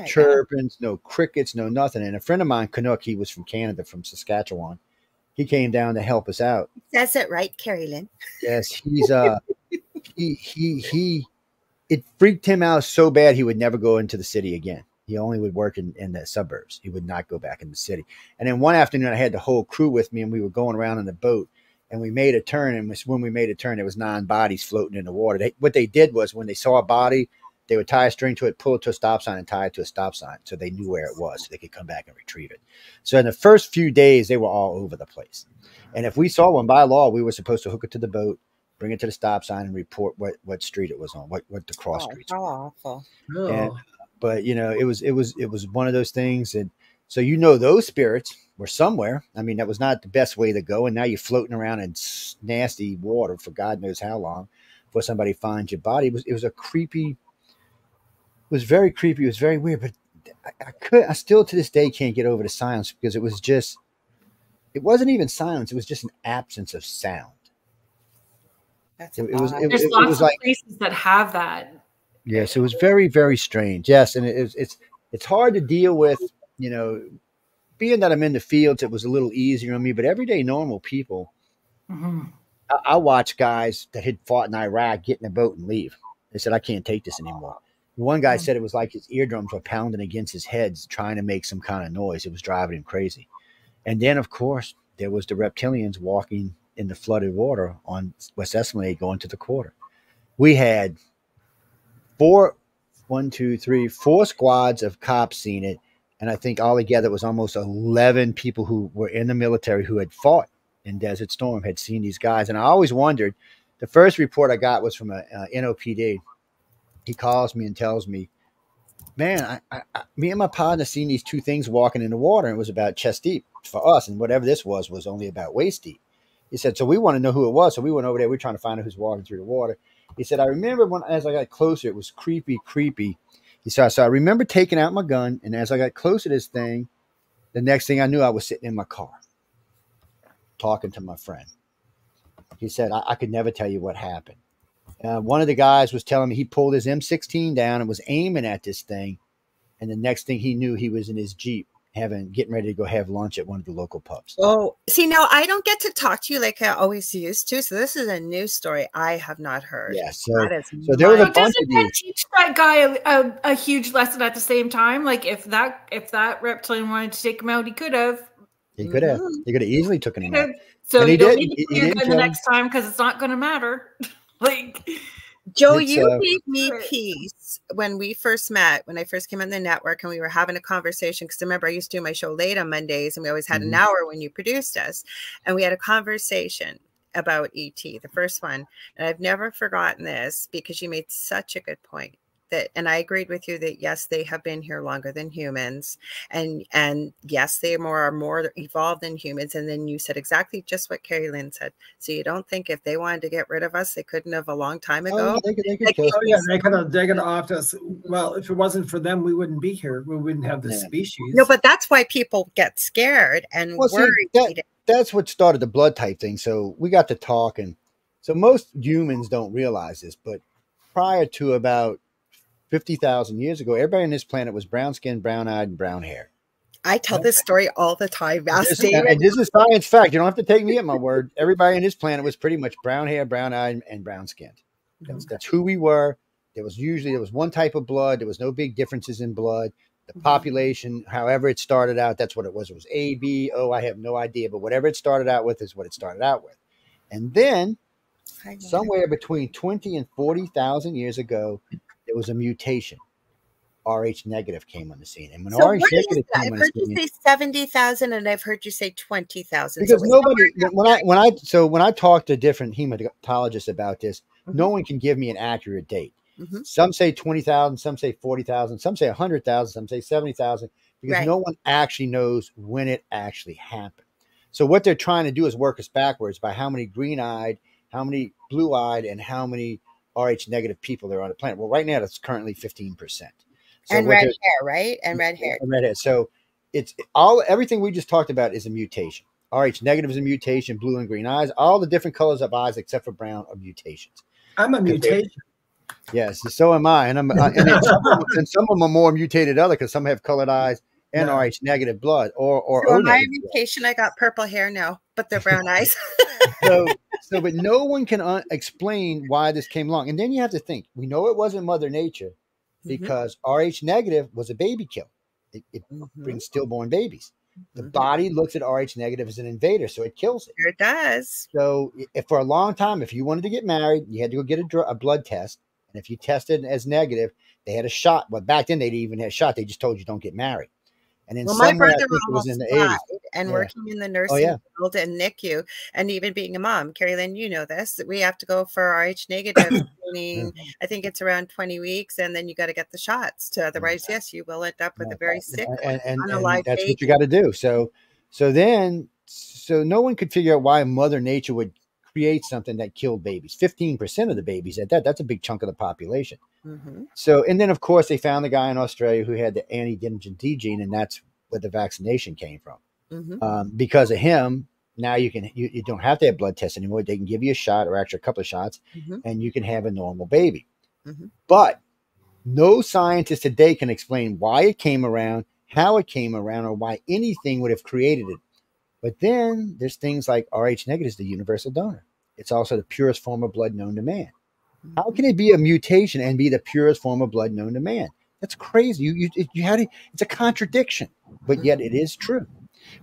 chirpings, no crickets, no nothing. And a friend of mine, Canuck, he was from Canada, from Saskatchewan. He came down to help us out. That's it, right, Carrie Lynn? Yes, he's it freaked him out so bad he would never go into the city again. He only would work in the suburbs. He would not go back in the city. And then one afternoon, I had the whole crew with me, and we were going around in the boat, and we made a turn. And when we made a turn, there was 9 bodies floating in the water. What they did was, when they saw a body, they would tie a string to it, pull it to a stop sign, and tie it to a stop sign, so they knew where it was, so they could come back and retrieve it. So in the first few days, they were all over the place. And if we saw one, by law, we were supposed to hook it to the boat, bring it to the stop sign, and report what street it was on, what the cross streets. How awful! But you know, it was one of those things, and so you know those spirits were somewhere. I mean, that was not the best way to go, and now you're floating around in nasty water for God knows how long before somebody finds your body. It was a creepy. It was very creepy. It was very weird, but I still to this day can't get over the silence, because it wasn't even silence. It was just an absence of sound. There's lots of places that have that. Yes, it was very, very strange. Yes, and it's hard to deal with. You know, being that I'm in the fields, it was a little easier on me. But everyday normal people, I watch guys that had fought in Iraq get in a boat and leave. They said, I can't take this anymore. One guy said it was like his eardrums were pounding against his head, trying to make some kind of noise. It was driving him crazy. And then, of course, there was the reptilians walking in the flooded water on West Esplanade going to the quarter. We had 4 squads of cops seen it. And I think altogether it was almost 11 people who were in the military who had fought in Desert Storm had seen these guys. And I always wondered, the first report I got was from a NOPD. He calls me and tells me, man, me and my partner seen these 2 things walking in the water, and it was about chest deep for us. And whatever this was only about waist deep. He said, so we want to know who it was. So we went over there. We're trying to find out who's walking through the water. He said, I remember as I got closer, it was creepy. He said, so I remember taking out my gun. And as I got closer to this thing, the next thing I knew, I was sitting in my car talking to my friend. He said, I could never tell you what happened. One of the guys was telling me he pulled his M16 down and was aiming at this thing. And the next thing he knew, he was in his Jeep getting ready to go have lunch at one of the local pubs. Oh, see, now I don't get to talk to you like I always used to. So this is a new story I have not heard. Yeah, so there was a bunch of these. Teach that guy a huge lesson at the same time. Like if that reptilian wanted to take him out, he could have. He could have. He could have easily taken him out. So he don't need to do that the next time, because it's not going to matter. Like, Joe, you gave me peace when we first met, when I first came on the network, and we were having a conversation. Because remember, I used to do my show late on Mondays, and we always had an hour when you produced us. And we had a conversation about ET, the first one. And I've never forgotten this, because you made such a good point. And I agreed with you that, yes, they have been here longer than humans. And yes, they are more evolved than humans. And then you said exactly just what Carrie Lynn said. So you don't think if they wanted to get rid of us, they couldn't have a long time ago? They could have offed us. Well, if it wasn't for them, we wouldn't be here. We wouldn't have this species. No, but that's why people get scared and worried. That's what started the blood type thing. So we got to talk. And so most humans don't realize this, but prior to about 50,000 years ago, everybody on this planet was brown skinned, brown eyed, and brown hair. I tell this story all the time. This is science fact. You don't have to take me at my word. Everybody on this planet was pretty much brown hair, brown eyed, and brown skinned. That's who we were. There was one type of blood. There was no big differences in blood. The population, however it started out, that's what it was. It was A, B, O. I have no idea, but whatever it started out with is what it started out with. And then somewhere between 20 and 40,000 years ago, there was a mutation. Rh negative came on the scene, and when Rh negative came on the scene, I've heard you say 70,000, and I've heard you say 20,000. Because nobody, when I talk to different hematologists about this, no one can give me an accurate date. Some say 20,000, some say 40,000, some say 100,000, some say 70,000, because no one actually knows when it actually happened. So what they're trying to do is work us backwards by how many green-eyed, how many blue-eyed, and how many Rh negative people there are on the planet. Well, right now it's currently 15%. So and red hair, right? And red hair. Red hair. So it's everything we just talked about is a mutation. Rh negative is a mutation, blue and green eyes. All the different colors of eyes except for brown are mutations. I'm a mutation. Yes, so am I. And and some of them are more mutated other because some have colored eyes and Rh negative blood or so my mutation, I got purple hair now, but they're brown eyes. But no one can explain why this came along. And then you have to think, we know it wasn't Mother Nature because Rh negative was a baby kill. It brings stillborn babies. The body looks at Rh negative as an invader, so it kills it. It does. So if for a long time, if you wanted to get married, you had to go get a blood test. And if you tested as negative, they had a shot. Well, back then they didn't even have a shot. They just told you don't get married. And then my brother was in the 80s. And working in the nursing field and NICU, and even being a mom, Carrie Lynn, you know this. We have to go for Rh negative screening. I think it's around 20 weeks, and then you got to get the shots. Otherwise, yes, you will end up with a very sick and that's what you got to do. So no one could figure out why Mother Nature would create something that killed babies. 15% of the babies at that. That's a big chunk of the population. So, and then of course they found the guy in Australia who had the anti-dinogen D gene, and that's where the vaccination came from. Because of him, now you don't have to have blood tests anymore. They can give you a shot or actually a couple of shots, and you can have a normal baby. But no scientist today can explain why it came around, how it came around, or why anything would have created it. But then there's things like Rh negative is the universal donor. It's also the purest form of blood known to man. How can it be a mutation and be the purest form of blood known to man? That's crazy. It's a contradiction, but yet it is true.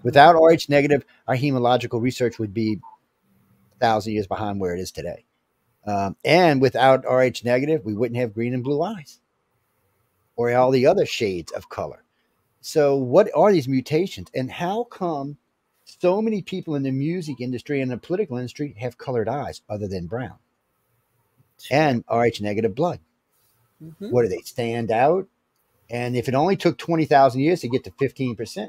Without Rh negative, our hematological research would be 1,000 years behind where it is today. And without Rh negative, we wouldn't have green and blue eyes or all the other shades of color. So what are these mutations, and how come so many people in the music industry and the political industry have colored eyes other than brown? And Rh negative blood. What do they stand out? And if it only took 20,000 years to get to 15%,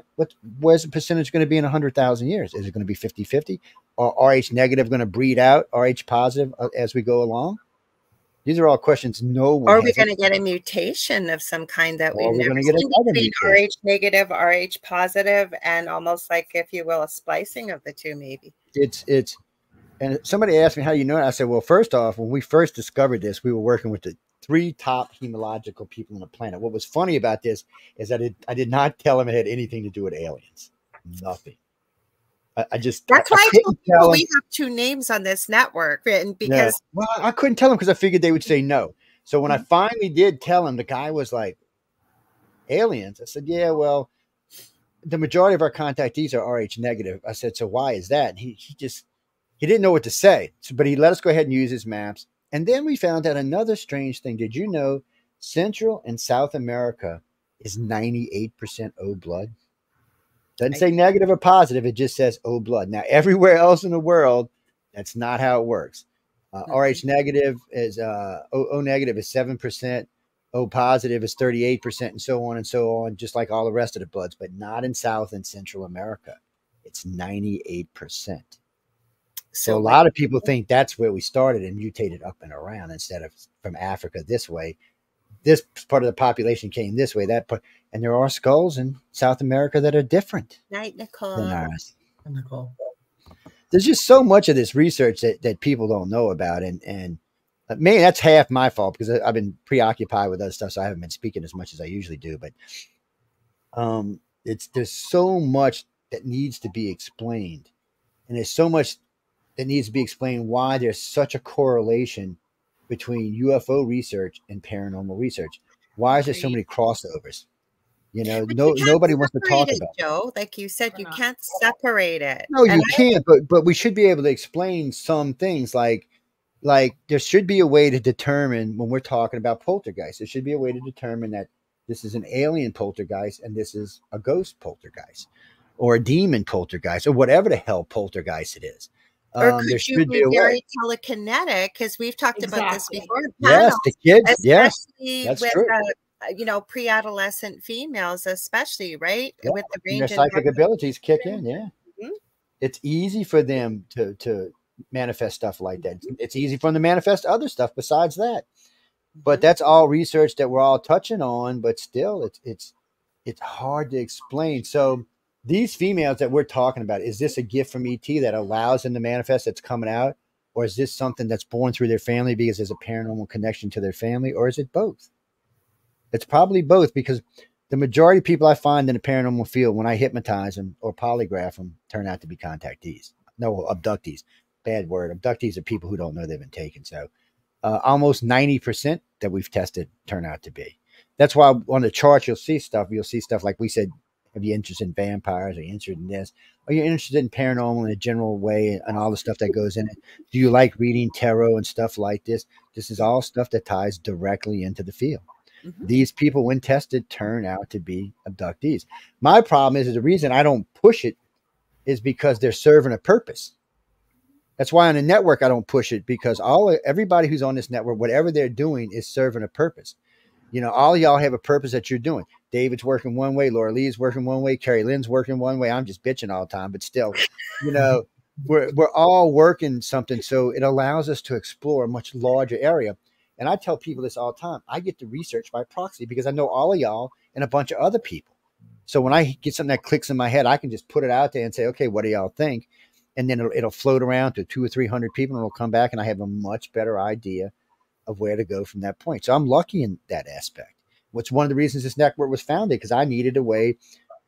where's the percentage going to be in 100,000 years? Is it going to be 50-50? Or Rh negative going to breed out Rh positive as we go along? These are all questions no one. Or are we going to get a mutation of some kind that we've never seen between Rh negative, Rh positive, and almost like, if you will, a splicing of the two, maybe? And somebody asked me, how do you know it? I said, well, first off, when we first discovered this, we were working with the 3 top hematological people on the planet. What was funny about this is that I did not tell them it had anything to do with aliens. Nothing. That's why I told people we have 2 names on this network. And because I couldn't tell them because I figured they would say no. So when I finally did tell him, the guy was like, aliens? I said, yeah, well, the majority of our contactees are Rh negative. I said, so why is that? And he didn't know what to say, but he let us go ahead and use his maps. And then we found out another strange thing. Did you know Central and South America is 98% O blood? Doesn't say negative or positive. It just says O blood. Now, everywhere else in the world, that's not how it works. Rh negative is O negative is 7%. O positive is 38%, and so on, just like all the rest of the bloods, but not in South and Central America. It's 98%. So a lot of people think that's where we started and mutated up and around instead of from Africa this way. This part of the population came this way, that part. And there are skulls in South America that are different. Night, Nicole. Than ours. Nicole. There's just so much of this research that people don't know about. And maybe that's half my fault because I've been preoccupied with other stuff. So I haven't been speaking as much as I usually do. But there's so much that needs to be explained. And there's so much that needs to be explained why there's such a correlation between UFO research and paranormal research. Why is there so many crossovers? You know, nobody wants to talk about it. Joe, like you said, you can't separate it. No, you can't, but we should be able to explain some things like there should be a way to determine when we're talking about poltergeist. There should be a way to determine that this is an alien poltergeist and this is a ghost poltergeist or a demon poltergeist or whatever the hell poltergeist it is. Or could you be very telekinetic? Because we've talked about this before. Yes, the kids. Yes, that's with, true. You know, pre-adolescent females, especially, right? Yeah. With the range their psychic abilities kick in. Yeah, it's easy for them to manifest stuff like that. It's easy for them to manifest other stuff besides that. But that's all research that we're all touching on. But still, it's hard to explain. So these females that we're talking about, is this a gift from ET that allows them to manifest that's coming out? Or is this something that's born through their family because there's a paranormal connection to their family? Or is it both? It's probably both, because the majority of people I find in the paranormal field, when I hypnotize them or polygraph them, turn out to be contactees. No, abductees. Bad word. Abductees are people who don't know they've been taken. So almost 90% that we've tested turn out to be. That's why on the chart you'll see stuff. You'll see stuff like we said, are you interested in vampires? Are you interested in this? Are you interested in paranormal in a general way and all the stuff that goes in it? Do you like reading tarot and stuff like this? This is all stuff that ties directly into the field. These people, when tested, turn out to be abductees. My problem is the reason I don't push it is because they're serving a purpose. That's why on the network I don't push it, because everybody who's on this network, whatever they're doing is serving a purpose. You know, all of y'all have a purpose that you're doing. David's working one way, Lorilei working one way, Carrie Lynn's working one way. I'm just bitching all the time, but still, you know, we're all working something, so it allows us to explore a much larger area. And I tell people this all the time. I get to research by proxy because I know all of y'all and a bunch of other people. So when I get something that clicks in my head, I can just put it out there and say, okay, what do y'all think? And then it'll float around to 200 or 300 people, and it'll come back, and I have a much better idea of where to go from that point. So I'm lucky in that aspect. What's one of the reasons this network was founded, because I needed a way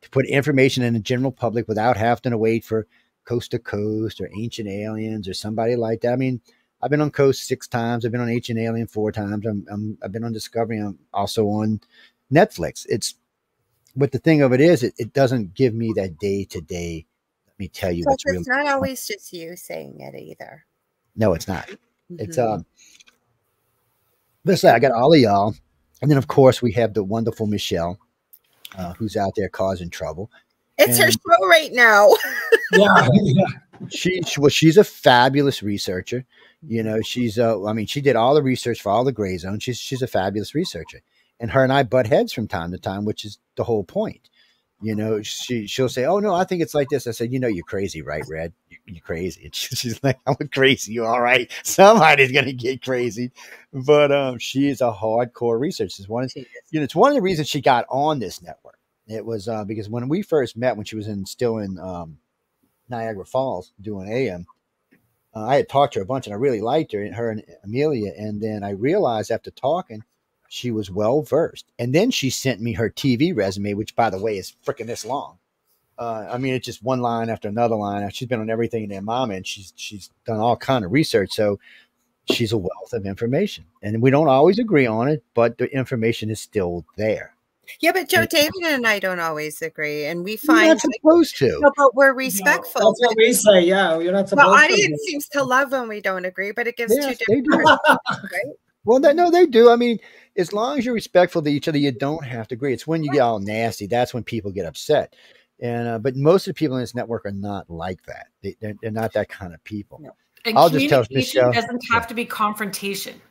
to put information in the general public without having to wait for Coast to Coast or Ancient Aliens or somebody like that. I mean, I've been on Coast 6 times. I've been on Ancient Alien 4 times. I've been on Discovery. I'm also on Netflix. But the thing of it is, it doesn't give me that day to day. Let me tell you, what's real. It's not always just you saying it either. No, it's not. It's listen, I got all of y'all, and then of course we have the wonderful Michelle, who's out there causing trouble. It's her show right now. Yeah. She's a fabulous researcher. You know, she's I mean, she did all the research for all the gray zones. She's a fabulous researcher, and her and I butt heads from time to time, which is the whole point. You know, she'll say, "Oh no, I think it's like this." I said, "You know, you're crazy, right, Red? You're crazy." And she's like, "I'm crazy. You all right? Somebody's gonna get crazy." But she is a hardcore researcher. It's one of the reasons she got on this network. It was because when we first met, when she was still in Niagara Falls doing AM, I had talked to her a bunch, and I really liked her and Amelia. And then I realized after talking, she was well versed. And then she sent me her TV resume, which, by the way, is freaking this long. I mean, it's just one line after another line. She's been on everything in their mama, and she's done all kind of research. So she's a wealth of information, and we don't always agree on it, but the information is still there. Yeah, but Joe, David and I don't always agree, and we find you're not supposed to. No, but we're respectful. That's what we say. Yeah, you're not supposed to. The audience seems to love when we don't agree, but it gives two different perspectives, right? Well, no, they do. I mean, as long as you're respectful to each other, you don't have to agree. It's when you get all nasty, that's when people get upset. And but most of the people in this network are not like that. They're not that kind of people. No. And I'll just tell Michelle, doesn't have to be confrontation.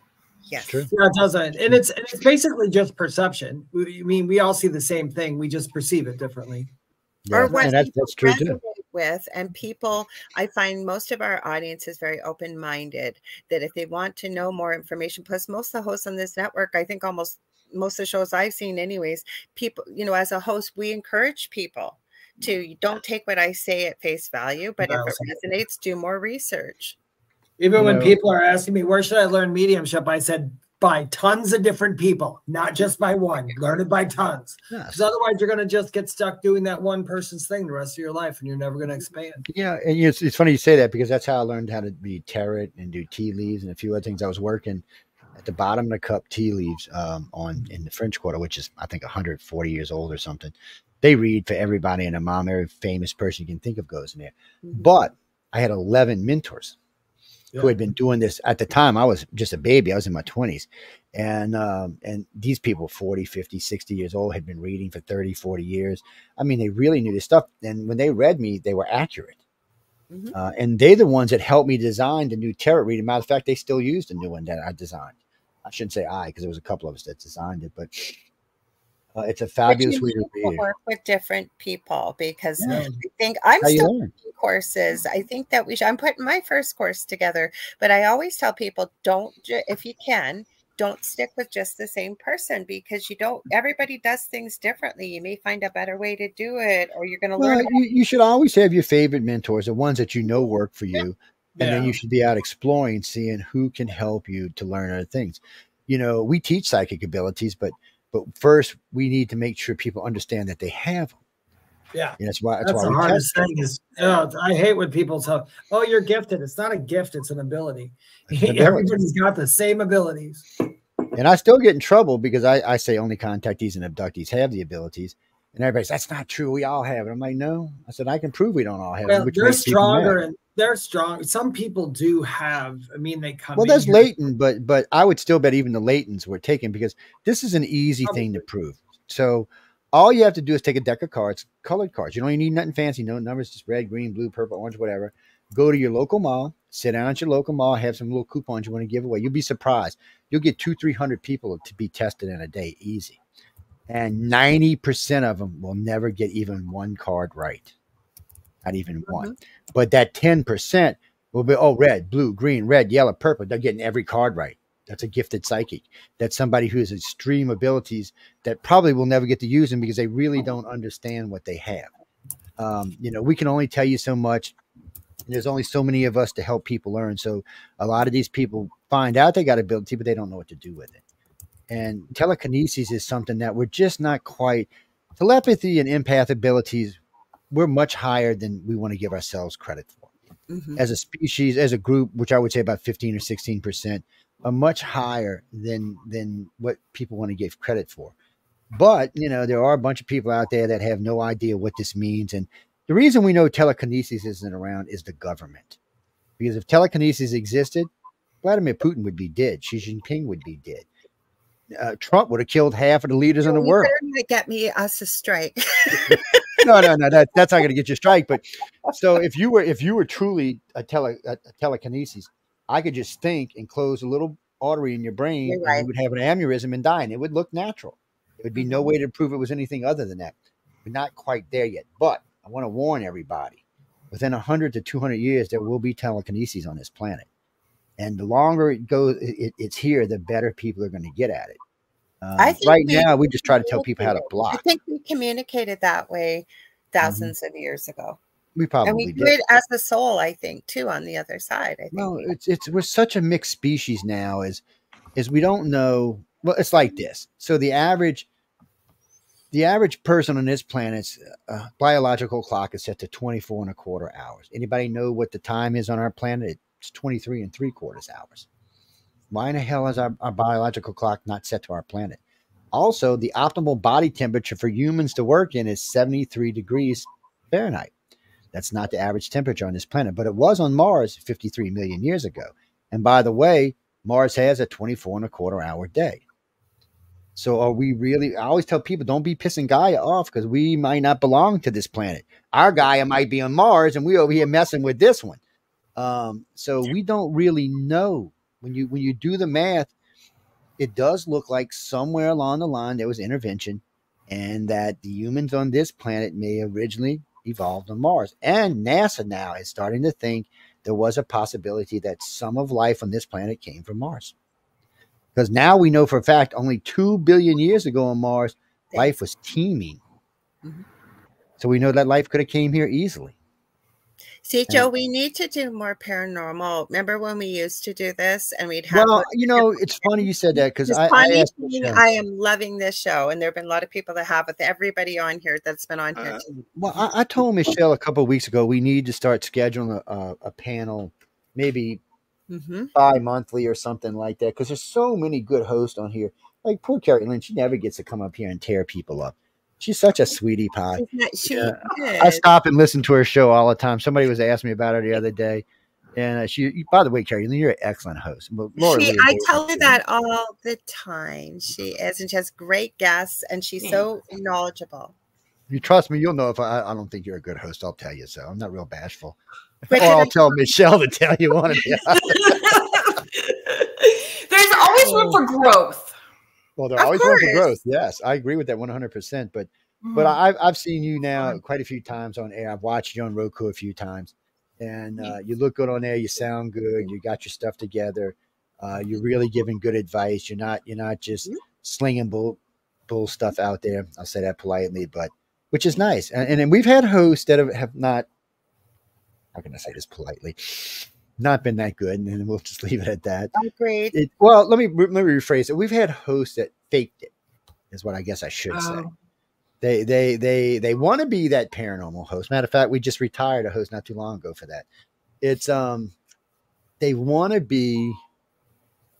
Yes, true. Yeah, it doesn't, and it's basically just perception. I mean, we all see the same thing. We just perceive it differently. Yeah, or what that's true too. With and people, I find most of our audience is very open-minded. That if they want to know more information, plus most of the hosts on this network, I think almost most of the shows I've seen, anyways, people, you know, as a host, we encourage people to don't take what I say at face value, but if it resonates, do more research. Even when people are asking me, where should I learn mediumship? I said, by tons of different people, not just by one. Learn it by tons. Because otherwise you're going to just get stuck doing that one person's thing the rest of your life, and you're never going to expand. Yeah, and it's funny you say that, because that's how I learned how to be tarot and do tea leaves and a few other things. I was working at the bottom of the cup, tea leaves in the French Quarter, which is, I think, 140 years old or something. They read for everybody and a mom. Every famous person you can think of goes in there. But I had 11 mentors who had been doing this. At the time, I was just a baby. I was in my 20s. And these people, 40, 50, 60 years old, had been reading for 30, 40 years. I mean, they really knew this stuff. And when they read me, they were accurate. And they're the ones that helped me design the new tarot reading. Matter of fact, they still use the new one that I designed. I shouldn't say because there was a couple of us that designed it, but it's a fabulous way to read. Work with different people, because I think I'm still doing courses. I think that I'm putting my first course together, but I always tell people, if you can, don't stick with just the same person, because everybody does things differently. You may find a better way to do it, or you're going to learn. You should always have your favorite mentors, the ones that you know work for you. And then you should be out exploring, seeing who can help you to learn other things. You know, we teach psychic abilities, but first we need to make sure people understand that they have them. Yeah. And that's why the hardest thing is, I hate when people tell, oh, you're gifted. It's not a gift, it's an ability. Everybody's got the same abilities. And I still get in trouble because I say only contactees and abductees have the abilities. And everybody says, that's not true. We all have it. I'm like, no. I said, I can prove we don't all have it. They're stronger and they're strong. Some people do have, they come in. Well, there's latent, but I would still bet even the latents were taken, because this is an easy thing to prove. So all you have to do is take a deck of cards, colored cards. You don't even need nothing fancy, no numbers, just red, green, blue, purple, orange, whatever. Go to your local mall, sit down at your local mall, have some little coupons you want to give away. You'll be surprised. You'll get 200-300 people to be tested in a day, easy. And 90% of them will never get even one card right. Not even one. But that 10% will be, red, blue, green, red, yellow, purple. They're getting every card right. That's a gifted psychic. That's somebody who has extreme abilities that probably will never get to use them because they really don't understand what they have. We can only tell you so much. There's only so many of us to help people learn. So a lot of these people find out they got ability, but they don't know what to do with it. And telekinesis is something that we're just not quite. Telepathy and empath abilities, we're much higher than we want to give ourselves credit for. As a species, as a group, which I would say about 15 or 16%, are much higher than what people want to give credit for. But, there are a bunch of people out there that have no idea what this means. And the reason we know telekinesis isn't around is the government. Because if telekinesis existed, Vladimir Putin would be dead. Xi Jinping would be dead. Trump would have killed half of the leaders in the world. You get us a strike. No. That's not going to get you a strike. But so if you were truly a telekinesis, I could just think and close a little artery in your brain, and you would have an aneurysm and die, and it would look natural. There would be no way to prove it was anything other than that. We're not quite there yet. But I want to warn everybody: within 100 to 200 years, there will be telekinesis on this planet. And the longer it goes, it's here, the better people are going to get at it. Right now, we just try to tell people how to block. I think we communicated that way thousands of years ago. We probably and we do it as a soul, I think, too, on the other side. I think. Well, we're such a mixed species now, is we don't know. Well, it's like this. So the average person on this planet's biological clock is set to 24.25 hours. Anybody know what the time is on our planet? It's 23.75 hours. Why in the hell is our biological clock not set to our planet? Also, the optimal body temperature for humans to work in is 73 degrees Fahrenheit. That's not the average temperature on this planet, but it was on Mars 53 million years ago. And by the way, Mars has a 24.25 hour day. So are we really, I always tell people, don't be pissing Gaia off because we might not belong to this planet. Our Gaia might be on Mars and we over here messing with this one. So we don't really know. When you do the math, it does look like somewhere along the line there was intervention, and that the humans on this planet may originally evolved on Mars. And NASA now is starting to think there was a possibility that some of life on this planet came from Mars. Because now we know for a fact only 2 billion years ago on Mars, life was teeming. So we know that life could have came here easily. See, Joe, we need to do more paranormal. Remember when we used to do this and we'd have... Well, it's funny you said that because I am loving this show. And there have been a lot of people that have with everybody on here that's been on here. Well, I told Michelle a couple of weeks ago, we need to start scheduling a panel, maybe bi-monthly or something like that, because there's so many good hosts on here. Like poor Carrie Lynn, she never gets to come up here and tear people up. She's such a sweetie pie. I stop and listen to her show all the time. Somebody was asking me about her the other day. And by the way, Carrie, you're an excellent host. I tell her that all the time. She is, and she has great guests, and she's so knowledgeable. If you trust me, you'll know if I don't think you're a good host. I'll tell you so. I'm not real bashful. Or I'll tell Michelle to tell you one of the There's always room for growth. Well, there's always room for growth. Yes, I agree with that 100%. But I've seen you now quite a few times on air. I've watched you on Roku a few times. And you look good on there. You sound good. You got your stuff together. You're really giving good advice. You're not just slinging bull stuff out there. I'll say that politely, but which is nice. And we've had hosts that have not. How can I say this politely? Not been that good, and we'll just leave it at that. Great. Well, let me rephrase it. We've had hosts that faked it. Is what I guess I should say. They want to be that paranormal host. Matter of fact, we just retired a host not too long ago for that. It's they want to be,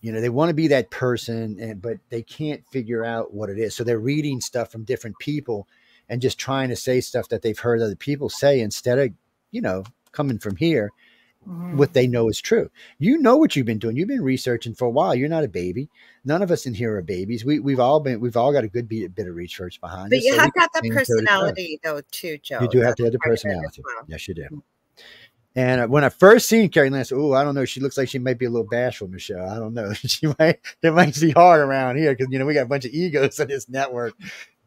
they want to be that person, but they can't figure out what it is. So they're reading stuff from different people and just trying to say stuff that they've heard other people say instead of, coming from here, what they know is true. You know what you've been doing. You've been researching for a while. You're not a baby. None of us in here are babies. We've all got a good bit of research behind us. But you have got the personality though too, Joe. You do have to have the personality. Well. Yes, you do. And when I first seen Carrie Lynn, I said, I don't know. She looks like she might be a little bashful, Michelle. I don't know. It might be hard around here because, we got a bunch of egos in this network.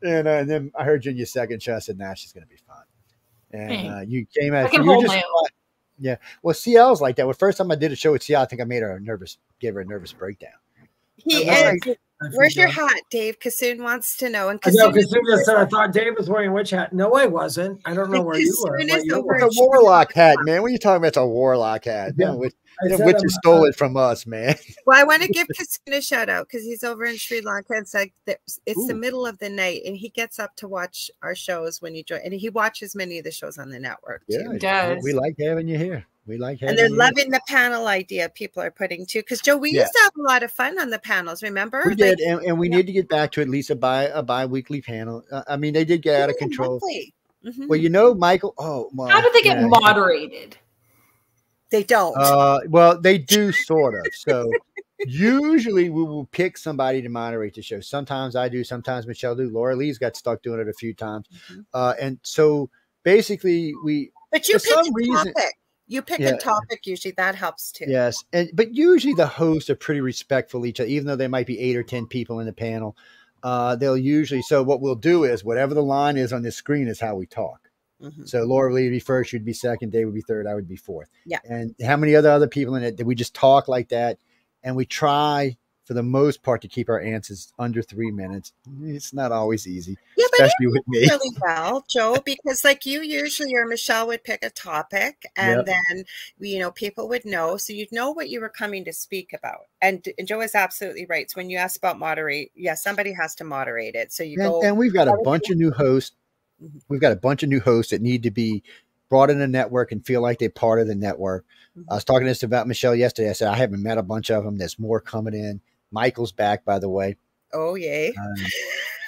And then I heard you in your second show. I said, nah, she's going to be fine. And you came out. Yeah. Well, CL's like that. Well, first time I did a show with CL, I think I gave her a nervous breakdown. Where's your hat, Dave? Kassoon wants to know. And Kassoon said, I thought Dave was wearing which hat? No, I wasn't. I don't know where you were. It's a warlock hat, man. What are you talking about? It's a warlock hat. Yeah. Which you stole it from us, man. Well, I want to give Kassoon a shout out because he's over in Sri Lanka. It's like it's the middle of the night, and he gets up to watch our shows when you join, and he watches many of the shows on the network too. Yeah, we like having you here. And they're loving the panel idea people are putting too. Because Joe, we used to have a lot of fun on the panels. Remember? We did, and we need to get back to at least a bi-weekly panel. I mean, they did get out of control. Well, Michael. Oh, well, how do they get moderated? They don't. Well, they do sort of. So usually we will pick somebody to moderate the show. Sometimes I do. Sometimes Michelle do. Lorilei got stuck doing it a few times. And so basically But you pick a topic. You pick a topic usually. That helps too. Yes. But usually the hosts are pretty respectful of each other, even though there might be 8 or 10 people in the panel. They'll usually. So what we'll do is whatever the line is on this screen is how we talk. So Laura would be first, you'd be second, Dave would be third, I would be fourth. Yeah. And how many other people in it? We just talk like that, and we try for the most part to keep our answers under 3 minutes. It's not always easy, especially with me. Really well, Joe, because like you usually or Michelle would pick a topic, and then people would know, so you'd know what you were coming to speak about. And Joe is absolutely right. So when you ask about moderate, somebody has to moderate it. So you go, and we've got a bunch of new hosts. We've got a bunch of new hosts that need to be brought in the network and feel like they're part of the network. I was talking this about Michelle yesterday. I said, I haven't met a bunch of them. There's more coming in. Michael's back, by the way. Oh, yay.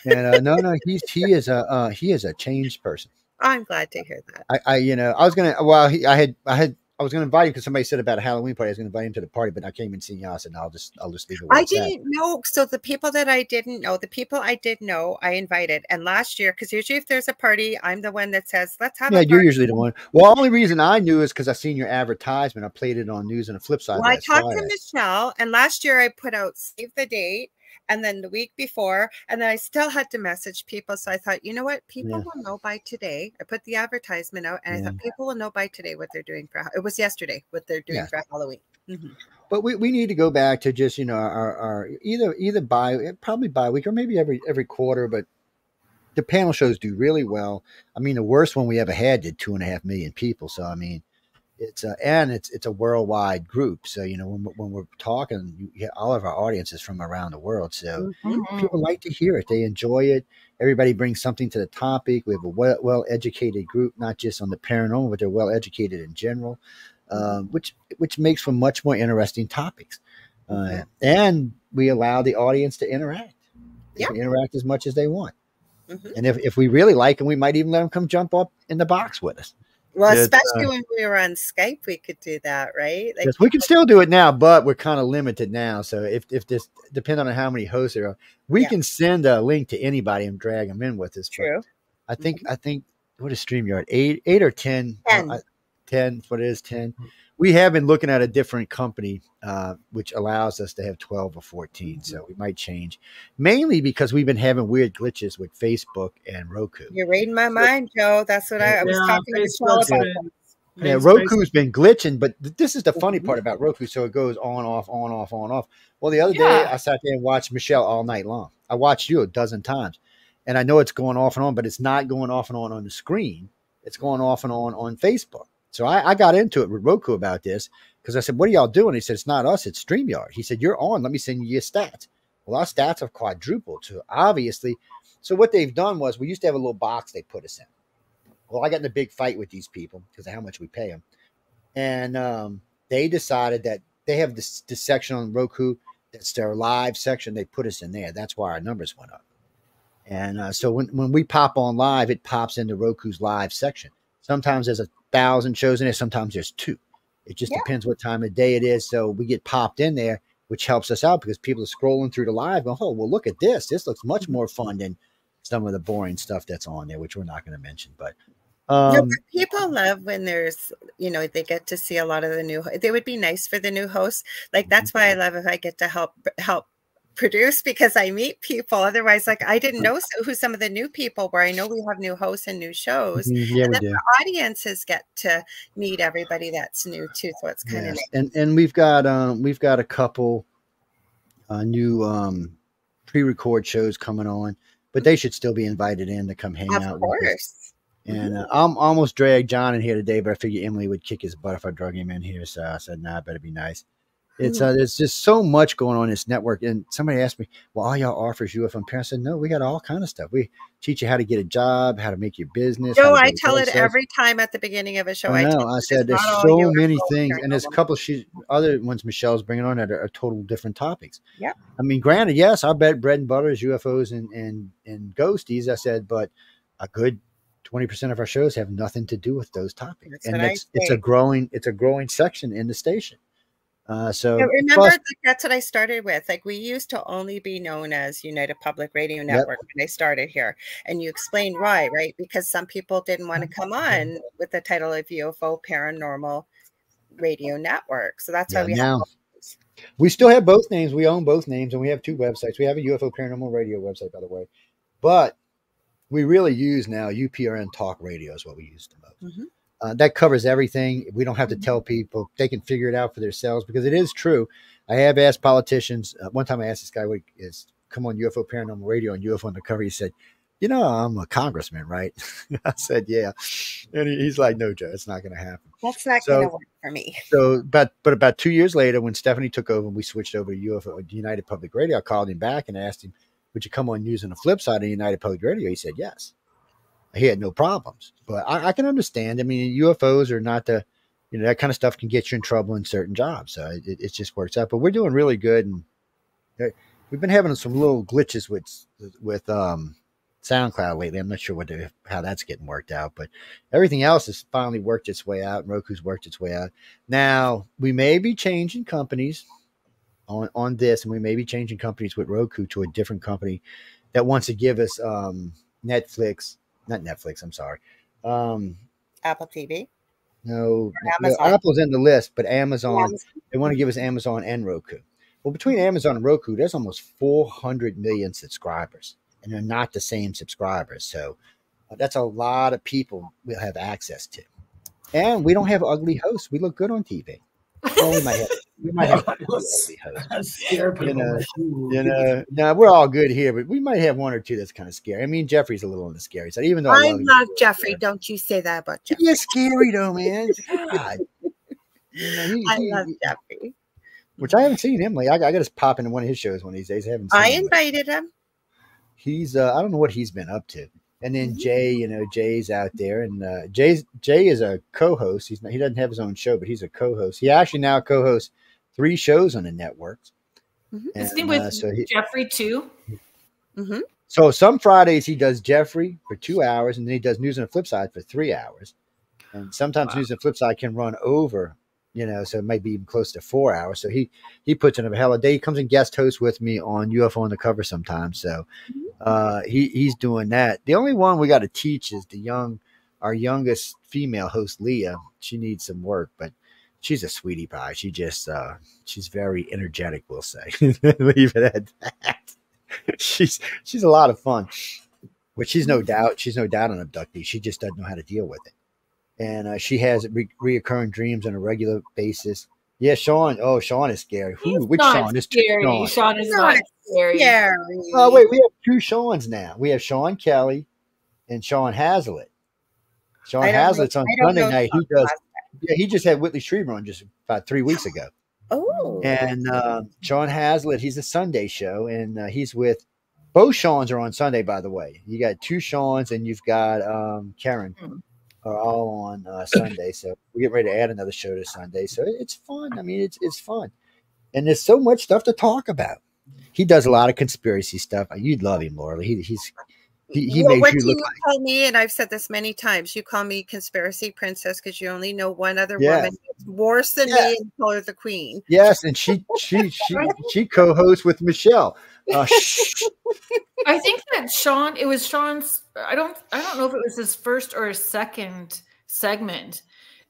No, he is a changed person. I'm glad to hear that. I was going to invite him because somebody said about a Halloween party. I was going to invite him to the party, but I came and seen you. I said, no, I'll just leave it. I didn't know. So the people that I didn't know, the people I did know, I invited. And last year, because usually if there's a party, I'm the one that says, let's have a party. You're usually the one. Well, the only reason I knew is because I seen your advertisement. I played it on News and the Flip Side. Well, I talked to Michelle, and last year I put out save the date. And then the week before, and then I still had to message people. So I thought, you know what? People will know by today. I put the advertisement out, and I thought people will know by today what they're doing it was yesterday, what they're doing for Halloween. But we need to go back to just, our either probably bi-week or maybe every quarter. But the panel shows do really well. I mean, the worst one we ever had did 2.5 million people. So, I mean, it's a worldwide group. So, when we're talking, all of our audience is from around the world. So people like to hear it. They enjoy it. Everybody brings something to the topic. We have a well-educated group, not just on the paranormal, but they're well-educated in general. which makes for much more interesting topics. And we allow the audience to interact. They can interact as much as they want. And if we really like them, we might even let them come jump up in the box with us. Well, especially when we were on Skype, we could do that, right? Like, yes, we can still do it now, but we're kind of limited now. So if this depends on how many hosts there are, we can send a link to anybody and drag them in with us. True. I think what is StreamYard? 8 or 10? 10. 10. What it is 10. We have been looking at a different company, which allows us to have 12 or 14. So we might change, mainly because we've been having weird glitches with Facebook and Roku. You're reading my mind, Joe. That's what I was talking to Michelle about. Yeah, Roku's been glitching, but this is the funny part about Roku. So it goes on, off, on, off, on, off. Well, the other day I sat there and watched Michelle all night long. I watched you a dozen times, and I know it's going off and on, but it's not going off and on the screen. It's going off and on Facebook. So I got into it with Roku about this because I said, what are y'all doing? He said, it's not us, it's StreamYard. He said, you're on. Let me send you your stats. Well, our stats have quadrupled. So obviously, so what they've done was we used to have a little box they put us in. Well, I got in a big fight with these people because of how much we pay them. And they decided that they have this section on Roku. That's their live section. They put us in there. That's why our numbers went up. And so when we pop on live, it pops into Roku's live section. Sometimes there's 1,000 shows in there. Sometimes there's 2. It just depends what time of day it is. So we get popped in there, which helps us out because people are scrolling through the live going, oh, well, look at this. This looks much more fun than some of the boring stuff that's on there, which we're not going to mention. But people love when there's, they get to see a lot of the new. They would be nice for the new hosts. Like, that's why I love if I get to help produce, because I meet people. Otherwise, like, I didn't know who some of the new people were. I know we have new hosts and new shows, and then the audiences get to meet everybody that's new too. So it's kind of nice. And we've got a couple new pre-record shows coming on, but they should still be invited in to come hang out. Of course. And I'm almost dragged John in here today, but I figured Emily would kick his butt if I drug him in here. So I said, nah, it better be nice. It's there's just so much going on in this network. And somebody asked me, well, all y'all offers UFO parents? I said, no, we got all kind of stuff. We teach you how to get a job, how to make your business. No, I tell it every time at the beginning of a show. I said, there's so many things. And there's a couple of other ones Michelle's bringing on that are total different topics. Yeah. I mean, granted, yes, our bread and butter is UFOs and ghosties. I said, but a good 20% of our shows have nothing to do with those topics. And it's a growing section in the station. So remember, that's what I started with. Like, we used to only be known as United Public Radio Network when I started here. And you explained why, right? Because some people didn't want to come on with the title of UFO Paranormal Radio Network. So that's why we still have both names. We own both names, and we have 2 websites. We have a UFO Paranormal Radio website, by the way. But we really use now UPRN Talk Radio is what we use the most. That covers everything. We don't have to tell people. They can figure it out for themselves, because it is true. I have asked politicians. One time I asked this guy, what is come on UFO Paranormal Radio and UFO Undercover. He said, I'm a congressman, right? I said, yeah. And he's like, no, Joe, it's not going to happen. That's not going to work for me. So, but about 2 years later, when Stephanie took over and we switched over to UFO United Public Radio, I called him back and asked him, would you come on using the flip side of United Public Radio? He said, yes. He had no problems, but I can understand. I mean, UFOs are not that kind of stuff can get you in trouble in certain jobs. So it just works out, but we're doing really good. And we've been having some little glitches with SoundCloud lately. I'm not sure how that's getting worked out, but everything else has finally worked its way out, and Roku's worked its way out. Now we may be changing companies on this, and we may be changing companies with Roku to a different company that wants to give us not Netflix, I'm sorry. Apple TV? No, Apple's in the list, but Amazon, they want to give us Amazon and Roku. Well, between Amazon and Roku, there's almost 400 million subscribers, and they're not the same subscribers. So that's a lot of people we'll have access to. And we don't have ugly hosts. We look good on TV. Well, we might have ugly hosts. Now we're all good here, but we might have one or two that's kind of scary. I mean, Jeffrey's a little on the scary side, even though I love Jeffrey. Don't you say that about Jeffrey? He's scary though, man. God. I love Jeffrey. Which I haven't seen him. Like I got to pop into one of his shows one of these days. I haven't seen him. Invited him. He's I don't know what he's been up to. And then Jay, you know, Jay's out there, and Jay is a co-host. He doesn't have his own show, but he's a co-host. He actually now co-hosts 3 shows on the networks. Is he with Jeffrey too? So some Fridays he does Jeffrey for 2 hours, and then he does News on the Flip Side for 3 hours. And sometimes News on the Flip Side can run over, you know, so it might be even close to 4 hours. So he puts in a hell of a day. He comes and guest hosts with me on UFO on the Cover sometimes. So he's doing that. The only one we got to teach is our youngest female host, Leah. She needs some work, but she's a sweetie pie. She just she's very energetic, we'll say. Leave it at that. She's a lot of fun, but she's no doubt an abductee. She just doesn't know how to deal with it. And she has reoccurring dreams on a regular basis. Yeah, Sean. Oh, Sean is scary. Which Sean? There's 2 Sean. Sean is not scary. Oh, wait, we have 2 Seans now. We have Sean Kelly and Sean Hazlitt. Sean Hazlitt's on Sunday night. He does. Yeah, he just had Whitley Strieber on just about 3 weeks ago. Oh. And Sean Hazlitt, he's a Sunday show, and he's with both Seans are on Sunday, by the way. You got 2 Seans, and you've got Karen are all on Sunday. So we're getting ready to add another show to Sunday. So it's fun. I mean, it's fun. And there's so much stuff to talk about. He does a lot of conspiracy stuff. You'd love him, Laura. He makes you look like. Call me, and I've said this many times, you call me conspiracy princess because you only know one other woman that's worse than me and call her the queen. Yes, and she co-hosts with Michelle. I think that Sean, it was Sean's, I don't know if it was his first or his second segment,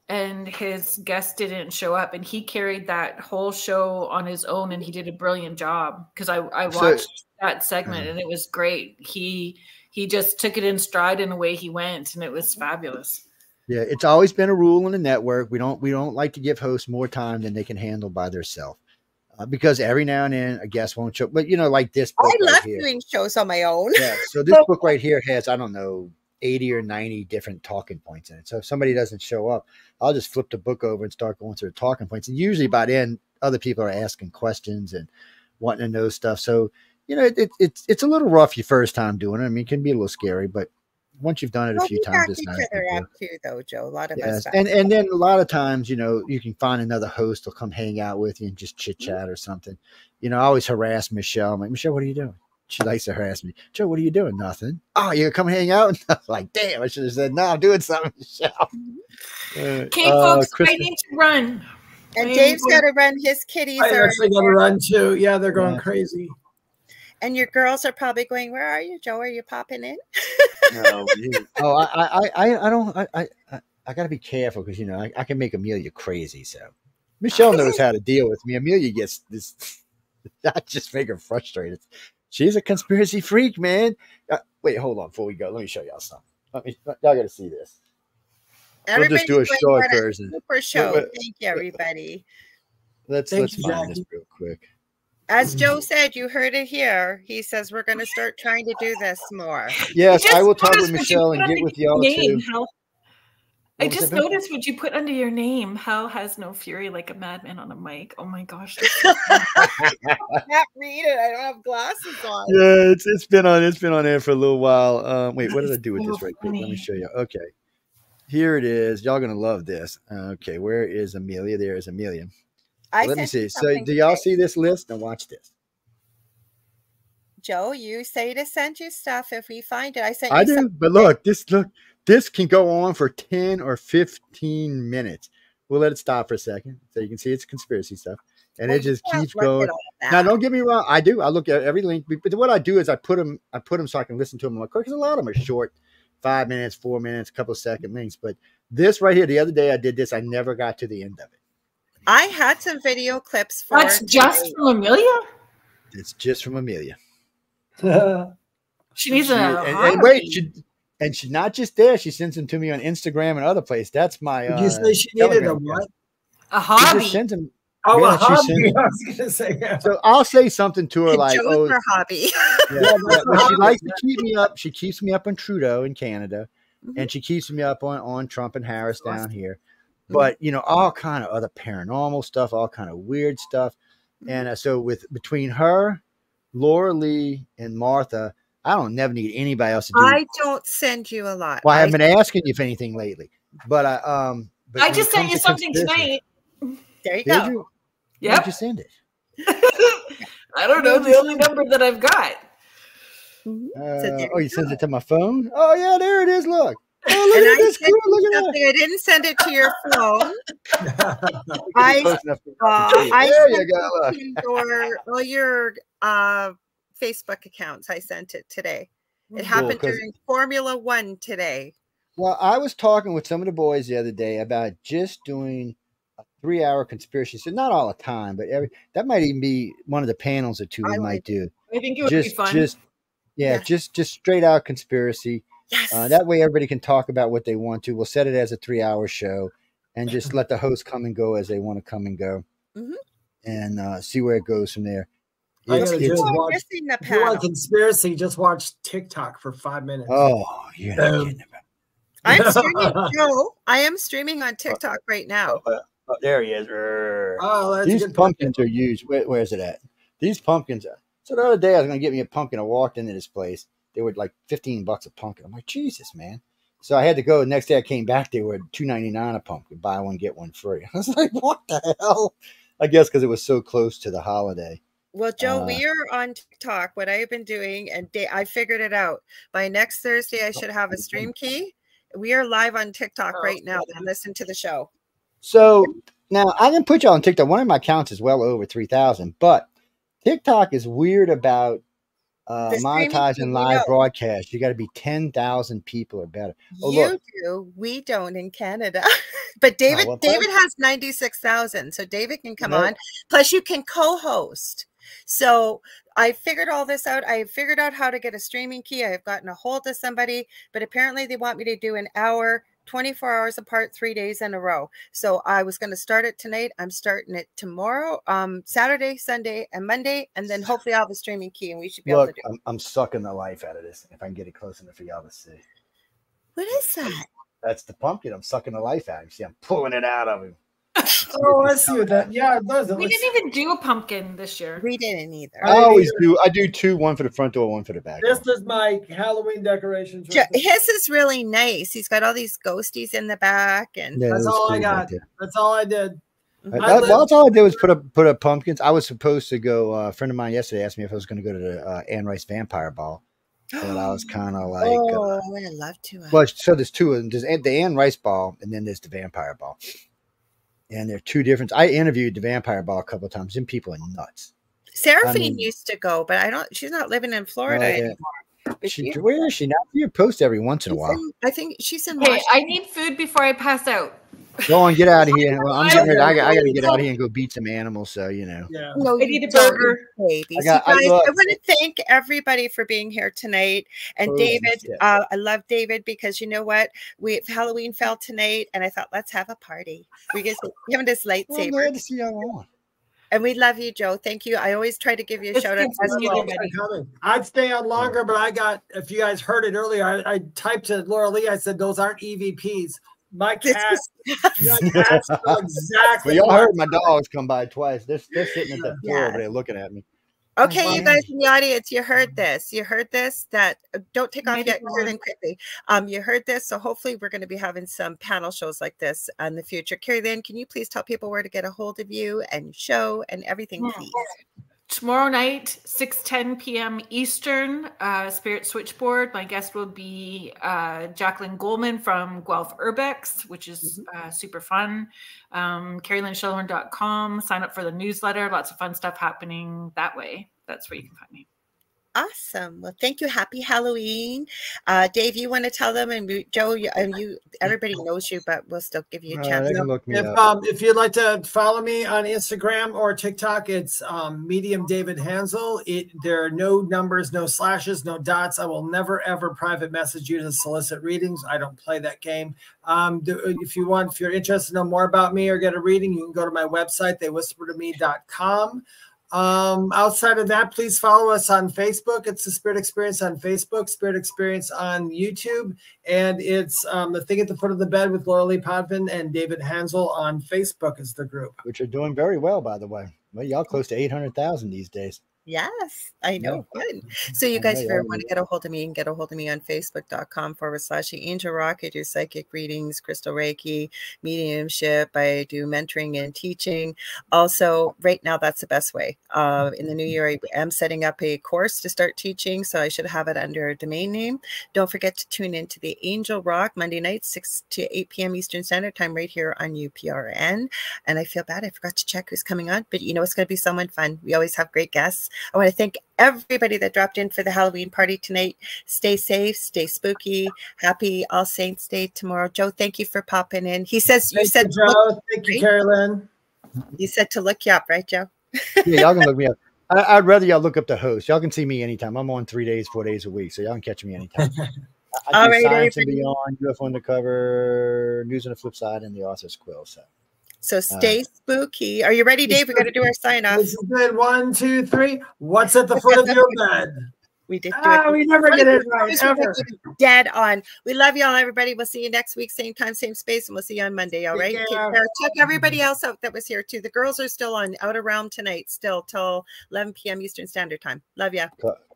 and his guest didn't show up, and he carried that whole show on his own, and he did a brilliant job because I watched that segment and it was great. He just took it in stride and away he went, and it was fabulous. Yeah, it's always been a rule in the network. We don't like to give hosts more time than they can handle by themselves. Because every now and then a guest won't show. But, you know, like this book I love doing shows on my own. Yeah, so this book right here has, I don't know, 80 or 90 different talking points in it. So if somebody doesn't show up, I'll just flip the book over and start going through the talking points. And usually by then, other people are asking questions and wanting to know stuff. So, you know, it's a little rough your first time doing it. I mean, it can be a little scary, but once you've done it a few times, it's not too, though, Joe. A lot of us. And then a lot of times, you know, you can find another host will come hang out with you and just chit chat or something. You know, I always harass Michelle. I'm like, Michelle, what are you doing? She likes to harass me. Joe, what are you doing? Nothing. Oh, you gonna come hang out? And I was like, damn, I should have said, no, I'm doing something, Michelle. Okay, folks, I need to run. And Dave's got to run. His kitties I actually got to run too. Yeah, they're going crazy. And your girls are probably going, where are you, Joe? Are you popping in? No. I got to be careful because, you know, I can make Amelia crazy. So Michelle knows how to deal with me. Amelia gets this. I just make her frustrated. She's a conspiracy freak, man. Wait, hold on. Before we go, let me show y'all something. Y'all got to see this. We'll just do a short version. Super show. Thank you, everybody. Let's find this real quick. As Joe said, you heard it here. He says we're going to start trying to do this more. Yes, I will talk with Michelle and get with y'all too. I just noticed what you put under your name. Hal has no fury like a madman on a mic. Oh my gosh. I can't read it. I don't have glasses on. Yeah, it's been on there for a little while. Wait, what did I do with this right quick? Let me show you. Okay. Here it is. Y'all going to love this. Okay, where is Amelia? There is Amelia. Let me see. So do y'all see this list? Now watch this. Joe, you say to send you stuff if we find it. I do, but look, this can go on for 10 or 15 minutes. We'll let it stop for a second so you can see it's conspiracy stuff. And it just keeps going. Now, don't get me wrong. I do. I look at every link. But what I do is I put them so I can listen to them quick because a lot of them are short, 5 minutes, 4 minutes, a couple of second links. But this right here, the other day I did this. I never got to the end of it. I had some video clips for That's just from Amelia? It's just from Amelia. She needs and she's not just there. She sends them to me on Instagram and other places. That's my Did you say she needed a what? A hobby. A hobby. I was gonna say, So I'll say something to her like, Joe's her hobby. She likes to keep me up. She keeps me up on Trudeau in Canada, and she keeps me up on Trump and Harris down here. But, you know, all kind of other paranormal stuff, all kind of weird stuff. And so between her, Lorilei, and Martha, I don't never need anybody else to do. I don't send you a lot. Well, I haven't been asking you for anything lately, but I just sent you something tonight. There you go. You? Yep. Where'd you send it? I don't know, the only number that I've got. You sent it to my phone? Oh yeah, there it is. Look. Oh, look at this. Cool. Look at that. I didn't send it to your phone. There you go. All your Facebook accounts. I sent it today. It happened during Formula One today. Well, I was talking with some of the boys the other day about just doing a 3-hour conspiracy. So not all the time, but that might even be one of the panels or two we might do. I think it would be fun. Just straight out conspiracy. Yes. That way everybody can talk about what they want to. We'll set it as a 3-hour show and just let the hosts come and go as they want to come and go, and see where it goes from there. If you want conspiracy, just watch TikTok for 5 minutes. Oh, you're not kidding about. I'm streaming, Joe. I am streaming on TikTok right now. Oh, there he is. Oh, these pumpkins are huge. Where is it at? These pumpkins. So the other day I was going to get me a pumpkin. I walked into this place. They were like $15 a pumpkin. I'm like, Jesus, man. So I had to go. The next day I came back. They were $2.99 a pumpkin. Buy one, get one free. I was like, what the hell? I guess because it was so close to the holiday. Well, Joe, we are on TikTok. What I have been doing, and I figured it out. By next Thursday, I should have a stream key. We are live on TikTok right now. And listen to the show. So now I can put you on TikTok. One of my accounts is well over 3,000, but TikTok is weird about monetizing live broadcast. You got to be 10,000 people or better. Oh, you do. We don't in Canada. But David has 96,000. So David can come on. Plus you can co-host. So I figured all this out. I figured out how to get a streaming key. I have gotten a hold of somebody, but apparently they want me to do an hour, 24 hours apart, 3 days in a row. So I was going to start it tonight. I'm starting it tomorrow, Saturday, Sunday, and Monday. And then hopefully I'll have a streaming key and we should be able to do it. I'm sucking the life out of this. If I can get it close enough for y'all to see. What is that? That's the pumpkin. I'm sucking the life out of him. See, I'm pulling it out of him. Oh, I see what that. Yeah, it does. We didn't even do a pumpkin this year. We didn't either. I always do. I do two, one for the front door, one for the back. This is my Halloween decorations. His is really nice. He's got all these ghosties in the back, and that's all I got. That's all I did. That's all I did was put up pumpkins. I was supposed to go. A friend of mine yesterday asked me if I was going to go to the Anne Rice Vampire Ball. And I was kind of like, I would have loved to. Well, so there's two of them. There's the Anne Rice Ball, and then there's the Vampire Ball. And they're two different. I interviewed the Vampire Ball a couple of times, and people are nuts. Seraphine used to go, but she's not living in Florida anymore. Where is she now? You post every once in a while. I think she's in. Hey, I need food before I pass out. Go on, get out of here. Well, I'm getting ready. I got to get out of here and go beat some animals. So Yeah. No, I need a burger. Babies. I want to thank everybody for being here tonight. And David, I love David because you know what? Halloween fell tonight, and I thought let's have a party. We get him this lightsaber. Glad to see y'all on. And we love you, Joe. Thank you. I always try to give you a shout out. I'd stay on longer, but if you guys heard it earlier, I typed to Lorilei. I said those aren't EVPs. My cats know exactly. Well, y'all heard my dogs come by twice. They're sitting at the floor over there looking at me. Okay, you guys in the audience, you heard this. You heard this. Don't take off yet. Carrie Lynn, quickly. You heard this. So hopefully we're going to be having some panel shows like this in the future. Carrie Lynn, can you please tell people where to get a hold of you and your show and everything, please? Tomorrow night, 6:10 p.m. Eastern, Spirit Switchboard. My guest will be Jacqueline Goldman from Guelph Urbex, which is super fun. CarrieLynnShellhorn.com. Sign up for the newsletter. Lots of fun stuff happening that way. That's where you can find me. Awesome. Well, thank you. Happy Halloween. Dave, you want to tell them, and Joe, everybody knows you, but we'll still give you a chance. If you'd like to follow me on Instagram or TikTok, it's Medium David Hanzel. There are no numbers, no slashes, no dots. I will never, ever private message you to solicit readings. I don't play that game. If you're interested to know more about me or get a reading, you can go to my website, theywhispertome.com. Outside of that, please follow us on Facebook. It's the Spirit Experience on Facebook, Spirit Experience on YouTube, and it's the Thing at the Foot of the Bed with Lorilei Potvin and David Hanzel on Facebook is the group. Which are doing very well, by the way. Well, y'all close to 800,000 these days. Yes, I know. Good. So you guys, if you want to get a hold of me, you can get a hold of me on facebook.com/Angel Rock. I do psychic readings, crystal Reiki, mediumship. I do mentoring and teaching. Also, right now, that's the best way. In the new year, I am setting up a course to start teaching, so I should have it under a domain name. Don't forget to tune into the Angel Rock Monday night, 6 to 8 p.m. Eastern Standard Time, right here on UPRN. And I feel bad I forgot to check who's coming on, but you know it's going to be someone fun. We always have great guests. I want to thank everybody that dropped in for the Halloween party tonight. Stay safe, stay spooky. Happy All Saints Day tomorrow. Joe, thank you for popping in. He says you said Joe. Thank you, Carolyn. You said to look you up, right, Joe? Yeah, y'all can look me up. I'd rather y'all look up the host. Y'all can see me anytime. I'm on 3 days, 4 days a week, so y'all can catch me anytime. I do Science and Beyond, UFO Undercover, News on the Flip Side, and the Author's Quill. So stay spooky. Are you ready, Dave? We got to do our sign off. This is good. 1, 2, 3. What's at the foot of your bed? We did do it. We never get it right, ever. Dead on. We love y'all, everybody. We'll see you next week, same time, same space, and we'll see you on Monday. All right. Check everybody else out that was here too. The girls are still on Outer Realm tonight, still till 11 p.m. Eastern Standard Time. Love ya.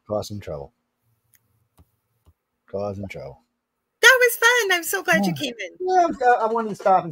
Causing trouble. Causing trouble. That was fun. I'm so glad you came in. Yeah, I wanted to stop and